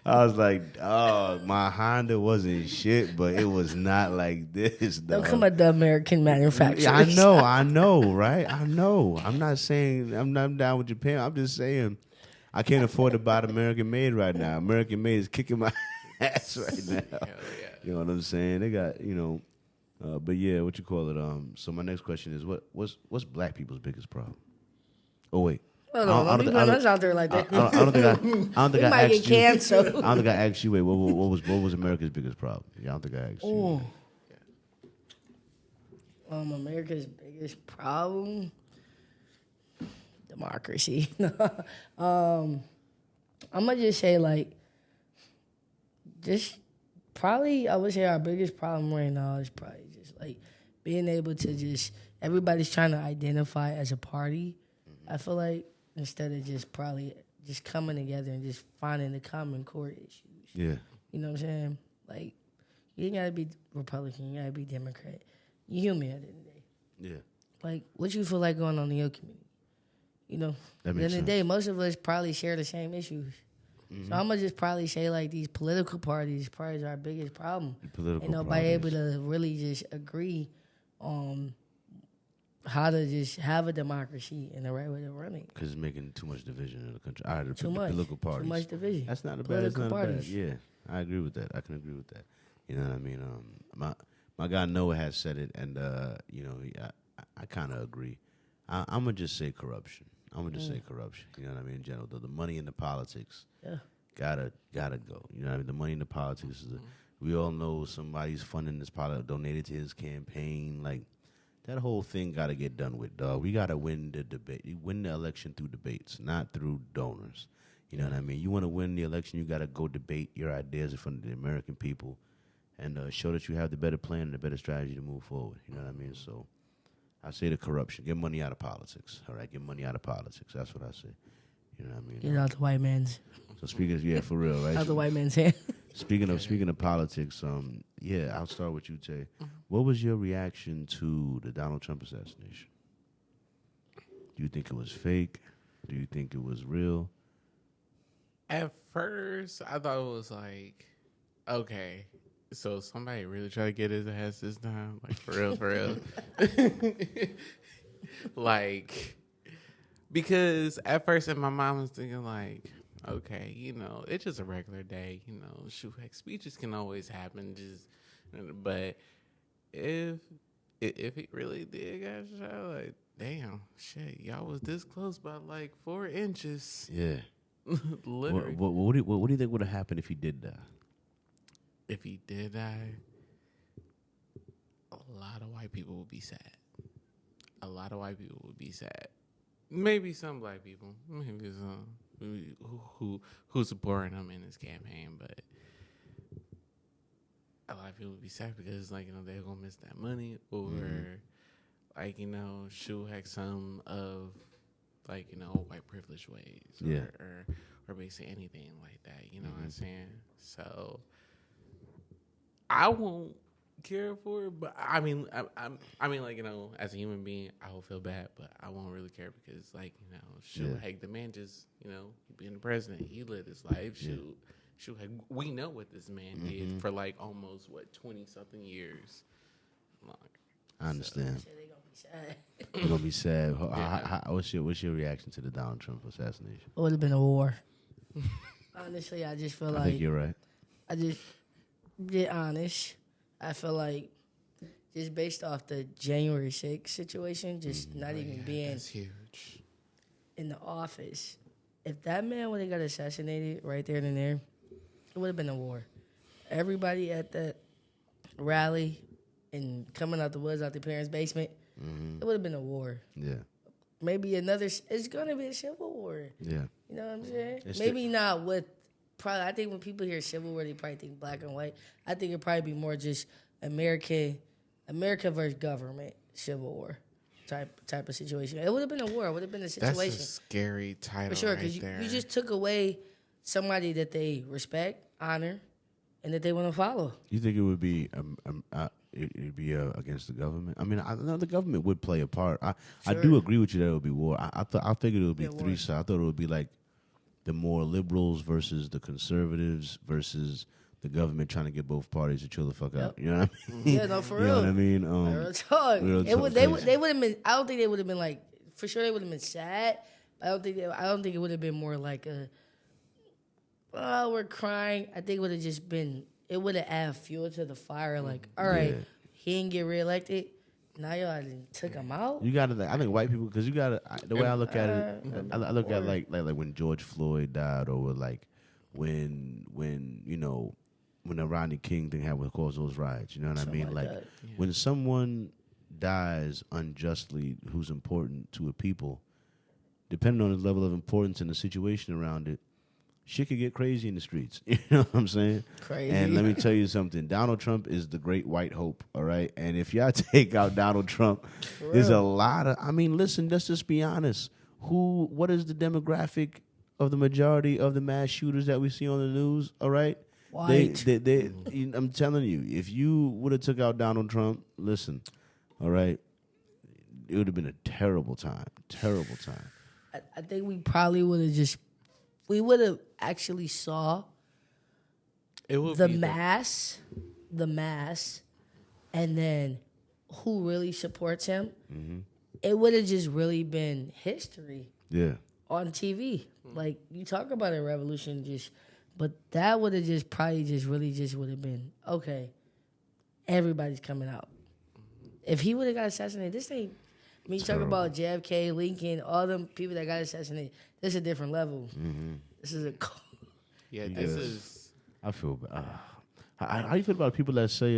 I was like, oh, my Honda wasn't shit, but it was not like this, Don't dog. come at the American manufacturers. Yeah, I know, right? I know. I'm not saying I'm not down with Japan. I'm just saying I can't afford to buy the American made right now. American made is kicking my ass right now. Hell yeah. You know what I'm saying? They got, but yeah, what you call it? So my next question is, what's black people's biggest problem? Oh wait. Hold on, don't be putting us out there like that. I don't think We I might asked get you. canceled. I don't think I asked you. Wait, what was America's biggest problem? Yeah, I don't think I asked you. America's biggest problem, democracy. I'm gonna just say probably I would say our biggest problem right now is probably just like being able to just everybody's trying to identify as a party. I feel like instead of just coming together and just finding the common core issues. Yeah. You know what I'm saying? Like, you ain't gotta be Republican, you gotta be Democrat. You human at the end of the day. Yeah. Like, what you feel like going on in your community? You know? That At the makes end of the sense. day, most of us probably share the same issues. So I'm gonna just probably say like these political parties probably is our biggest problem. Political Ain't nobody able parties. to really just agree on how to just have a democracy and the right way to run it. Because it's making too much division in the country. All right, the Too much. political parties. Too much division. That's not a bad. Political That's not a bad. parties. Yeah, I agree with that. I can agree with that. You know what I mean? My guy Noah has said it, and I kind of agree. I'm gonna just say corruption. I'm gonna just say corruption. You know what I mean? In general, the money in the politics. Yeah. Gotta go. You know what I mean? The money in the politics is. We all know somebody's funding this product, donated to his campaign. Like that whole thing got to get done with, dog. We got to win the debate, win the election through debates, not through donors. You know what I mean? You want to win the election, you got to go debate your ideas in front of the American people, and show that you have the better plan and the better strategy to move forward. You know what I mean? So I say the corruption. Get money out of politics. All right, get money out of politics. That's what I say. You know what I mean? Get out the white man's. So speaking of, for real, right? Out the white man's hand. Speaking of politics, I'll start with you, Tay. What was your reaction to the Donald Trump assassination? Do you think it was fake? Do you think it was real? At first, I thought it was like, okay, so somebody really tried to get his ass this time, like for real. Like, because at first in my mind I was thinking like, okay, it's just a regular day, shoot, heck, speeches can always happen, but if he really did get shot, like, damn, shit, y'all was this close by like 4 inches. Yeah. Literally. What do you think would have happened if he did die? If he did die, a lot of white people would be sad. A lot of white people would be sad. Maybe some black people, maybe some who supporting him in his campaign, but a lot of people would be sad because they're gonna miss that money, or shoot, heck, some of white privilege ways, or basically anything like that. You know what I'm saying? So I won't care for it, but I mean, as a human being, I will feel bad, but I won't really care because, heck, the man just, he being the president, he lived his life. Shoot, heck, we know what this man did for almost 20-something years. I understand. So they gonna be sad. You're gonna be sad. What's your reaction to the Donald Trump assassination? It would have been a war. Honestly, I just feel I like think you're right. I just get honest. I feel like just based off the January 6th situation, just not even being That's huge. in the office. If that man would have got assassinated right there and there, it would have been a war. Everybody at that rally and coming out the woods out their parents' basement, it would have been a war. Yeah. Maybe it's going to be a civil war. Yeah. You know what I'm saying? It's Maybe not with, probably, I think when people hear civil war, they probably think black and white. I think it'd probably be more just America versus government civil war type of situation. It would have been a war. It would have been a situation. That's a scary title, for sure, because you just took away somebody that they respect, honor, and that they want to follow. You think it would be it'd be against the government? I mean, I know the government would play a part. I do agree with you that it would be war. I figured it would be Yeah, war. three sides. I thought it would be like the more liberals versus the conservatives versus the government trying to get both parties to chill the fuck out. You know what I mean? Yeah, no, for You real. know what I mean? Real talk. real talk. They would have been. I don't think they would have been like. For sure, they would have been sad. But I don't think it would have been more like a. Oh, we're crying. I think it would have just been. It would have added fuel to the fire. Like, all right, he didn't get reelected. Now y'all done took him out. You gotta. I think white people, because you gotta. The way I look at it, I look at like when George Floyd died, or like when you know when the Rodney King thing happened, what caused those riots. You know what I mean? Like when someone dies unjustly, who's important to a people, depending on the level of importance and the situation around it, shit could get crazy in the streets. You know what I'm saying? Crazy. And let me tell you something. Donald Trump is the great white hope, all right? And if y'all take out Donald Trump, there's a lot of, I mean, listen, let's just be honest. What is the demographic of the majority of the mass shooters that we see on the news, all right? White. I'm telling you, if you would have took out Donald Trump, listen, all right, it would have been a terrible time. Terrible time. I think we probably would have we would have actually saw the mass, and then who really supports him. Mm-hmm. It would have just really been history. Yeah. On TV. Like, you talk about a revolution, but that would have just probably just really just would have been, okay, everybody's coming out. If he would have got assassinated, this ain't, you talk about JFK, Lincoln, all them people that got assassinated, this is a different level. Mm-hmm. This is this is. I feel bad. How do you feel about people that say,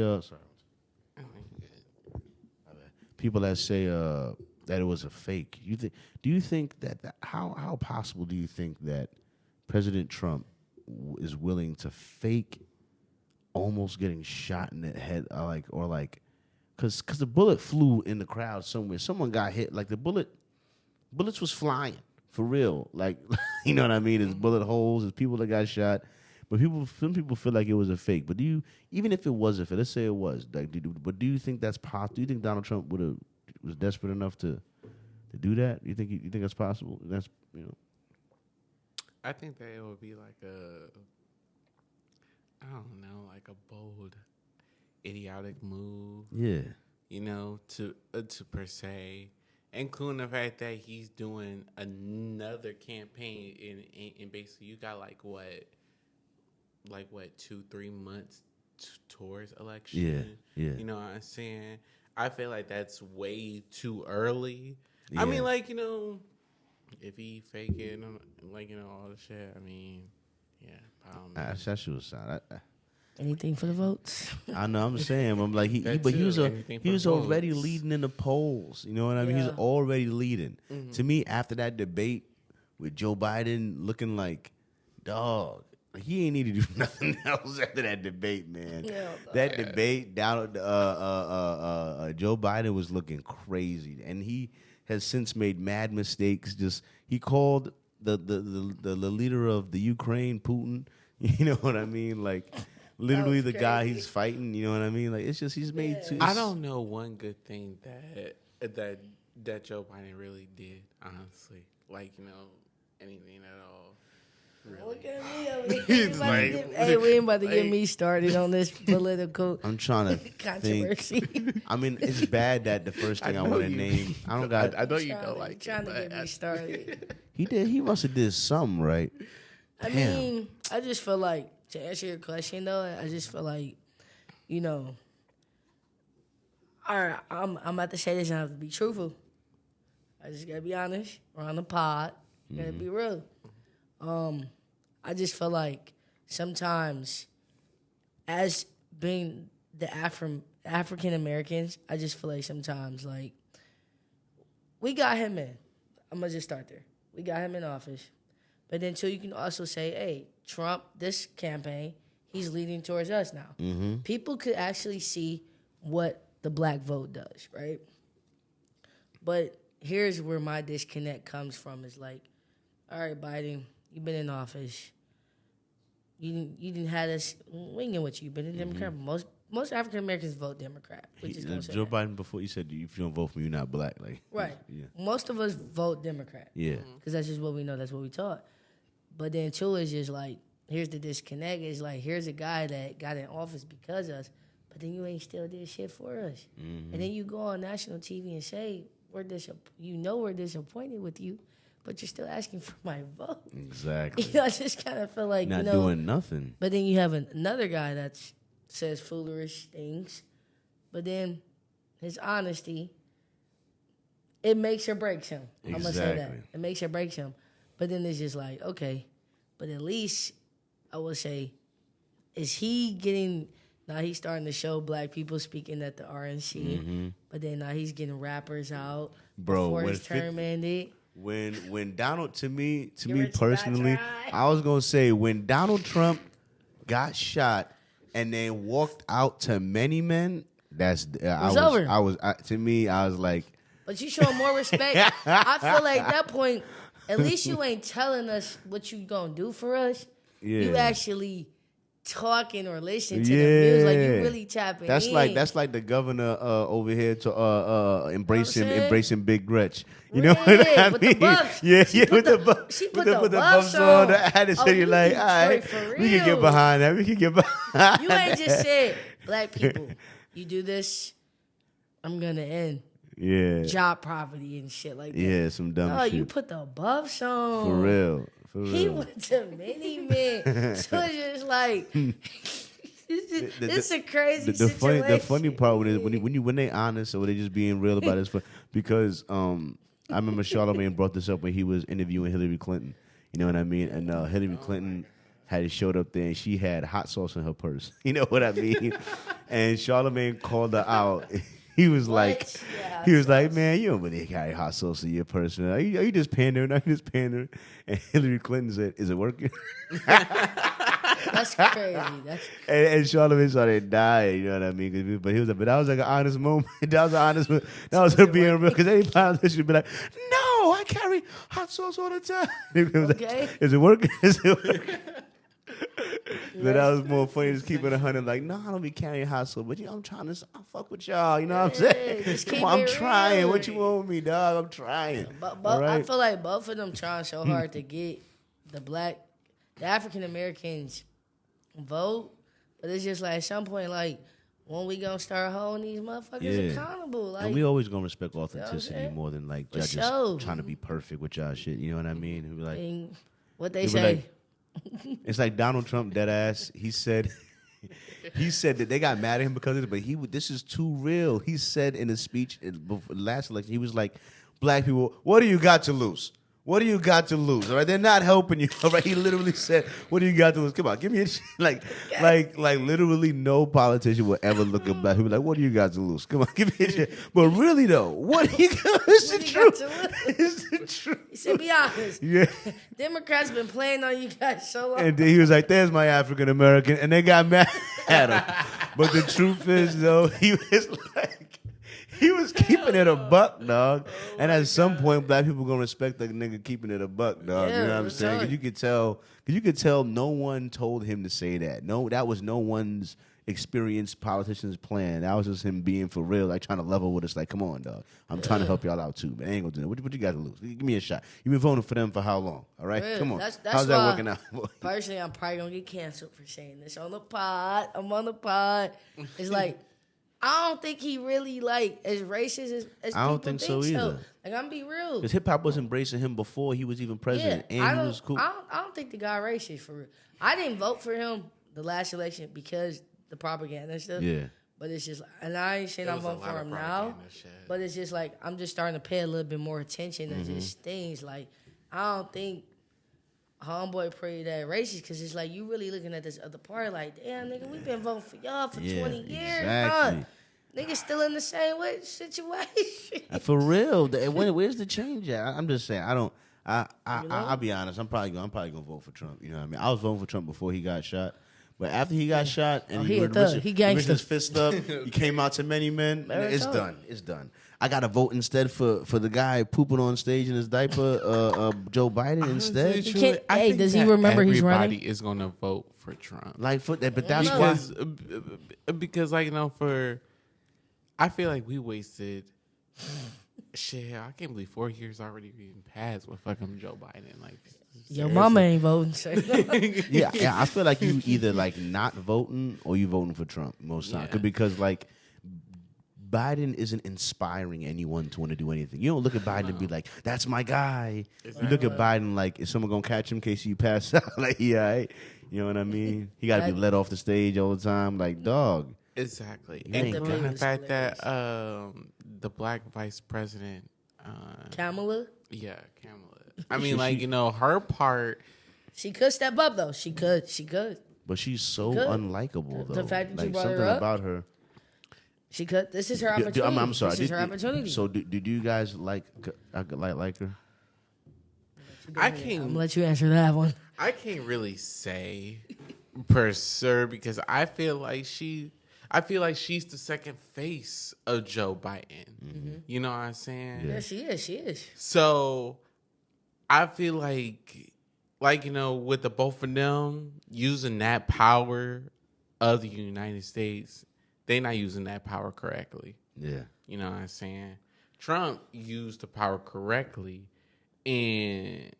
people that say that it was a fake? Do you think that how possible do you think that President Trump is willing to fake almost getting shot in the head, because the bullet flew in the crowd somewhere. Someone got hit. Like bullets was flying for real. Like, you know what I mean? There's bullet holes. There's people that got shot. But some people feel like it was a fake. But even if it was a fake, let's say it was. Like, but do you think that's possible? Do you think Donald Trump was desperate enough to do that? You think that's possible? That's I think that it would be like I don't know, like a bold, idiotic move. Yeah. You know, to per se, including the fact that he's doing another campaign and basically you got like what 2-3 months towards election. Yeah. You know what I'm saying? I feel like that's way too early. Yeah. I mean, like, you know, if he faking, like, you know, all the shit, I mean, yeah, I don't know. That shit was sad. anything for the votes. I know. I'm saying. I'm like he was already leading in the polls. You know what I mean? Yeah. He's already leading. Mm-hmm. To me, after that debate with Joe Biden looking like dog, he ain't need to do nothing else after that debate, man. Yeah, that debate down, Joe Biden was looking crazy, and he has since made mad mistakes. He called the leader of the Ukraine, Putin. You know what I mean? Like literally the guy he's fighting. You know what I mean? Like it's just he's made. I don't know one good thing that Joe Biden really did. Honestly, like anything at all. Really. Look at me. We ain't about to get me started on this political I'm trying to controversy. I mean, it's bad that the first thing I want to name. I don't got. I know you don't like trying it. to get me started. He did. He must have did something right. I mean, I just feel like, to answer your question though, I just feel like, all right, I'm about to say this and I have to be truthful. I just gotta be honest. We're on the pod. Gotta be real. I just feel like sometimes, as being the African Americans, I just feel like sometimes, like, we got him in. I'm gonna just start there. We got him in office. But then, too, you can also say, hey, Trump, this campaign, he's leading towards us now. Mm-hmm. People could actually see what the black vote does, right? But here's where my disconnect comes from is like, all right, Biden, you've been in office. You didn't have us winging with you. You've been a Democrat. Most African Americans vote Democrat. Joe Biden, before you said, if you don't vote for me, you're not black. Like, right. Yeah. Most of us vote Democrat. Yeah. Because that's just what we know. That's what we taught. But then two is just like, here's the disconnect. It's like, here's a guy that got in office because of us, but then you ain't still did shit for us. And then you go on national TV and say, we're disappointed with you, but you're still asking for my vote. Exactly. I just kind of feel like, not doing nothing. But then you have another guy that says foolish things, but then his honesty, it makes or breaks him. I'm going to say that. It makes or breaks him. But then it's just like, okay, but at least I would say, is he getting, now he's starting to show black people speaking at the RNC, but then now he's getting rappers out before his term ended. When Donald, to me personally, I was going to say, when Donald Trump got shot and then walked out to many men, over. I was like, but you show more respect. I feel like at that point, at least you ain't telling us what you gonna do for us. Yeah. You actually talking or listening to the music, like you really tapping in. That's like the governor over here to embracing Big Gretch. You know what I mean? With the buffs. With the buffs. She put the buffs on. I had to say, like, all right, we can get behind that. We can get behind. You ain't just said, black people, you do this, I'm gonna end. Yeah. Job poverty and shit like that. Yeah, some dumb shit. You put the buffs on. For real. He went to many men. So it's just like, it's a crazy situation. The funny part when they honest or they just being real about it, because I remember Charlamagne brought this up when he was interviewing Hillary Clinton. You know what I mean? And Hillary Clinton had showed up there and she had hot sauce in her purse. You know what I mean? And Charlamagne called her out. He was like, man, you don't really carry hot sauce in your purse. Are you just pandering? Are you just pandering? And Hillary Clinton said, is it working? That's crazy. And Charlamagne started dying, you know what I mean? But he was like, but that was like an honest moment. That was an honest moment. That was her being real. Because any politician would be like, no, I carry hot sauce all the time. Okay. Like, is it working? Is it working? But that was more funny, just keeping 100. Like, no, I don't be carrying hot sauce, but I'm trying to fuck with y'all. You know what I'm saying? Come on, I'm trying. Real. What you want with me, dog? I'm trying. But right? I feel like both of them trying so hard to get the African Americans vote, but it's just like at some point, like when we gonna start holding these motherfuckers accountable? Like, and we always gonna respect authenticity more than like For judges sure. trying to be perfect with y'all shit. You know what I mean? Who be like, what they say. Like, it's like Donald Trump, dead ass. He said that they got mad at him because of it, but this is too real. He said in his speech last election, he was like, black people, what do you got to lose? What do you got to lose? All right, they're not helping you. All right, he literally said, "What do you got to lose? Come on, give me a like literally no politician will ever look at black people like, what do you got to lose? Come on, give me a shit." But really though, what do you got? It's the truth. It's the truth. He said, "Be honest." Yeah. Democrats been playing on you guys so long. And then he was like, "There's my African American," and they got mad at him. But the truth is, though, he was like. He was keeping it a buck, dog. And at some point, black people gonna respect the nigga keeping it a buck, dog. Yeah, you know what I'm saying? Because you could tell no one told him to say that. No, that was no one's experienced politician's plan. That was just him being for real, like trying to level with us. Like, come on, dog. I'm trying to help y'all out too, but I ain't gonna do that. What you got to lose? Give me a shot. You've been voting for them for how long? All right, Really? come on. That's How's that working out? Personally, I'm probably gonna get canceled for saying this on the pod. I'm on the pod. It's like. I don't think he really like as racist as I don't people think so either. Like I'm be real, because hip hop was embracing him before he was even president, and he was cool. I don't think the guy racist for real. I didn't vote for him the last election because the propaganda and stuff. Yeah, but it's just, and I ain't saying I'm voting for him now. But it's just like I'm just starting to pay a little bit more attention to just things. Like I don't think homeboy pretty that racist because it's like you really looking at this other party like, damn nigga, we've been voting for y'all for 20 years. Exactly. Huh? Niggas still in the same situation. For real, where's the change at? I'm just saying, I'll be honest. I'm probably gonna vote for Trump. You know what I mean? I was voting for Trump before he got shot, but after he got shot and he raised his fist up, he came out to many men. It's done. It's done. I got to vote instead for the guy pooping on stage in his diaper, Joe Biden instead. Does he remember he's running? Everybody is gonna vote for Trump. But that's why. Because like I feel like we wasted shit. I can't believe 4 years already being passed with fucking Joe Biden. Like Your mama ain't voting. So. yeah, I feel like you either like not voting or you voting for Trump most times because like Biden isn't inspiring anyone to want to do anything. You don't look at Biden and be like, "That's my guy." Exactly. You look at Biden like, "Is someone gonna catch him in case you pass out?" Like, yeah, right? You know what I mean? He got to be let off the stage all the time. Like, dog. Exactly. And the fact that the black vice president, Kamala. Yeah, Kamala. I mean, like her part. She could step up though. She could. But she's so unlikable though. The fact that like, you brought something her up, about her. She could. This is her opportunity. I'm sorry. This is her opportunity. So do you guys like her? I I'm can't. gonna let you answer that one. I can't really say per se because I feel like she's the second face of Joe Biden. Mm-hmm. You know what I'm saying? Yeah, she is. So I feel like with the both of them using that power of the United States, they're not using that power correctly. Yeah. You know what I'm saying? Trump used the power correctly and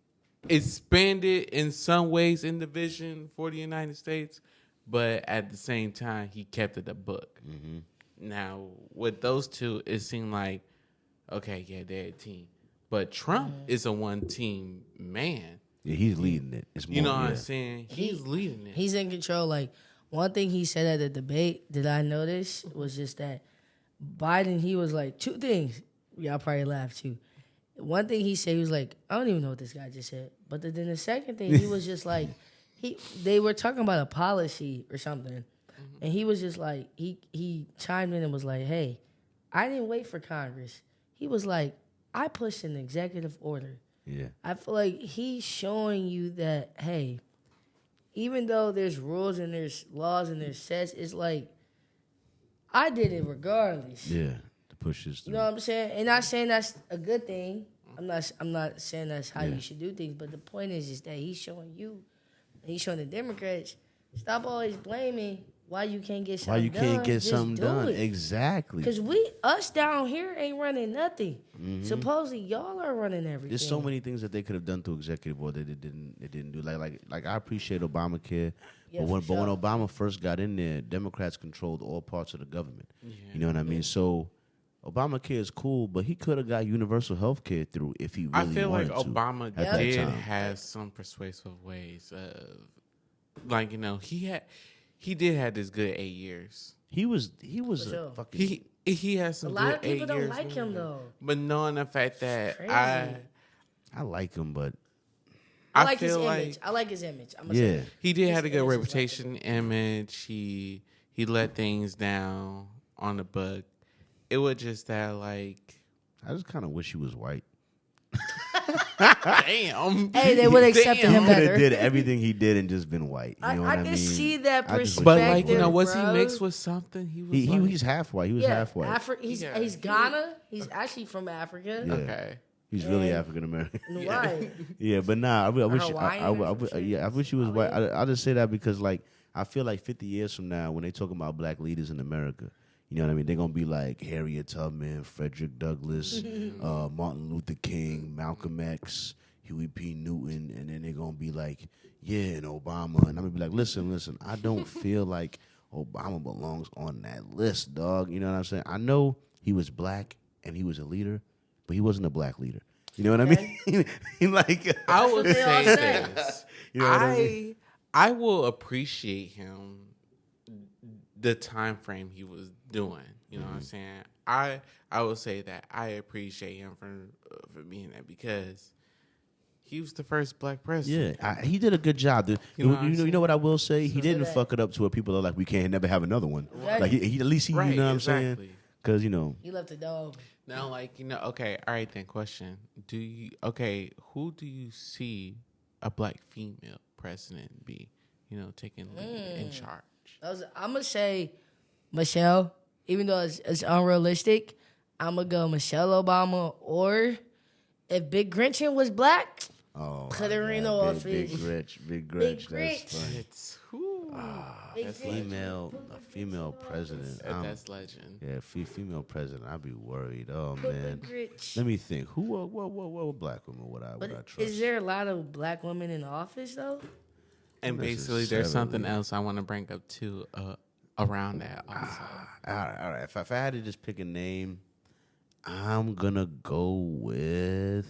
expanded in some ways in the vision for the United States, but at the same time, he kept it a book. Mm-hmm. Now, with those two, it seemed like, okay, yeah, they're a team. But Trump is a one-team man. Yeah, he's leading it. It's more, you know what I'm saying? He's leading it. He's in control. Like, one thing he said at the debate that I noticed was just that Biden, he was like, two things. Y'all probably laughed too. One thing he said, he was like, I don't even know what this guy just said. But then the second thing, he was just like, they were talking about a policy or something. Mm-hmm. And he was just like, he chimed in and was like, hey, I didn't wait for Congress. He was like, I pushed an executive order. Yeah. I feel like he's showing you that, hey, even though there's rules and there's laws and there's sets, it's like, I did it regardless. Yeah. Push this through. You know what I'm saying? And not saying that's a good thing. I'm not saying that's how you should do things. But the point is that he's showing you, and he's showing the Democrats, stop always blaming why you can't get something done. Why you can't get something done? It. Exactly. Because us down here ain't running nothing. Mm-hmm. Supposedly y'all are running everything. There's so many things that they could have done through executive order that they didn't do. Like I appreciate Obamacare. Yeah, but when Obama first got in there, Democrats controlled all parts of the government. Yeah. You know what I mean? So Obamacare is cool, but he could have got universal health care through if he really wanted to. I feel like Obama did have some persuasive ways of, like, he did have this good 8 years. He was a fucking... He has some good 8 years. A lot of people don't like him, though. But knowing the fact that I like him, but... I like his image. I like his image. I'm gonna say that. He did have a good reputation, image. He let things down on the book. It was just that, like... I just kind of wish he was white. Damn. Hey, they would have accepted him better. He could have did everything he did and just been white. You know what I mean? I can see that perspective. But, like, was he mixed with something? He's half white. He was half white. He's Ghana. He's actually from Africa. Yeah. Okay. He's really African American. Right. Yeah, but nah, I wish he was white. I just say that because, like, I feel like 50 years from now, when they talk about black leaders in America, you know what I mean? They're going to be like Harriet Tubman, Frederick Douglass, Martin Luther King, Malcolm X, Huey P. Newton, and then they're going to be like, yeah, and Obama. And I'm going to be like, listen, I don't feel like Obama belongs on that list, dog. You know what I'm saying? I know he was black and he was a leader, but he wasn't a black leader. You know what I mean? I would say this. You know what I mean? I will appreciate him the time frame he was doing. You know what I'm saying? I will say that I appreciate him for being that because he was the first black president. Yeah, he did a good job. Dude. You know what I will say? He didn't fuck it up to where people are like, we can't never have another one. Right. Like he at least you know what I'm saying? Because he left the dog. Now, like, okay, all right then. Question: who do you see a black female president be? Taking lead in charge. I'm gonna say Michelle, even though it's unrealistic. I'm gonna go Michelle Obama, or if Big Grinchen was black, put her in the office. Big Grinch. Big Grinch. Big A female president. That's legend. Yeah, female president. I'd be worried. Oh Put man. the grits. Let me think. What black woman would I trust? Is there a lot of black women in office though? And basically, there's something else I want to bring up too around that also. All right. If I had to just pick a name, I'm gonna go with.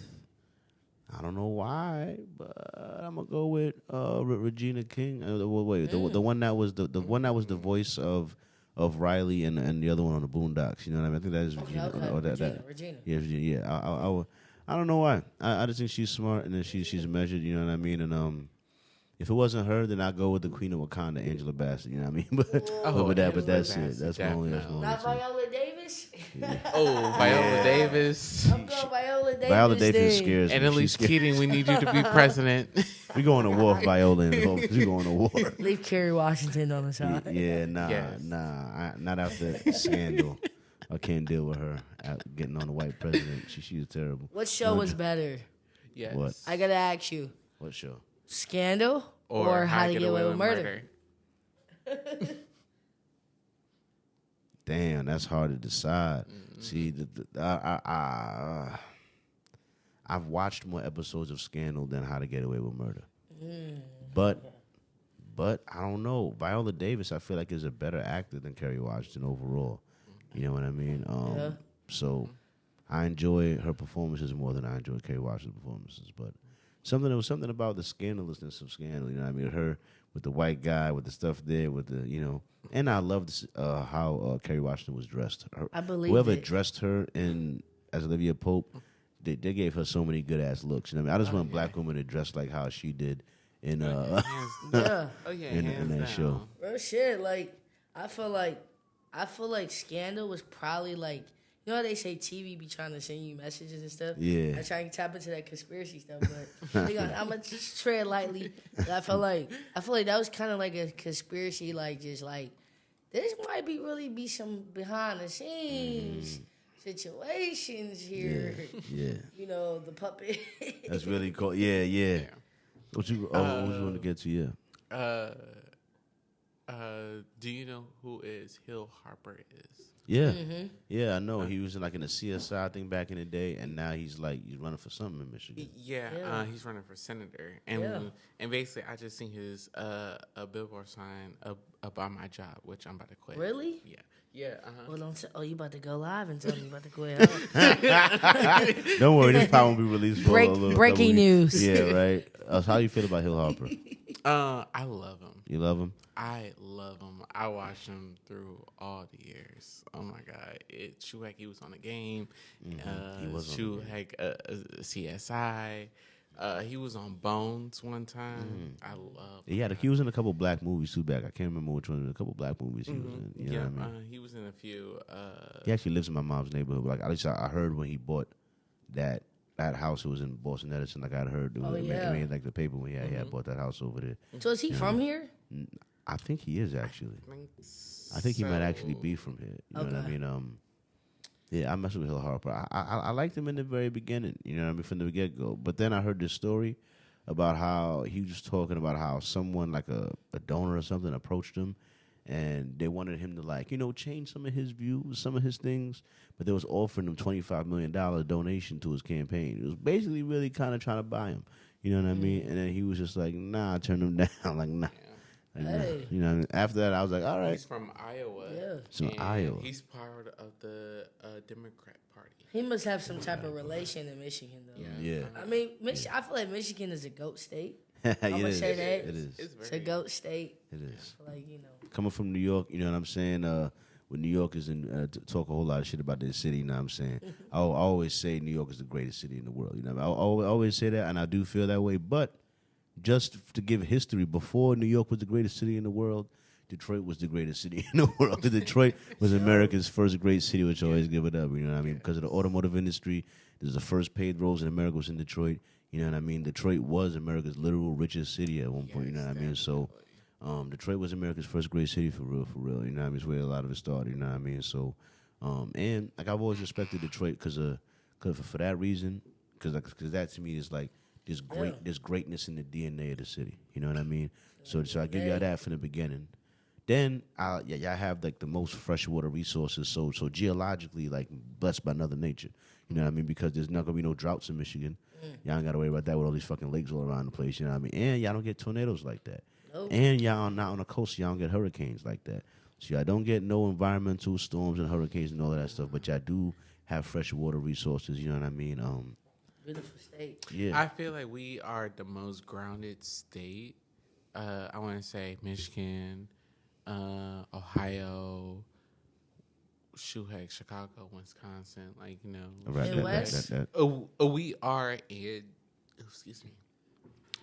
I don't know why, but I'm gonna go with Regina King. The one that was the one that was the voice of Riley and the other one on the Boondocks. You know what I mean? I think that is Regina. Okay. Regina. Yeah, Virginia. Yeah, I don't know why. I just think she's smart and then she's measured. You know what I mean? And if it wasn't her, then I'd go with the Queen of Wakanda, Angela Bassett. You know what I mean? But that's it. That's my only. Not Viola Davis. Viola Davis. I'm going Viola Davis. Viola Davis scares me. And at least Keating, we need you to be president. We going to war, Viola. We going to war. Leave Kerry Washington on the side. Yeah, not after Scandal. I can't deal with her getting on the white president. She was terrible. What show was better? Yes. What? I gotta ask you. What show? Scandal or How to Get Away with Murder? Damn, that's hard to decide. Mm-hmm. See, I've watched more episodes of Scandal than How to Get Away with Murder. But I don't know. Viola Davis, I feel like, is a better actor than Kerry Washington overall. You know what I mean? So I enjoy her performances more than I enjoy Kerry Washington's performances. But there was something about the scandalousness of Scandal. You know what I mean? Her with the white guy, with the stuff there, with the, you know. And I loved how Kerry Washington was dressed. I believe whoever dressed her as Olivia Pope, they gave her so many good ass looks. You know what I mean? I just want black women to dress like how she did in in that show. Real shit. Like I feel like Scandal was probably like, you know how they say TV be trying to send you messages and stuff? Yeah. I try to tap into that conspiracy stuff, but I'm going to just tread lightly. I feel like that was kind of like a conspiracy, like just like, this might be some behind the scenes situations here. Yeah. You know, the puppet. That's really cool. Yeah. What you want to get to? Yeah. Do you know who Hill Harper is? Yeah, yeah, I know. He was in a CSI thing back in the day, and now he's running for something in Michigan. Yeah. He's running for senator, and basically, I just seen his a billboard sign about my job, which I'm about to quit. Really? Yeah. Well, don't you about to go live and tell me you about to quit? Huh? Don't worry, this part won't be released for a little breaking news. Yeah, right. How you feel about Hill Harper? I love him. You love him? I love him. I watched him through all the years. Oh my God! He was on the game. He was on the game. CSI. He was on Bones one time. I love. He was in a couple black movies too. Back, I can't remember which one. A couple black movies he was in. You know what I mean? He was in a few. He actually lives in my mom's neighborhood. But at least I heard when he bought that house. It was in Boston, Edison. Like I heard, the paper when he had bought that house over there. So is he from here? I think he is actually. I think he might actually be from here. You know what I mean? Yeah, I messed with Hill Harper. I liked him in the very beginning, you know what I mean, from the get-go. But then I heard this story about how he was talking about how someone, like a donor or something, approached him, and they wanted him to, change some of his views, some of his things, but they was offering him $25 million donation to his campaign. It was basically really kind of trying to buy him, you know what I mean? And then he was just like, nah, turn him down, like, nah. Hey. You know, after that, I was like, all right. He's from Iowa. Yeah. From Iowa. He's part of the Democrat Party. He must have some type of relation in Michigan, though. Yeah. I mean, I feel like Michigan is a goat state. I'm gonna say that. It is. It's a goat state. It is. I feel like, Coming from New York, you know what I'm saying? When New Yorkers talk a whole lot of shit about their city, you know what I'm saying? I always say New York is the greatest city in the world. You know, I always say that, and I do feel that way. But just to give history, before New York was the greatest city in the world, Detroit was the greatest city in the world. Detroit was America's first great city, which I always give it up. You know what I mean? Because of the automotive industry, this is the first paved roads in America was in Detroit. You know what I mean? Detroit was America's literal richest city at one point. You know what I mean? So Detroit was America's first great city for real. You know what I mean? It's where a lot of it started. You know what I mean? So, and I've always respected Detroit because for that reason, because that to me is like there's greatness in the DNA of the city. You know what I mean? So I give y'all that from the beginning. Then y'all have like the most freshwater resources. So geologically, like blessed by Mother Nature. You know what I mean? Because there's not gonna be no droughts in Michigan. Y'all ain't gotta worry about that with all these fucking lakes all around the place. You know what I mean? And y'all don't get tornadoes like that. Nope. And y'all not on the coast. Y'all don't get hurricanes like that. So y'all don't get no environmental storms and hurricanes and all of that stuff. But y'all do have freshwater resources. You know what I mean? Beautiful state. Yeah. I feel like we are the most grounded state. I want to say Michigan, Ohio, Chicago, Wisconsin. Like, you know. We are in, excuse me.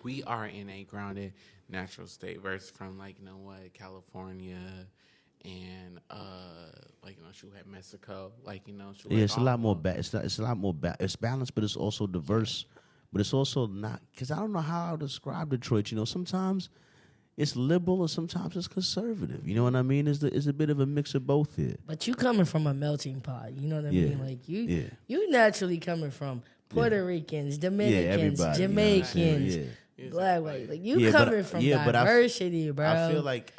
We are in a grounded natural state versus from like, you know what, California and like, you know, Mexico, like, you know, it's a lot more it's a lot more it's balanced, but it's also diverse, but it's also not, because I don't know how to describe Detroit. You know, sometimes it's liberal or sometimes it's conservative. You know what I mean? It's a bit of a mix of both here. But you coming from a melting pot, you know what I mean? Like you naturally coming from Puerto Ricans, Dominicans, Jamaicans. Black, white, like you coming from diversity, bro. I feel like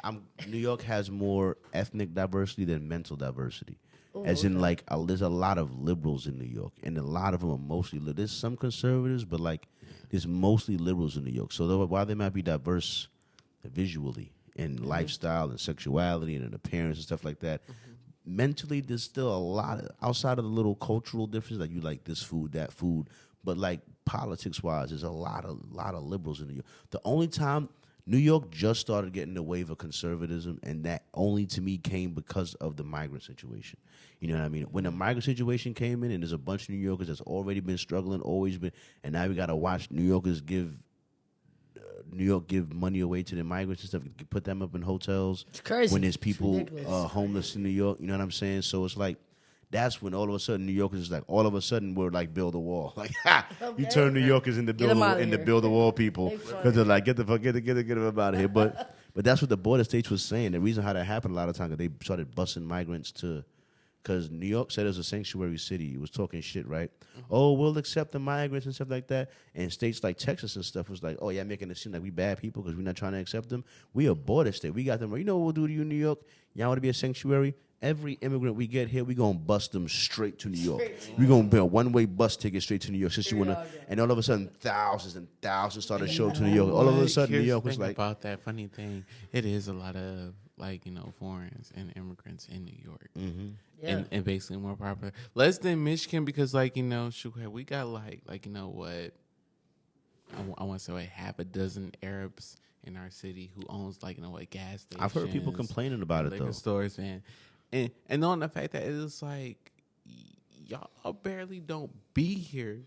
New York has more ethnic diversity than mental diversity. In like there's a lot of liberals in New York, and a lot of them are mostly there's some conservatives, but like there's mostly liberals in New York. So while they might be diverse visually in lifestyle and sexuality and in appearance and stuff like that, mentally there's still a lot of, outside of the little cultural differences, like you like this food, that food. But like politics-wise, there's a lot of liberals in New York. The only time New York just started getting the wave of conservatism, and that only to me came because of the migrant situation. You know what I mean? When the migrant situation came in, and there's a bunch of New Yorkers that's already been struggling, always been, and now we got to watch New Yorkers give money away to the migrants and stuff, put them up in hotels. It's crazy. When there's people homeless in New York, you know what I'm saying? So it's like, that's when all of a sudden New Yorkers is like, all of a sudden we're like build a wall. Like, you turn New Yorkers into build a wall people, because they're like, get them out of here. But that's what the border states was saying. The reason how that happened a lot of times, they started busing migrants because New York said it was a sanctuary city. It was talking shit, right? Oh, we'll accept the migrants and stuff like that. And states like Texas and stuff was like, oh, yeah, making it seem like we bad people because we're not trying to accept them. We a border state. We got them. You know what we'll do to you in New York? Y'all want to be a sanctuary? Every immigrant we get here, we going to bust them straight to New York. We're going to pay a one-way bus ticket straight to New York. Since you wanna, and all of a sudden, thousands and thousands started showing to New York. All of a sudden, New York was like... about that funny thing, it is a lot of, like, you know, foreigners and immigrants in New York. Mm-hmm. Yeah. And basically more popular. Less than Michigan because, like, you know, we got, like you know what, I want to say like half a dozen Arabs in our city who owns, like, you know what, gas stations. I've heard people complaining about it, though. Stores, and on the fact that it's like, y'all barely don't be here.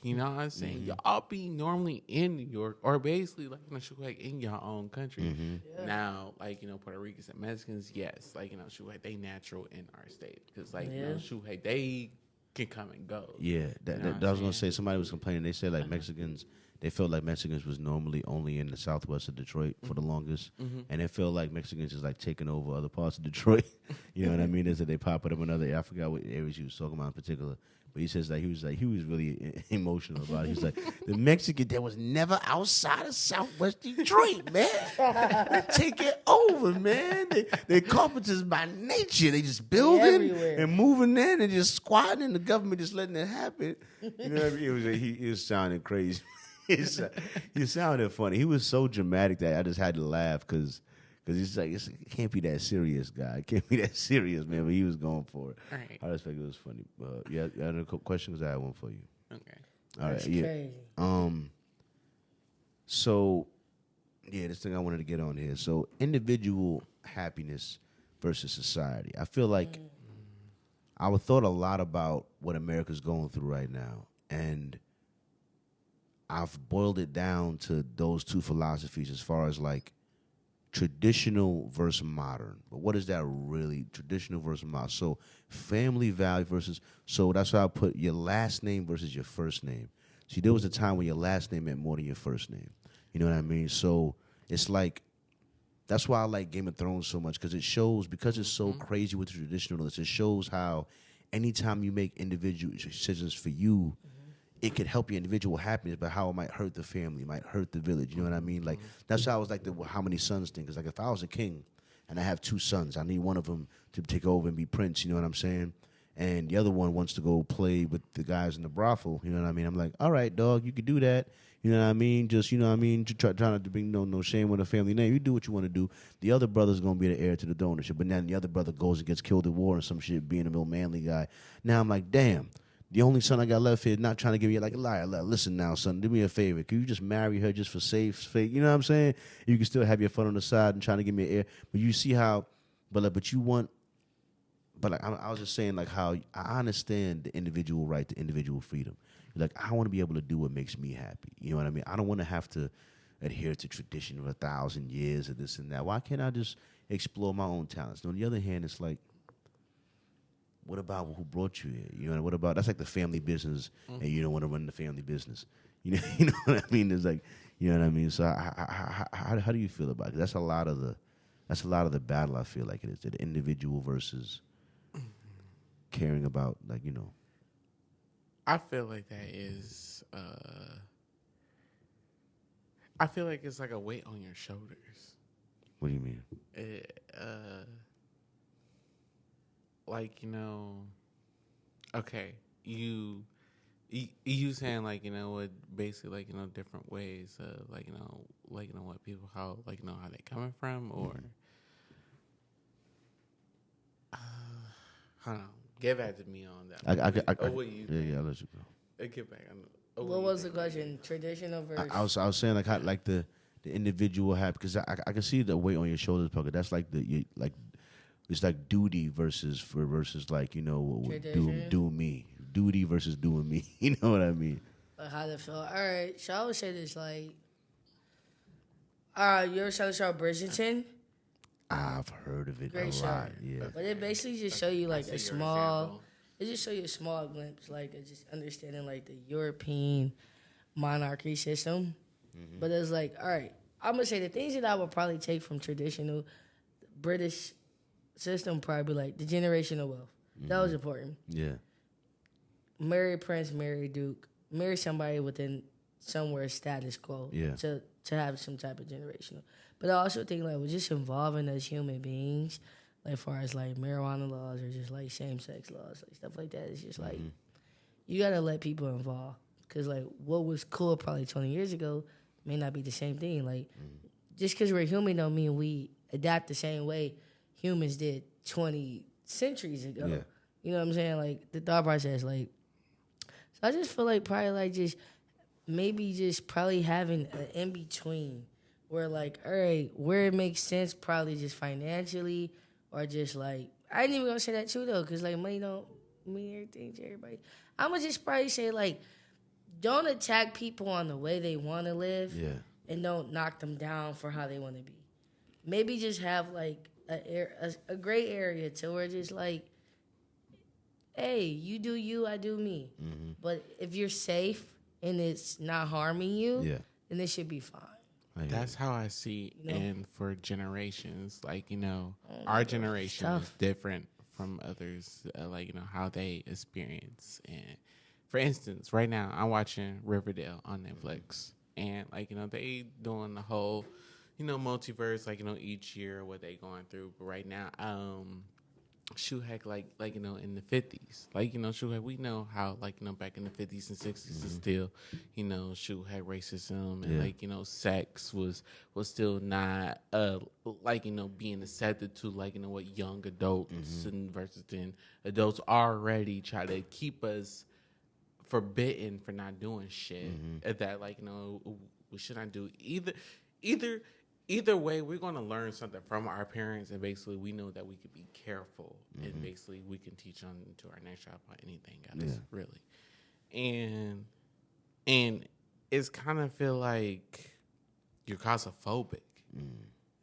You know what I'm saying? Mm-hmm. Y'all be normally in New York, or basically like in your own country. Mm-hmm. Yeah. Now, like, you know, Puerto Ricans and Mexicans, yes, like, you know, they natural in our state because, like, you know, they can come and go. Yeah, I was gonna say, somebody was complaining. They said like Mexicans. They felt like Mexicans was normally only in the southwest of Detroit for the longest, and they felt like Mexicans is like taking over other parts of Detroit. You know what I mean? Is that they pop up in other? I forgot what areas he was talking about in particular, but he says that he was really emotional about it. He was like, the Mexican that was never outside of Southwest Detroit, man. They take it over, man. They carpenters by nature. They just building and moving in and just squatting, and the government just letting it happen. You know what I mean? He was sounding crazy. He sounded funny. He was so dramatic that I just had to laugh because he's like, it can't be that serious, guy. It can't be that serious, man. But he was going for it. All right. I just think it was funny. Yeah, you had a question because I had one for you. Okay. All right. That's yeah. crazy. So, yeah, this thing I wanted to get on here. So, individual happiness versus society. I feel like I would thought a lot about what America's going through right now, and I've boiled it down to those two philosophies as far as like traditional versus modern. But what is that really? Traditional versus modern. So family value versus, so that's why I put your last name versus your first name. See, there was a time when your last name meant more than your first name. You know what I mean? So it's like, that's why I like Game of Thrones so much, because it shows, because it's so crazy with the traditionalists, it shows how anytime you make individual decisions for you, it could help your individual happiness, but how it might hurt the family, might hurt the village. You know what I mean? Like that's how I was like the how many sons thing. Because like if I was a king and I have 2 sons, I need one of them to take over and be prince. You know what I'm saying? And the other one wants to go play with the guys in the brothel. You know what I mean? I'm like, all right, dog, you could do that. You know what I mean? Just, you know what I mean? Just trying not to bring no shame with a family name. You do what you want to do. The other brother's going to be the heir to the donorship. But then the other brother goes and gets killed in war and some shit, being a real manly guy. Now I'm like, damn. The only son I got left here, not trying to give you like a liar. Listen now, son, do me a favor. Can you just marry her just for safe? You know what I'm saying? You can still have your fun on the side and trying to give me an heir. But you see how, but you want, but like, I was just saying like how I understand the individual right to individual freedom. Like I want to be able to do what makes me happy. You know what I mean? I don't want to have to adhere to tradition of 1,000 years of this and that. Why can't I just explore my own talents? And on the other hand, it's like, what about who brought you here? You know, what about that's like the family business, and you don't want to run the family business. You know what I mean? It's like, you know what I mean. So how do you feel about it? That's a lot of the battle. I feel like it is the individual versus caring about like I feel like that is. I feel like it's like a weight on your shoulders. What do you mean? Like okay, you saying like what basically like different ways of like what people how like how they coming from or hold on, get back to me on that. What you yeah, I'll let you go. Get back. What was the question? Traditional versus? I was saying like how like the individual have because I can see the weight on your shoulders, Pucker. That's like it's like duty versus like do me, duty versus doing me. You know what I mean? Like how to feel. All right, so I would say this like, you ever saw the show Bridgerton? I've heard of it Great a show. lot. Yeah, But it basically just show you like a small. It just show you a small glimpse, like of just understanding like the European monarchy system. Mm-hmm. But it's like, all right, I'm gonna say the things that I would probably take from traditional British system, probably like the generational wealth. Mm-hmm. That was important. Yeah. Marry prince, marry duke, marry somebody within somewhere status quo. Yeah. To have some type of generational. But I also think like we're just involving as human beings, like as far as like marijuana laws or just like same sex laws, like stuff like that. It's just like you gotta let people involve. Cause like what was cool probably 20 years ago may not be the same thing. Like just because we're human don't mean we adapt the same way humans did 20 centuries ago. Yeah. You know what I'm saying? Like the thought process, like so I just feel like probably like just maybe just probably having an in between where like, all right, where it makes sense, probably just financially or just like I ain't even gonna say that too though, cause like money don't mean everything to everybody. I'm gonna just probably say like don't attack people on the way they want to live, and don't knock them down for how they want to be. Maybe just have like a gray area to where just like, hey, you do you, I do me. Mm-hmm. But if you're safe and it's not harming you, then it should be fine. That's how I see, and for generations, like our generation is different from others, like how they experience. And for instance, right now I'm watching Riverdale on Netflix, and like they doing the whole multiverse, like each year what they going through. But right now, Shoehak like in the 50s, like Shoehak, we know how like back in the 50s and 60s is still Shoehak racism and like sex was still not like being accepted to like what young adults and versus then adults already try to keep us forbidden for not doing shit that like we should not do either way. We're going to learn something from our parents, and basically we know that we could be careful, and basically we can teach on to our next child about anything else, really. And it's kind of feel like you're claustrophobic.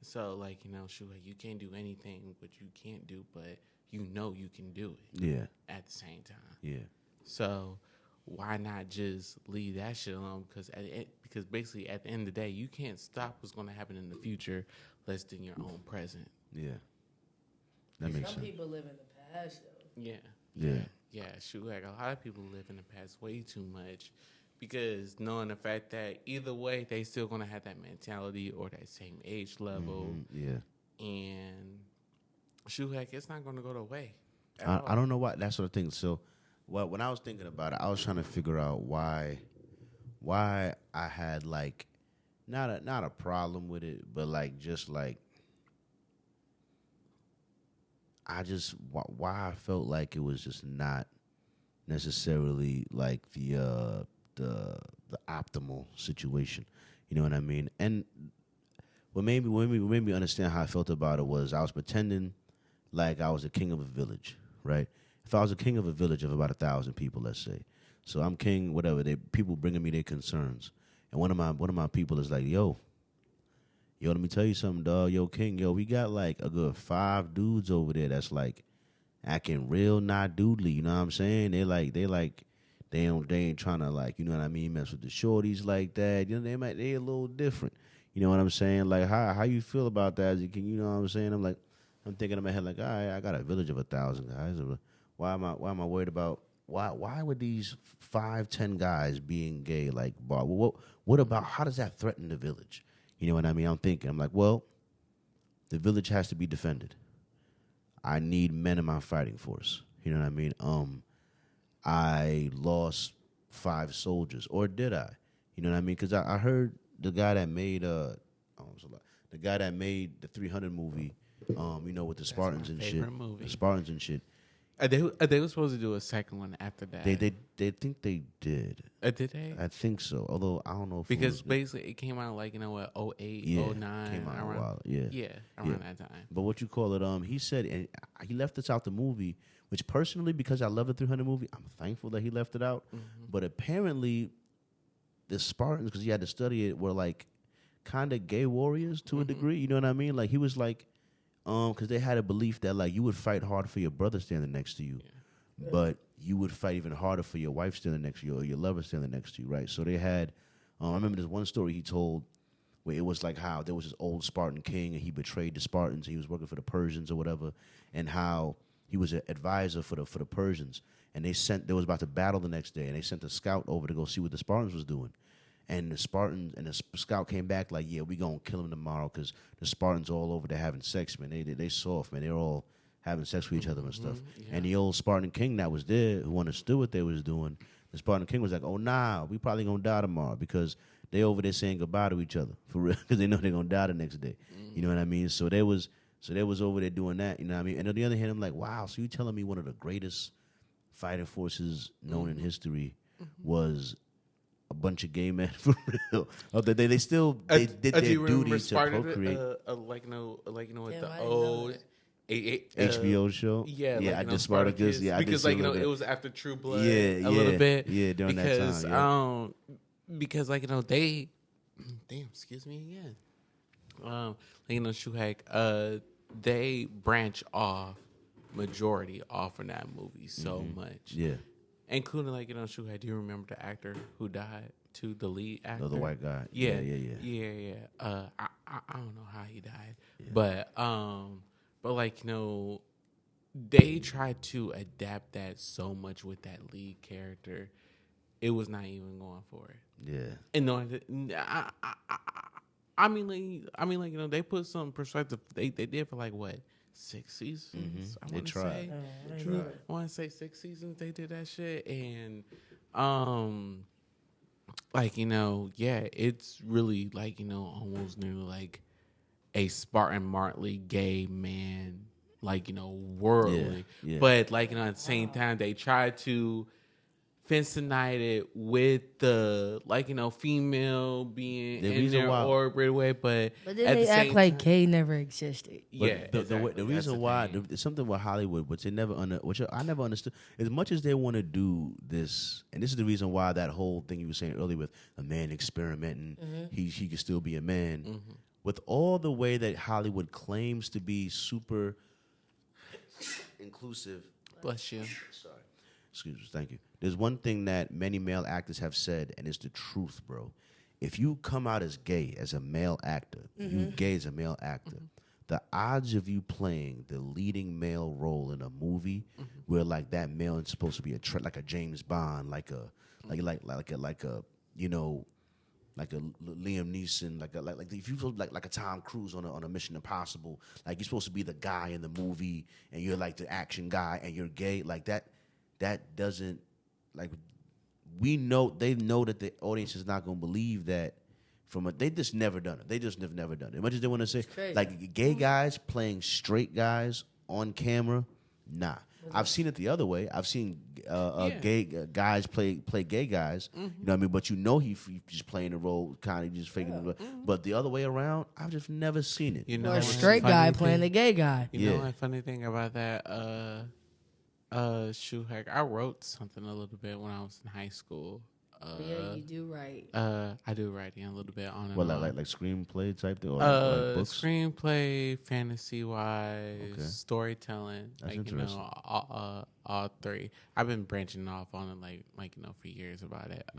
So like shoot, you can't do anything, but you can't do, but you can do it. Yeah. At the same time. Yeah. So why not just leave that shit alone? Because basically at the end of the day, you can't stop what's going to happen in the future less than your own present. Yeah. That makes sense. Some people live in the past, though. Yeah. Yeah. Yeah, shoot, like a lot of people live in the past way too much because knowing the fact that either way they still gonna have that mentality or that same age level. Yeah. And shoot, heck, it's not gonna go away. I don't know why. That's sort of thing. So, when I was thinking about it, I was trying to figure out why I had like not a problem with it, but like just like why I felt like it was just not necessarily like the optimal situation. You know what I mean? And what made me understand how I felt about it was I was pretending like I was the king of a village, right? If I was a king of a village of about 1,000 people, let's say, so I'm king, whatever. People bringing me their concerns, and one of my people is like, yo, let me tell you something, dog. Yo, king, yo, we got like a good 5 dudes over there that's like acting real not doodly. You know what I'm saying? They ain't trying to like, you know what I mean, mess with the shorties like that. You know, they a little different. You know what I'm saying? Like how you feel about that? You know what I'm saying? I'm thinking in my head like, all right, I got a village of 1,000 guys. Why am I worried about why would these 5-10 guys being gay like what about how does that threaten the village? You know what I mean? I'm like, well, the village has to be defended. I need men in my fighting force. You know what I mean? I lost 5 soldiers, or did I? You know what I mean? Because I heard the guy that made the 300 movie, you know, with the Spartans and shit. Movie. The Spartans and shit. They were supposed to do a second one after that. They think they did. Did they? I think so. Although I don't know if because basically it came out like 08, 09, came out around, a while. around that time. But what you call it? He said, and he left this out the movie, which personally, because I love the 300 movie, I'm thankful that he left it out. Mm-hmm. But apparently, the Spartans, because he had to study it, were like kind of gay warriors to a degree. You know what I mean? Like he was like. Because they had a belief that like you would fight hard for your brother standing next to you, but you would fight even harder for your wife standing next to you or your lover standing next to you, right? So they had, I remember this one story he told where it was like how there was this old Spartan king and he betrayed the Spartans. He was working for the Persians or whatever, and how he was an advisor for the Persians. And they was about to battle the next day, and they sent a scout over to go see what the Spartans was doing. And the Spartans and the scout came back like, yeah, we gonna kill him tomorrow because the Spartans all over there having sex, man. They soft, man. They're all having sex with each other and stuff. Yeah. And the old Spartan king that was there, who understood what they was doing, the Spartan king was like, oh, nah, we probably gonna die tomorrow because they over there saying goodbye to each other for real because they know they're gonna die the next day. Mm-hmm. You know what I mean? So they was over there doing that. You know what I mean? And on the other hand, I'm like, wow. So you telling me one of the greatest fighting forces known in history was a bunch of gay men for real. They still did their duty to procreate. Like with the old HBO show. Yeah, I did Spartacus. Yeah, because I did it was after True Blood. A little bit. Yeah, during that time. Because they, damn, excuse me again. Shuhak, they branch off majority off in that movie so much. Yeah. Including, Shuhai, do you remember the actor who died too, the lead actor? The white guy. Yeah. I don't know how he died. Yeah. But they tried to adapt that so much with that lead character. It was not even going for it. Yeah. And they put some perspective. They did for 6 seasons. Mm-hmm. They tried. I want to say 6 seasons they did that shit, and it's really almost nearly a Spartan Martley gay man, worldly. Yeah. But at the same time they tried to Fentonite it with the female being in their orbit way, but then they act like gay never existed. Yeah, the reason why something with Hollywood, which I never understood, as much as they want to do this, and this is the reason why that whole thing you were saying earlier with a man experimenting, he could still be a man, with all the way that Hollywood claims to be super inclusive. Bless you. Sorry. Excuse me. Thank you. There's one thing that many male actors have said, and it's the truth, bro. If you come out as gay as a male actor, you gay as a male actor, the odds of you playing the leading male role in a movie where like that male is supposed to be like a James Bond, like a you know, like a Liam Neeson, like if you feel like a Tom Cruise on a Mission Impossible, like you're supposed to be the guy in the movie and you're like the action guy and you're gay, like that doesn't, like, they know that the audience is not gonna believe that. They just never done it. They just have never done it. As much as they want to say, like, gay guys playing straight guys on camera, nah. I've seen it the other way. I've seen gay guys play gay guys. You know what I mean? But he's just playing the role, kind of just faking it. But the other way around, I've just never seen it. You know, or a straight guy playing the gay guy. You know, a funny thing about that, shoot, heck, I wrote something a little bit when I was in high school. Yeah, you do right. I do writing a little bit on and Well, on. like screenplay type thing, or like books? Screenplay, fantasy wise, storytelling. That's like, interesting. you know, all three. I've been branching off on it like you know, for years about it.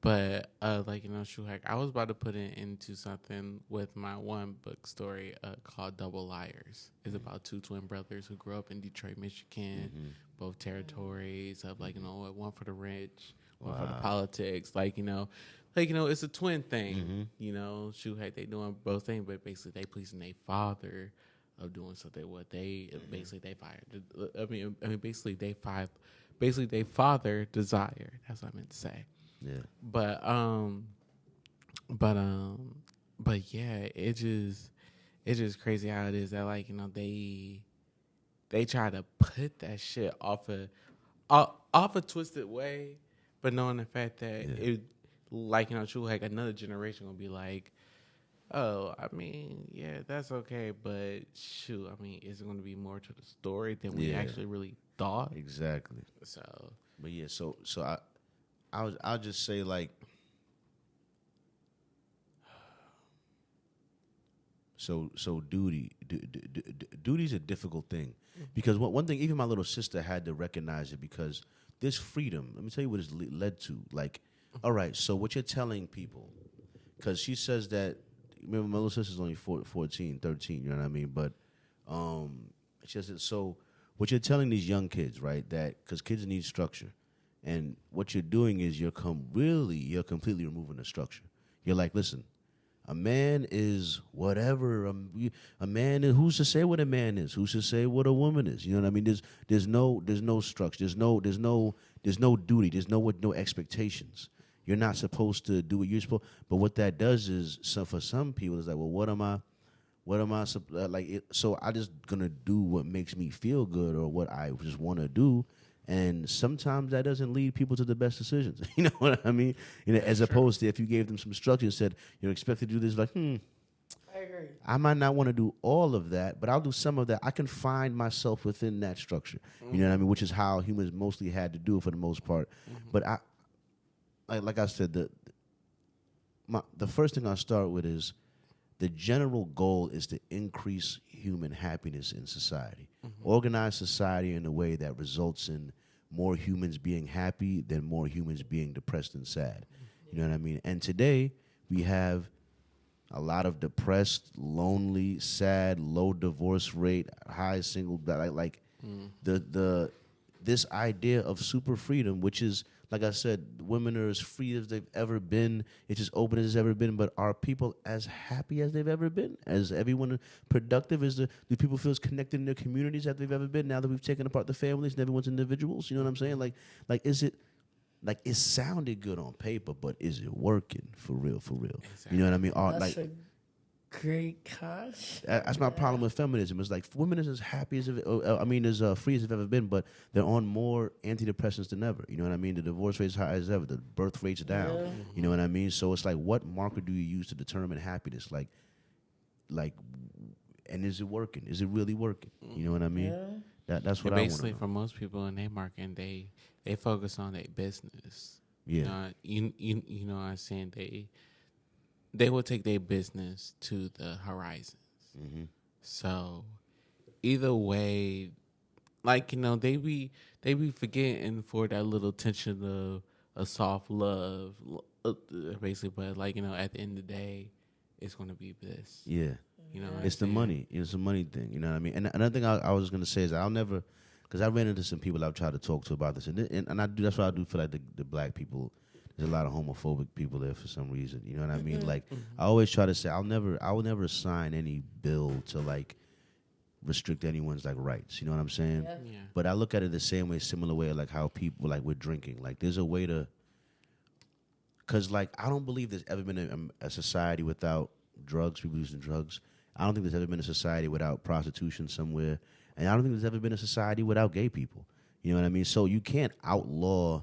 But like, you know, shoot, heck, I was about to put it into something with my one book story called Double Liars. It's about two twin brothers who grew up in Detroit, Michigan, both territories of, like, you know, one for the rich, one for the politics. Like, you know, it's a twin thing. You know, shoot, heck, they doing both things, but basically they pleasing their father of doing something what they basically they fired. I mean, basically they their father desired. That's what I meant to say. Yeah. But yeah, it's just crazy how it is that, like, you know, they try to put that shit off a twisted way, but knowing the fact that it, like, you know, true, like, another generation will be like, oh, I mean, yeah, that's okay, but shoot, I mean, is it going to be more to the story than we actually really thought? Exactly. So, but yeah, so I'll just say, like, so duty's a difficult thing, because one thing, even my little sister had to recognize it, because this freedom, let me tell you what it's led to. Like, all right, so what you're telling people, because she says that, remember, my little sister's only 14, 13, you know what I mean? But she says, so what you're telling these young kids, right, that, because kids need structure, and what you're doing is you're completely removing the structure. You're like, listen, a man is whatever. A man is, who's to say what a man is? Who's to say what a woman is? You know what I mean? There's no structure. There's no duty. There's no expectations. You're not supposed to do what you're supposed. But what that does is, for some people, it's like, well, what am I like? So I just gonna do what makes me feel good, or what I just want to do. And sometimes that doesn't lead people to the best decisions. You know what I mean? You know, as opposed to if you gave them some structure and said, you're expected to do this, like, I agree. I might not want to do all of that, but I'll do some of that. I can find myself within that structure. You know what I mean? Which is how humans mostly had to do it for the most part. But like I said, the first thing I'll start with is, the general goal is to increase human happiness in society. Organize society in a way that results in more humans being happy than more humans being depressed and sad. You know what I mean? And today, we have a lot of depressed, lonely, sad, low divorce rate, high single, this idea of super freedom, which is, like I said, women are as free as they've ever been. It's as open as it's ever been. But are people as happy as they've ever been? As everyone productive? Do people feel as connected in their communities as they've ever been? Now that we've taken apart the families and everyone's individuals, you know what I'm saying? Like is it? Like, it sounded good on paper, but is it working for real? Exactly. You know what I mean? That's a great concept. That's my problem with feminism. It's like, women is as happy as as free as they've ever been, but they're on more antidepressants than ever. You know what I mean? The divorce rate is high as ever. The birth rate's down. Yeah. You know what I mean? So it's like, what marker do you use to determine happiness? Like, and is it working? Is it really working? You know what I mean? Yeah. That's what I want to know. Basically, for most people in their marketing, they focus on their business. Yeah. You know what I'm saying? They will take their business to the horizons. So either way, like, you know, they be forgetting for that little tension of a soft love, basically. But, like, you know, at the end of the day, it's going to be this. Yeah. You know, It's the money. It's a money thing. You know what I mean? And another thing I was gonna say is I'll never, because I ran into some people I've tried to talk to about this, and I do. That's what I do feel like the black people. There's a lot of homophobic people there for some reason. You know what I mean? Like I always try to say I will never sign any bill to like restrict anyone's like rights. You know what I'm saying? Yeah. Yeah. But I look at it the same way, similar way, like how people like with drinking. Like there's a way to, because like I don't believe there's ever been a society without drugs, people using drugs. I don't think there's ever been a society without prostitution somewhere, and I don't think there's ever been a society without gay people. You know what I mean? So you can't outlaw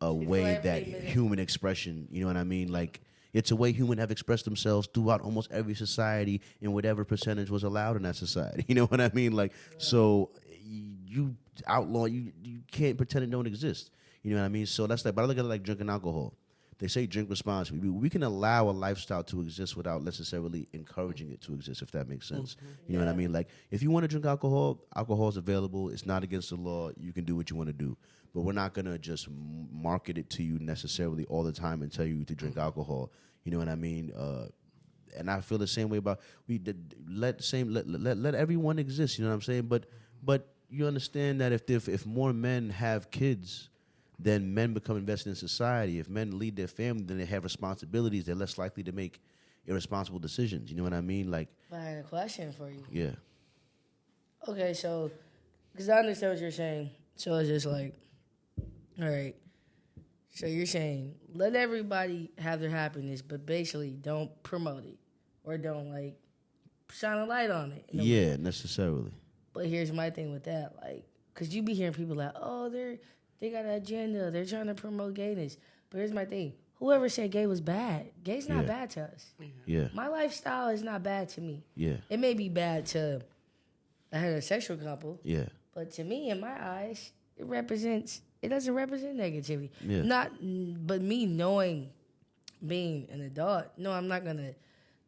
a way that human expression. You know what I mean? Like it's a way humans have expressed themselves throughout almost every society, in whatever percentage was allowed in that society. You know what I mean? Like so, you outlaw you can't pretend it don't exist. You know what I mean? So that's like, but I look at it like drinking alcohol. They say drink responsibly. We can allow a lifestyle to exist without necessarily encouraging it to exist, if that makes sense. You know what I mean? Like, if you want to drink alcohol, alcohol is available. It's not against the law. You can do what you want to do. But we're not going to just market it to you necessarily all the time and tell you to drink alcohol. You know what I mean? And I feel the same way about, let everyone exist. You know what I'm saying? But you understand that if more men have kids, then men become invested in society. If men lead their family, then they have responsibilities. They're less likely to make irresponsible decisions. You know what I mean? Like, I had a question for you. yeah. Okay, so, because I understand what you're saying. So it's just like, all right. So you're saying let everybody have their happiness, but basically don't promote it or don't like shine a light on it. Yeah, necessarily. But here's my thing with that, like, because you be hearing people like, oh, they got an agenda. They're trying to promote gayness. But here's my thing. Whoever said gay was bad, gay's not bad to us. Yeah. My lifestyle is not bad to me. Yeah. It may be bad to a heterosexual couple. Yeah. But to me, in my eyes, it doesn't represent negativity. Yeah. But me knowing, being an adult, no, I'm not going to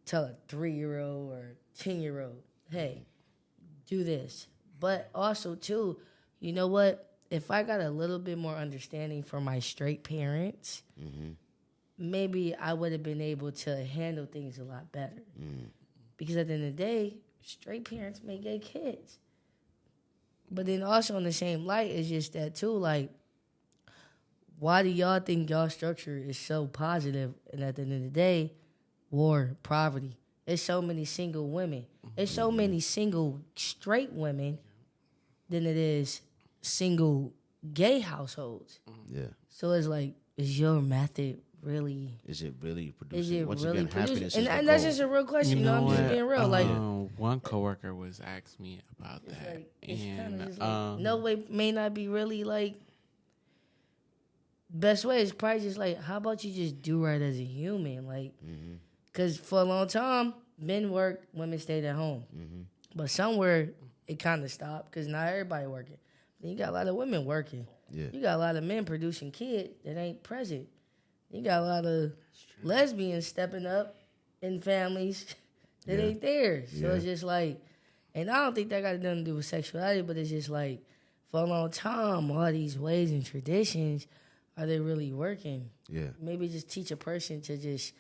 tell a 3-year-old or 10-year-old, hey, do this. But also, too, you know what? If I got a little bit more understanding from my straight parents, maybe I would have been able to handle things a lot better. Because at the end of the day, straight parents make gay kids. But then also in the same light, it's just that too, like, why do y'all think y'all structure is so positive? And at the end of the day, war, poverty. There's so many single women. There's so many single straight women than it is single gay households. Yeah. So it's like, is your method really? Is it really producing? Is it Once really again, producing? happiness is And the that's goal. just a real question. You know, I'm just being real. Like, one coworker was asking me about that, like, it's and kind of just like, no way may not be really like. Best way is probably just like, how about you just do right as a human, like, because for a long time men worked, women stayed at home, but somewhere it kind of stopped because not everybody working. Then you got a lot of women working. Yeah. You got a lot of men producing kids that ain't present. You got a lot of lesbians stepping up in families that ain't there. So it's just like, and I don't think that got nothing to do with sexuality, but it's just like, for a long time, all these ways and traditions, are they really working? Yeah. Maybe just teach a person to just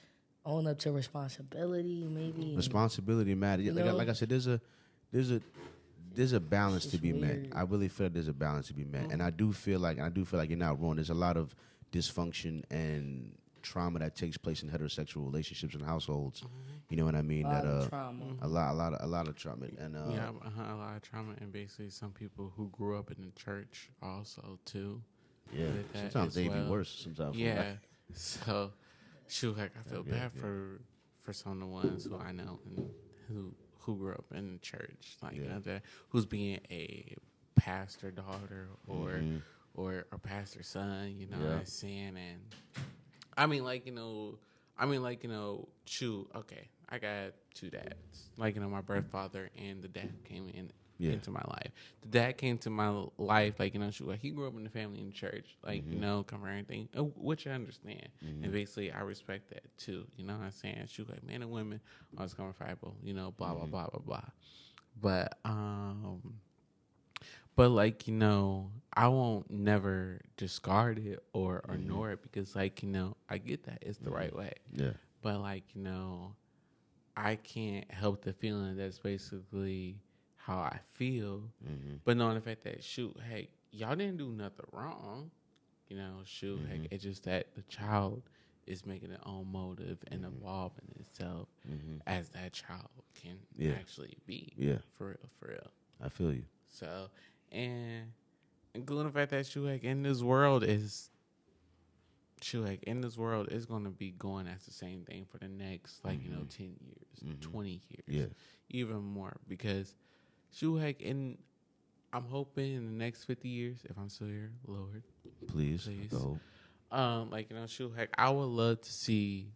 own up to responsibility, maybe. Responsibility matters. Like I said, there's a balance to be met. I really feel like there's a balance to be met, and I do feel like you're not wrong. There's a lot of dysfunction and trauma that takes place in heterosexual relationships and households. You know what I mean? A lot of trauma. A lot of trauma, and a lot of trauma, and basically some people who grew up in the church also too. Yeah, sometimes they be worse. Sometimes, yeah. So, like I feel bad for some of the ones who I know and who grew up in the church, like you know, that who's being a pastor daughter or a pastor son, you know, what I'm saying, and I mean, shoot, okay, I got 2 dads, like you know, my birth father and the dad came into my life. The dad came to my life, like, you know, he grew up in the family in the church, like, you know, cover everything, which I understand. And basically, I respect that, too. You know what I'm saying? Like, men and women always come from Bible, you know, blah, blah, blah, blah, blah. But, like, you know, I won't never discard it or ignore it because, like, you know, I get that. It's the right way. Yeah. But, like, you know, I can't help the feeling that's basically how I feel. But knowing the fact that, shoot, hey, y'all didn't do nothing wrong. You know, shoot, heck, it's just that the child is making their own motive and evolving itself as that child can actually be. Yeah. For real. I feel you. So, and including the fact that shoot, heck, in this world is going to be going as the same thing for the next, 10 years, 20 years, even more. Because, shoot, heck, I'm hoping in the next 50 years, if I'm still here, Lord, Please. Go. Shoot, heck, I would love to see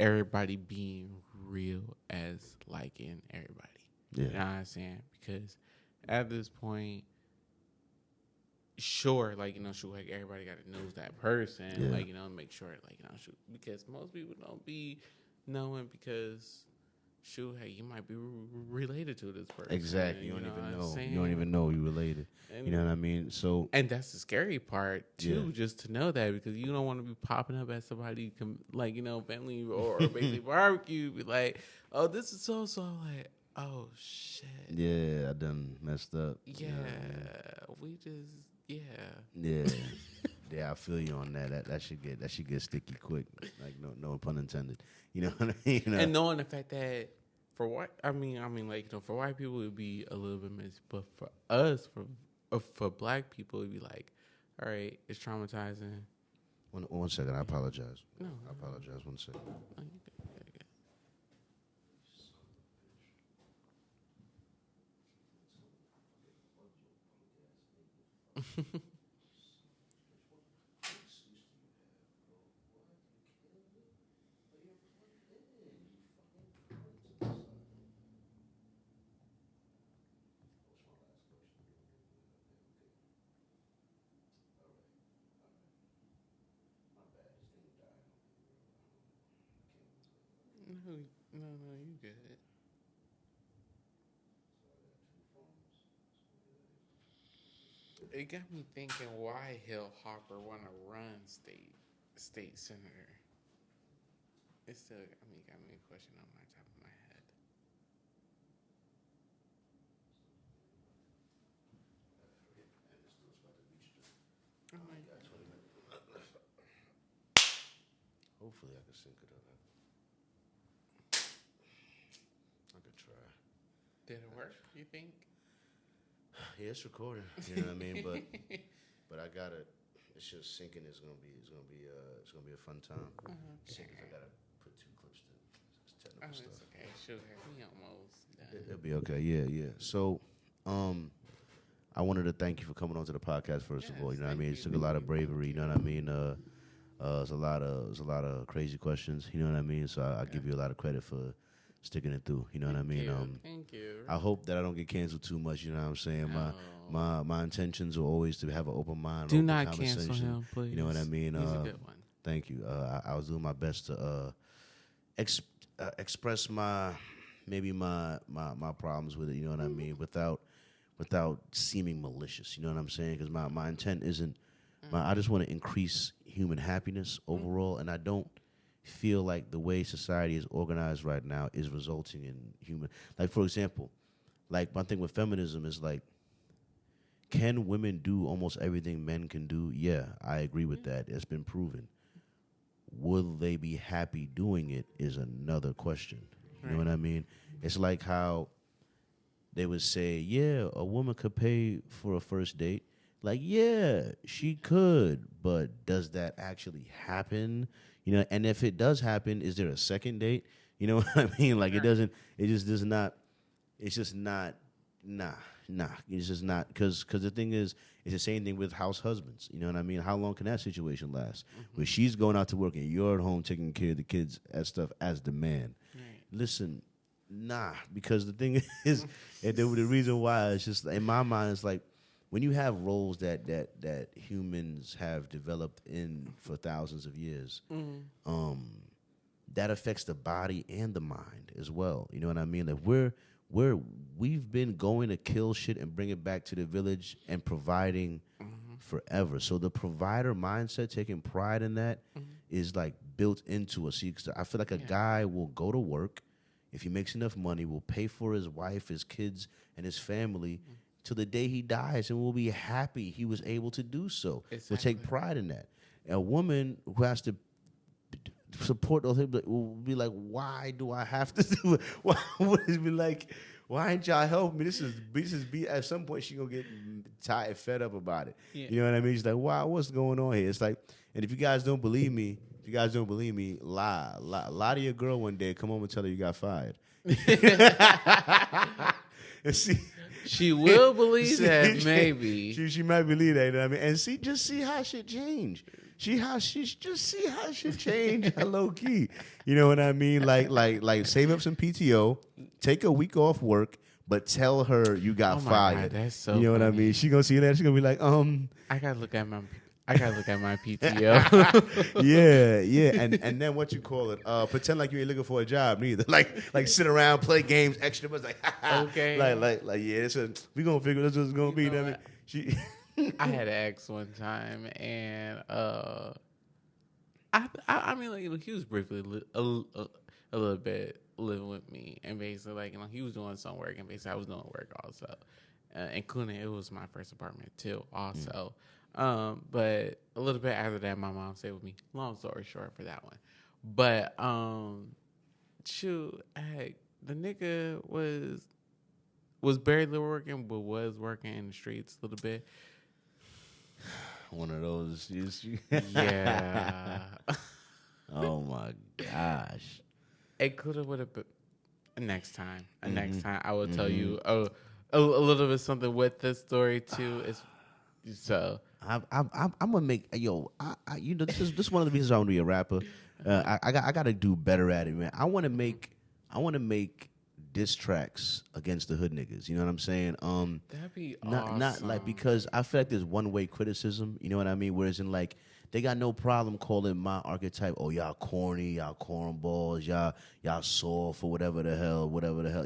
everybody being real as liking everybody. Yeah. You know what I'm saying? Because at this point, sure, shoot, like everybody got to know that person, make sure, shoot, because most people don't be knowing because, shoot, hey, you might be related to this person. Exactly. You don't even know. You don't even know you related. You know what I mean? So, and that's the scary part too, just to know that, because you don't want to be popping up at somebody family or basically barbecue, be like, oh, this is so like, oh shit. Yeah, I done messed up. Yeah, we just. Yeah. Yeah, I feel you on that. That should get sticky quick. Like no pun intended. You know what I mean? And knowing the fact that for white people it'd be a little bit mixed, but for us, for black people, it'd be like, all right, it's traumatizing. One second, I apologize. No, I apologize. 1 second. Oh, you good. No, you good. It got me thinking, why Hill Hopper want to run state senator? It still got me a question on my top of my head. Hopefully I can sync it up. I could try. Did it work, you think? Yeah, it's recording. You know what I mean? But I gotta. It's just syncing. It's gonna be a fun time. Syncing. I gotta put 2 clips to. It's technical stuff. It's okay. She'll have me almost done. It'll be okay. Yeah. So, I wanted to thank you for coming on to the podcast. First of all, you know what I mean. It took a lot of bravery. You know what I mean. It's a lot of crazy questions. You know what I mean. So I give you a lot of credit for sticking it through. You know what I mean. Thank you. I hope that I don't get canceled too much. You know what I'm saying. My intentions are always to have an open mind. Do open not conversation. cancel him, please. You know what I mean. He's a good one. Thank you. I was doing my best to express my problems with it. You know what I mean, without seeming malicious. You know what I'm saying? Because my intent isn't. I just want to increase human happiness overall, and I don't feel like the way society is organized right now is resulting in human. Like, for example, like one thing with feminism is like, can women do almost everything men can do? Yeah, I agree with that. It's been proven. Will they be happy doing it is another question. You know what I mean? It's like how they would say, yeah, a woman could pay for a first date. Like, yeah, she could, but does that actually happen? You know, and if it does happen, is there a second date? You know what I mean? Like, it just does not, it's just not, nah. It's just not, because the thing is, it's the same thing with house husbands. You know what I mean? How long can that situation last? Where she's going out to work and you're at home taking care of the kids and stuff as the man. Listen, nah, because the thing is, and the reason why is just, in my mind, it's like, when you have roles that humans have developed in for thousands of years, that affects the body and the mind as well. You know what I mean? Like we've been going to kill shit and bring it back to the village and providing forever. So the provider mindset, taking pride in that, is like built into us. I feel like a guy will go to work. if he makes enough money, will pay for his wife, his kids, and his family till the day he dies, and will be happy he was able to do so. Exactly. Will take pride in that. A woman who has to support those people will be like, why do I have to do it? Why would it be like, why ain't y'all help me? This is at some point she gonna get tired, fed up about it. Yeah. You know what I mean? She's like, wow, what's going on here? It's like, and if you guys don't believe me, lie to your girl one day, come home and tell her you got fired. And see, she will believe that, maybe. She might believe that, you know what I mean? And see how shit change. See how shit change low key. You know what I mean? Like save up some PTO, take a week off work, but tell her you got fired. God, that's so you know funny. what I mean? She gonna see that. She gonna be like, I gotta look at my PTO. yeah. And then what you call it? Pretend like you ain't looking for a job neither. Like sit around, play games, extra much. Like Okay. Like yeah. We gonna figure this is gonna be. know I mean, what? she. I had an ex one time, and I mean, like, he was briefly a little bit living with me, and basically, like, he was doing some work, and basically I was doing work also, including it was my first apartment too, also. But a little bit after that, my mom stayed with me. Long story short for that one, but the nigga was barely working, but was working in the streets a little bit. One of those. Yeah. Oh my gosh. It could have would have been next time. Next time I will tell you a little bit something with this story too. So I'm gonna make this is one of the reasons I want to be a rapper. I got to do better at it, man. I want to make diss tracks against the hood niggas. You know what I'm saying? that'd be awesome. Not like, because I feel like there's one way criticism. You know what I mean? Whereas in, like, they got no problem calling my archetype, oh, y'all corny, y'all cornballs, y'all soft or whatever the hell.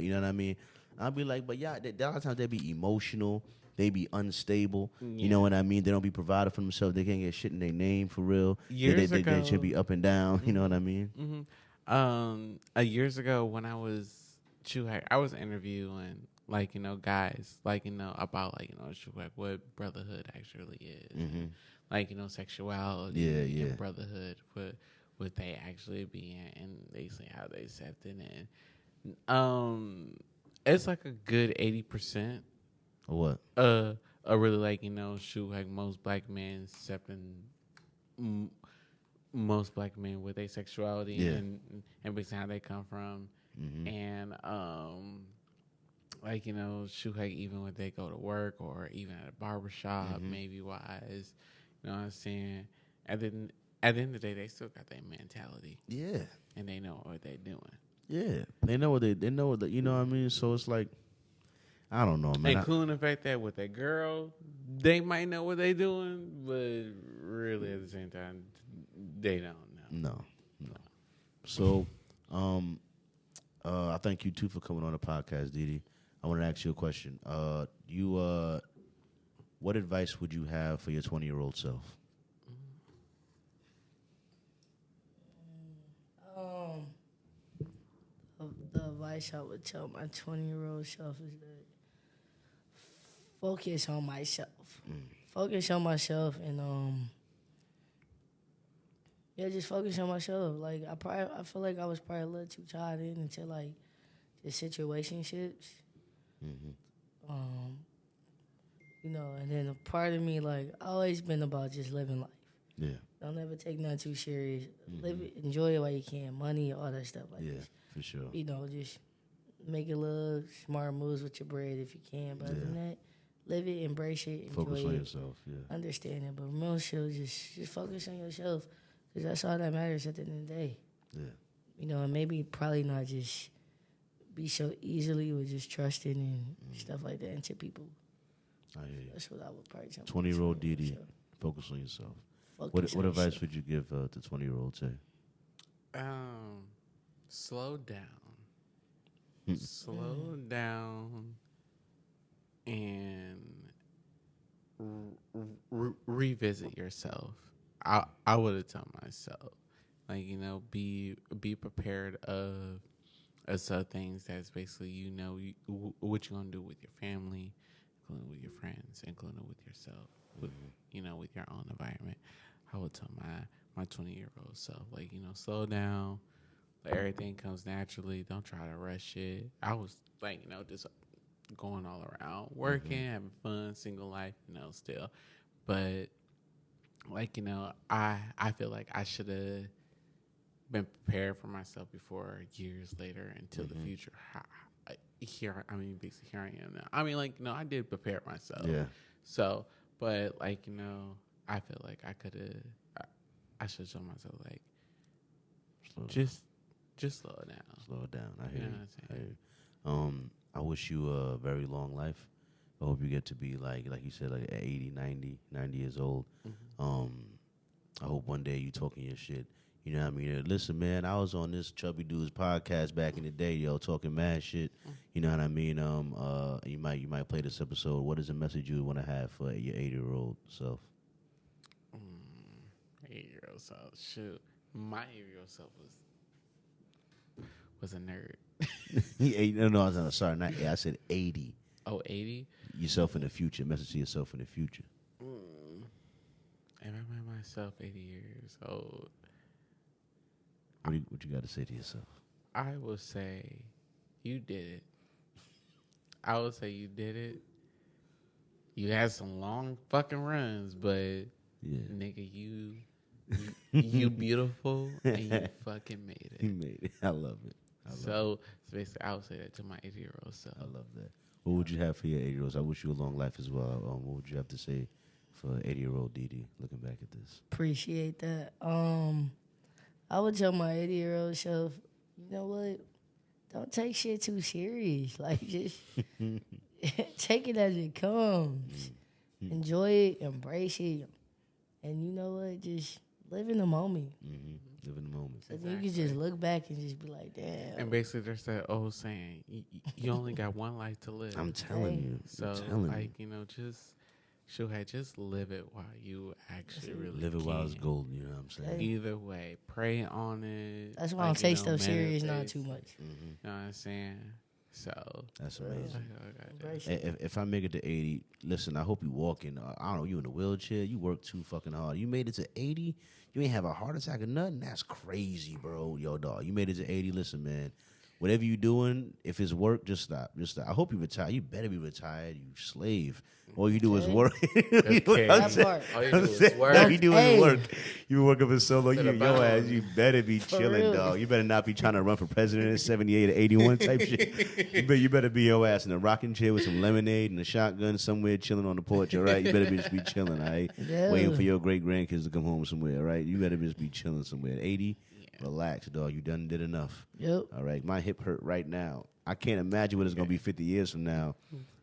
You know what I mean? I'll be like, but yeah, a lot of times they be emotional. They be unstable. Yeah. You know what I mean? They don't be provided for themselves. They can't get shit in their name for real. Years They ago, should be up and down. You know what I mean? Years ago when I was I was interviewing guys about what brotherhood actually is, sexuality, and brotherhood, what they actually be in, and basically how they accept it. And it's like a good 80%. What? Really most black men accepting most black men with asexuality and basically how they come from. And even when they go to work or even at a barbershop, maybe wise, you know what I'm saying? At the end of the day, they still got their mentality. Yeah. And they know what they're doing. Yeah. They know what you know what I mean? So it's like, I don't know, man. Including the fact that with their girl, they might know what they're doing, but really at the same time, they don't know. No. So, I thank you too for coming on the podcast, Didi. I want to ask you a question. What advice would you have for your 20-year-old self? The advice I would tell my 20-year-old self is that focus on myself. Focus on myself and just focus on myself. Like I feel like I was probably a little too tied into like the situationships. And then a part of me, like, always been about just living life. Yeah. Don't ever take nothing too serious. Live it, enjoy it while you can. Money, all that stuff like this. For sure. Just make a little smart moves with your bread if you can. But other than that, live it, embrace it, enjoy Focus on it. yourself, Understand it. But real shit, just focus on yourself. Because that's all that matters at the end of the day. Yeah. And maybe probably not just be so easily with just trusting and stuff like that into people. I hear you. That's what I would probably tell 20-year-old Didi, focus on yourself. Focus What on advice yourself. would you give to 20-year-old say? Slow down. Slow down and revisit yourself. I would have told myself, be prepared of it's things that's basically what you're gonna do with your family, including with your friends, including with yourself, with with your own environment. I would tell my 20-year-old self, like, slow down. Let everything comes naturally. Don't try to rush it. I was like, just going all around, working, having fun, single life, still. But like, I feel like I should have been prepared for myself before years later until the future. Basically here I am now. I mean, like, I did prepare myself. Yeah. So, but like, I feel like I should show myself like, just slow it down. Slow it down. I hear You know you. what I'm I hear saying? you. I wish you a very long life. I hope you get to be like you said, like 80, 90 years old. I hope one day you talking your shit. You know what I mean? Listen, man, I was on this Chubby Dudes podcast back in the day, talking mad shit. You know what I mean? You might play this episode. What is the message you want to have for your 80-year-old self? 8-year-old self. Shoot. My 8-year-old self was a nerd. No, sorry, not 80. I said 80. Oh, 80? Yourself in the future. Message to yourself in the future. If I met myself 80 years old, What you got to say to yourself? I would say you did it. I would say you did it. You had some long fucking runs, but nigga, you beautiful and you fucking made it. You made it. I love it. So basically, I would say that to my 80-year-old self. I love that. What would you have for your 80-year-olds? I wish you a long life as well. What would you have to say for 80-year-old Didi looking back at this? Appreciate that. I would tell my 80-year-old self, you know what? Don't take shit too serious. Like, just take it as it comes. Enjoy it, embrace it. And you know what? Just live in the moment. Live in the moment. So then you can just look back and just be like, damn. And basically, there's that old saying, you only got one life to live. I'm telling you. So, just live it while you actually really live it can. while it's golden, you know what I'm saying? Either way, pray on it. That's why I don't take stuff serious, not meditate. too much. You know what I'm saying? So That's amazing. Embrace it. If I make it to 80, listen, I hope you walking. I don't know, you in a wheelchair. You work too fucking hard. You made it to 80. You ain't have a heart attack or nothing. That's crazy, bro. Yo, dog. You made it to 80. Listen, man. Whatever you doing, if it's work, just stop. Just stop. I hope you retire. You better be retired, you slave. All you do is work. That part. all you do is work. All you do is Hey. work. You work up in so long. To the Your ass, bone. you better be chilling, real. dog. You better not be trying to run for president in 78 or 81 type shit. You better be your ass in a rocking chair with some lemonade and a shotgun somewhere chilling on the porch, all right? You better just be chilling, all right? Yeah. Waiting for your great-grandkids to come home somewhere, all right? You better just be chilling somewhere. At 80, relax, dog. You done did enough. Yep. All right? My hip hurt right now. I can't imagine what it's going to be 50 years from now.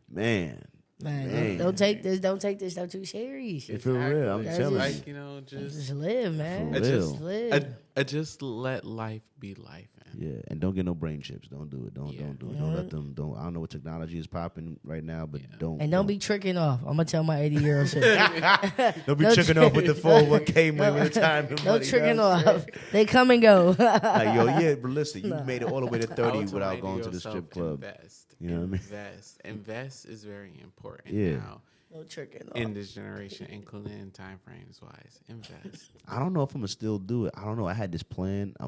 Man. Man, don't take this stuff too serious. For real, I'm That's telling just- you. Just live, man. For Just real. live. Just let life be life. Man. Yeah, and don't get no brain chips. Don't do it. Don't do it. Don't let them. I don't know what technology is popping right now, but don't. And don't be tricking off. I'm gonna tell my 80-year-old self. Don't be no tricking off with the 401k money with the time. No tricking off. They come and go. Like, yo, yeah, but listen, you made it all the way to 30 I would tell without my going to the 80-year-old self, strip club. Invest. You know what I mean? Invest is very important Yeah. now No tricking off. in this generation, including in time frames wise. Invest. I don't know if I'm gonna still do it. I don't know. I had this plan. I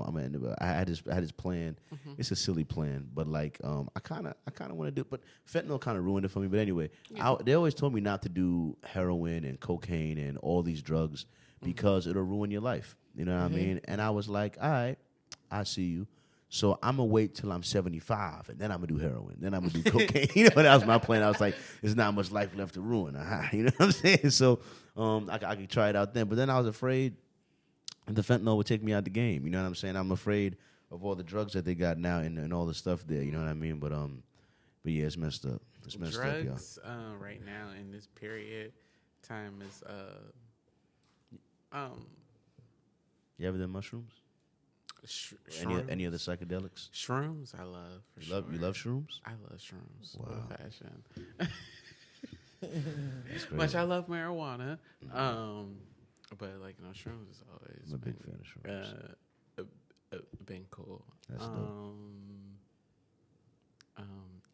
had this plan. It's a silly plan, but like, I kind of want to do it. But fentanyl kind of ruined it for me. But anyway, they always told me not to do heroin and cocaine and all these drugs because it'll ruin your life. You know what I mean? And I was like, all right, I see you. So I'm going to wait till I'm 75, and then I'm going to do heroin. Then I'm going to do cocaine. You know, that was my plan. I was like, there's not much life left to ruin. You know what I'm saying? So I could try it out then. But then I was afraid the fentanyl would take me out the game. You know what I'm saying? I'm afraid of all the drugs that they got now and all the stuff there. You know what I mean? But yeah, it's messed up. It's messed up, y'all. Drugs right now in this period time is You ever done mushrooms? Any other psychedelics? Shrooms, I love. For You love shrooms? I love shrooms. Wow. Old fashioned. That's crazy. Much I love marijuana. But like shrooms is always I'm a big fan of shrooms. been cool. That's dope.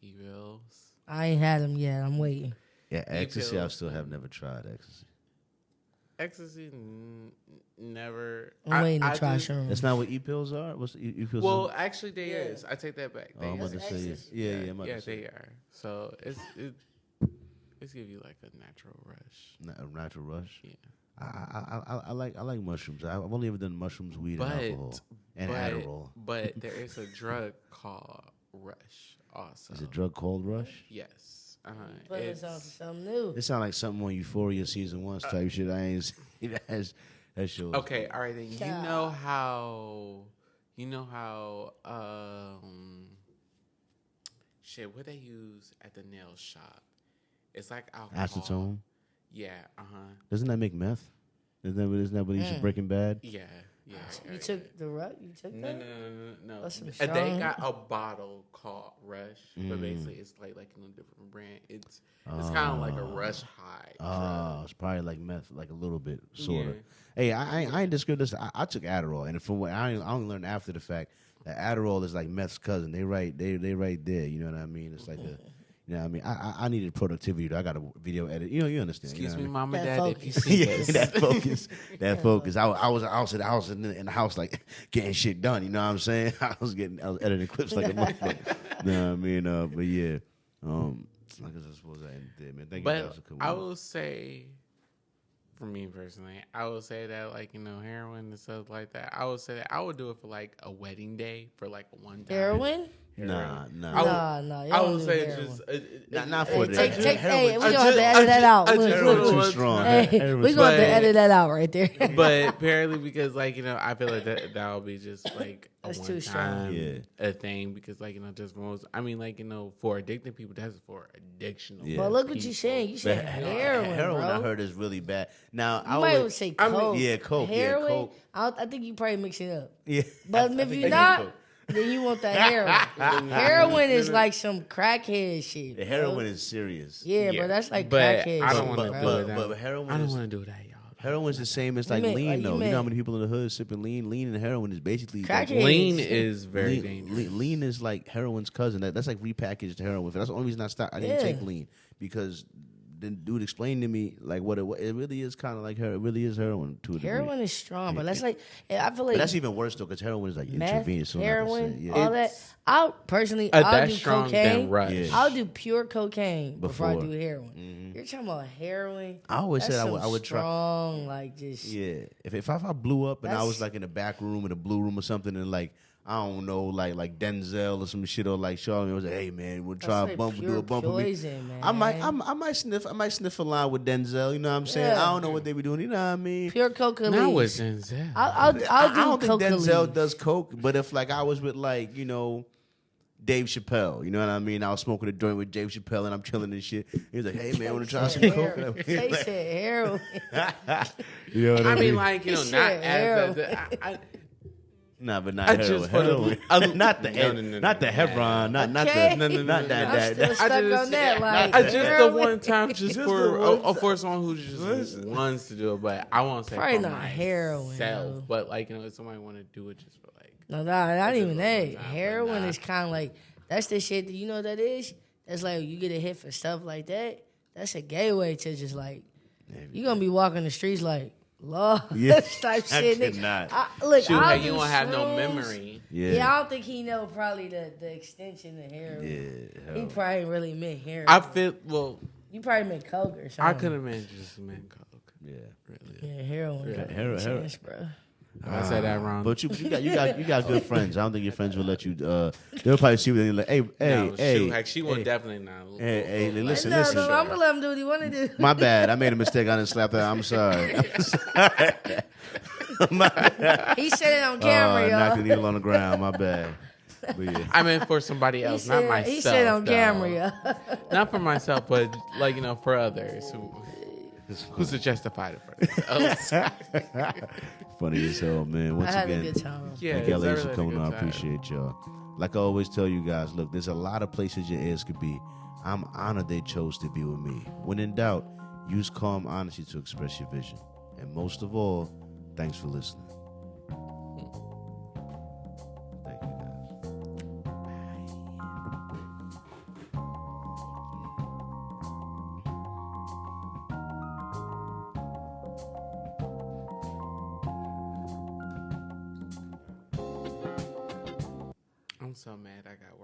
E-pills. I ain't had them yet. I'm waiting. Yeah, ecstasy. I E-pills. still have never tried ecstasy. Ecstasy, never. I'm waiting to I try just- shrooms. That's not what e-pills are. What's e-pills? Well, actually, they Yeah. is. I take that back. oh, I'm They about to is. say ecstasy. yeah. I'm about Yeah, to say. they are. So it's give you like a natural rush. A natural rush. Yeah. I like mushrooms. I've only ever done mushrooms, weed, and alcohol, and Adderall. But there is a drug called Rush. Also, Is a drug called rush? Yes. Putting us on to something new. It sounds like something on Euphoria season 1 type shit. I ain't seen that show. Okay, all right then. Yeah. You know how shit, what they use at the nail shop. It's like alcohol. Acetone. Yeah, Doesn't that make meth? Isn't that what he's Breaking Bad? Yeah. You took the rut? You took that? No. That's some They strong- got a bottle called Rush, but basically it's like a different brand. It's kind of like a Rush High. Oh, it's probably like meth, like a little bit, sort of. Yeah. Hey, I ain't discovered this. I took Adderall, and from what I only learned after the fact that Adderall is like meth's cousin. They right there. You know what I mean? It's like a. You know what I mean? I needed productivity. Though. I got a video edit. You understand. Excuse you know me, what I mean? mom and That dad, if you see Yeah, this. that focus. I was in the house like getting shit done. You know what I'm saying? I was editing clips like a motherfucker. You know what I mean? But yeah, I guess I suppose I ended there, man. Thank you guys But for coming. I on. will say, for me personally, I would say that heroin and stuff like that. I would say that I would do it for like a wedding day for like one time. Heroin? Nah. Nah. I would say just Not for Hey, that. hey, we gonna have to edit that out. Look, Heroin look, too look. strong. Hey, Heroin's we gonna have to But- edit that out right there. But apparently, because I feel like that would be just like a That's too one strong. time Yeah. a thing because just most. I mean, for addicted people, that's for addictional. Yeah. But look what you're saying. You said heroin, Heroin, bro. I heard is really bad. Now You I might would say I mean, coke. yeah, coke, yeah, Heroin, coke. I think you probably mix it up. Yeah, But I if think you're they not, coke. then you want that heroin. Heroin is like some crackhead shit. The bro. heroin is serious. Yeah, but that's like But crackhead I shit, don't want to bro. do it. but heroin I don't is- want to do that, y'all. Heroin's the same as like meant- lean, like, you though. You know meant- how many people in the hood sipping lean? Lean and heroin is basically like, Crackhead. Lean Shit. is very dangerous. lean is like heroin's cousin. That's like repackaged heroin. That's the only reason I stopped. I didn't Yeah. take lean because the dude explained to me like what it really is kind of like heroin. It really is heroin to a degree. Heroin is strong, but that's like I feel like But that's even worse though because heroin is like meth, intravenous. So I'm not gonna heroin, say, yeah. all that. I'll personally, That's I'll do strong cocaine. than Rush. Yeah. I'll do pure cocaine before I Before. do heroin. You're talking about heroin. I always That's said some I would try. strong, like just Yeah, if I blew up and I That's- was like in the back room in the blue room or something and like I don't know like Denzel or some shit or like Charlie was like, hey man, we'll try That's a bump, like do a pure bump with me. poison, man. I might sniff a line with Denzel. You know what I'm saying? Yeah. I don't know what they be doing. You know what I mean? pure coca Not with leaves. Denzel. I'll do I don't think coca Denzel leaves. does coke, but if like I was with like Dave Chappelle, you know what I mean? I was smoking a joint with Dave Chappelle and I'm chilling and shit. He was like, hey man, want to try some coke? And I'm They like, said heroin. you know what I mean, like He not said as heroin. Nah, but not I heroin. just wanna- Heroin. Not the No. not the Hebron, not Okay. the not I'm that. still stuck on that. Like I just heroin. the one time just Just for the one for someone who just wants to do it, but I won't say Probably for not heroin, myself, though. but like if somebody want to do it just for like No, not just even a that. long time, but Heroin nah. is kind of like that's the shit that you know what that is. That's like you get a hit for stuff like that. That's a gateway to just like you gonna be walking the streets like Lord Yeah, type I shit. could nigga. not. Look, shoot, I'll hey, do you won't have no shrooms. memory. Yeah. I don't think he know probably the extension of heroin. Yeah, He heroin. probably really meant heroin. I feel You probably meant coke or something. I could have meant just meant coke. Yeah. Really, Yeah, heroin. Yeah. got Heroin- a chance, bro. I said that wrong. But you got good friends. I don't think your friends will let you. They'll probably see you and they're like, hey, no, hey, shoot, heck, she will hey, definitely not. hey, listen, no, listen. no, I'm gonna let him do what he want to do. My bad. I made a mistake. I didn't slap that. I'm sorry. He said it on camera, Knocked the y'all. needle on the ground. My bad. But yeah. I meant for somebody else, He not said, myself. he said on though. camera, y'all. Not for myself, but like for others who should justify it for themselves. Funny as hell, man. Once I had again, a good time. Yeah, thank y'all it's ladies for really coming a on. I good time. appreciate y'all. Like I always tell you guys, look, there's a lot of places your ears could be. I'm honored they chose to be with me. When in doubt, use calm honesty to express your vision. And most of all, thanks for listening. Thank you, guys. so mad I got work.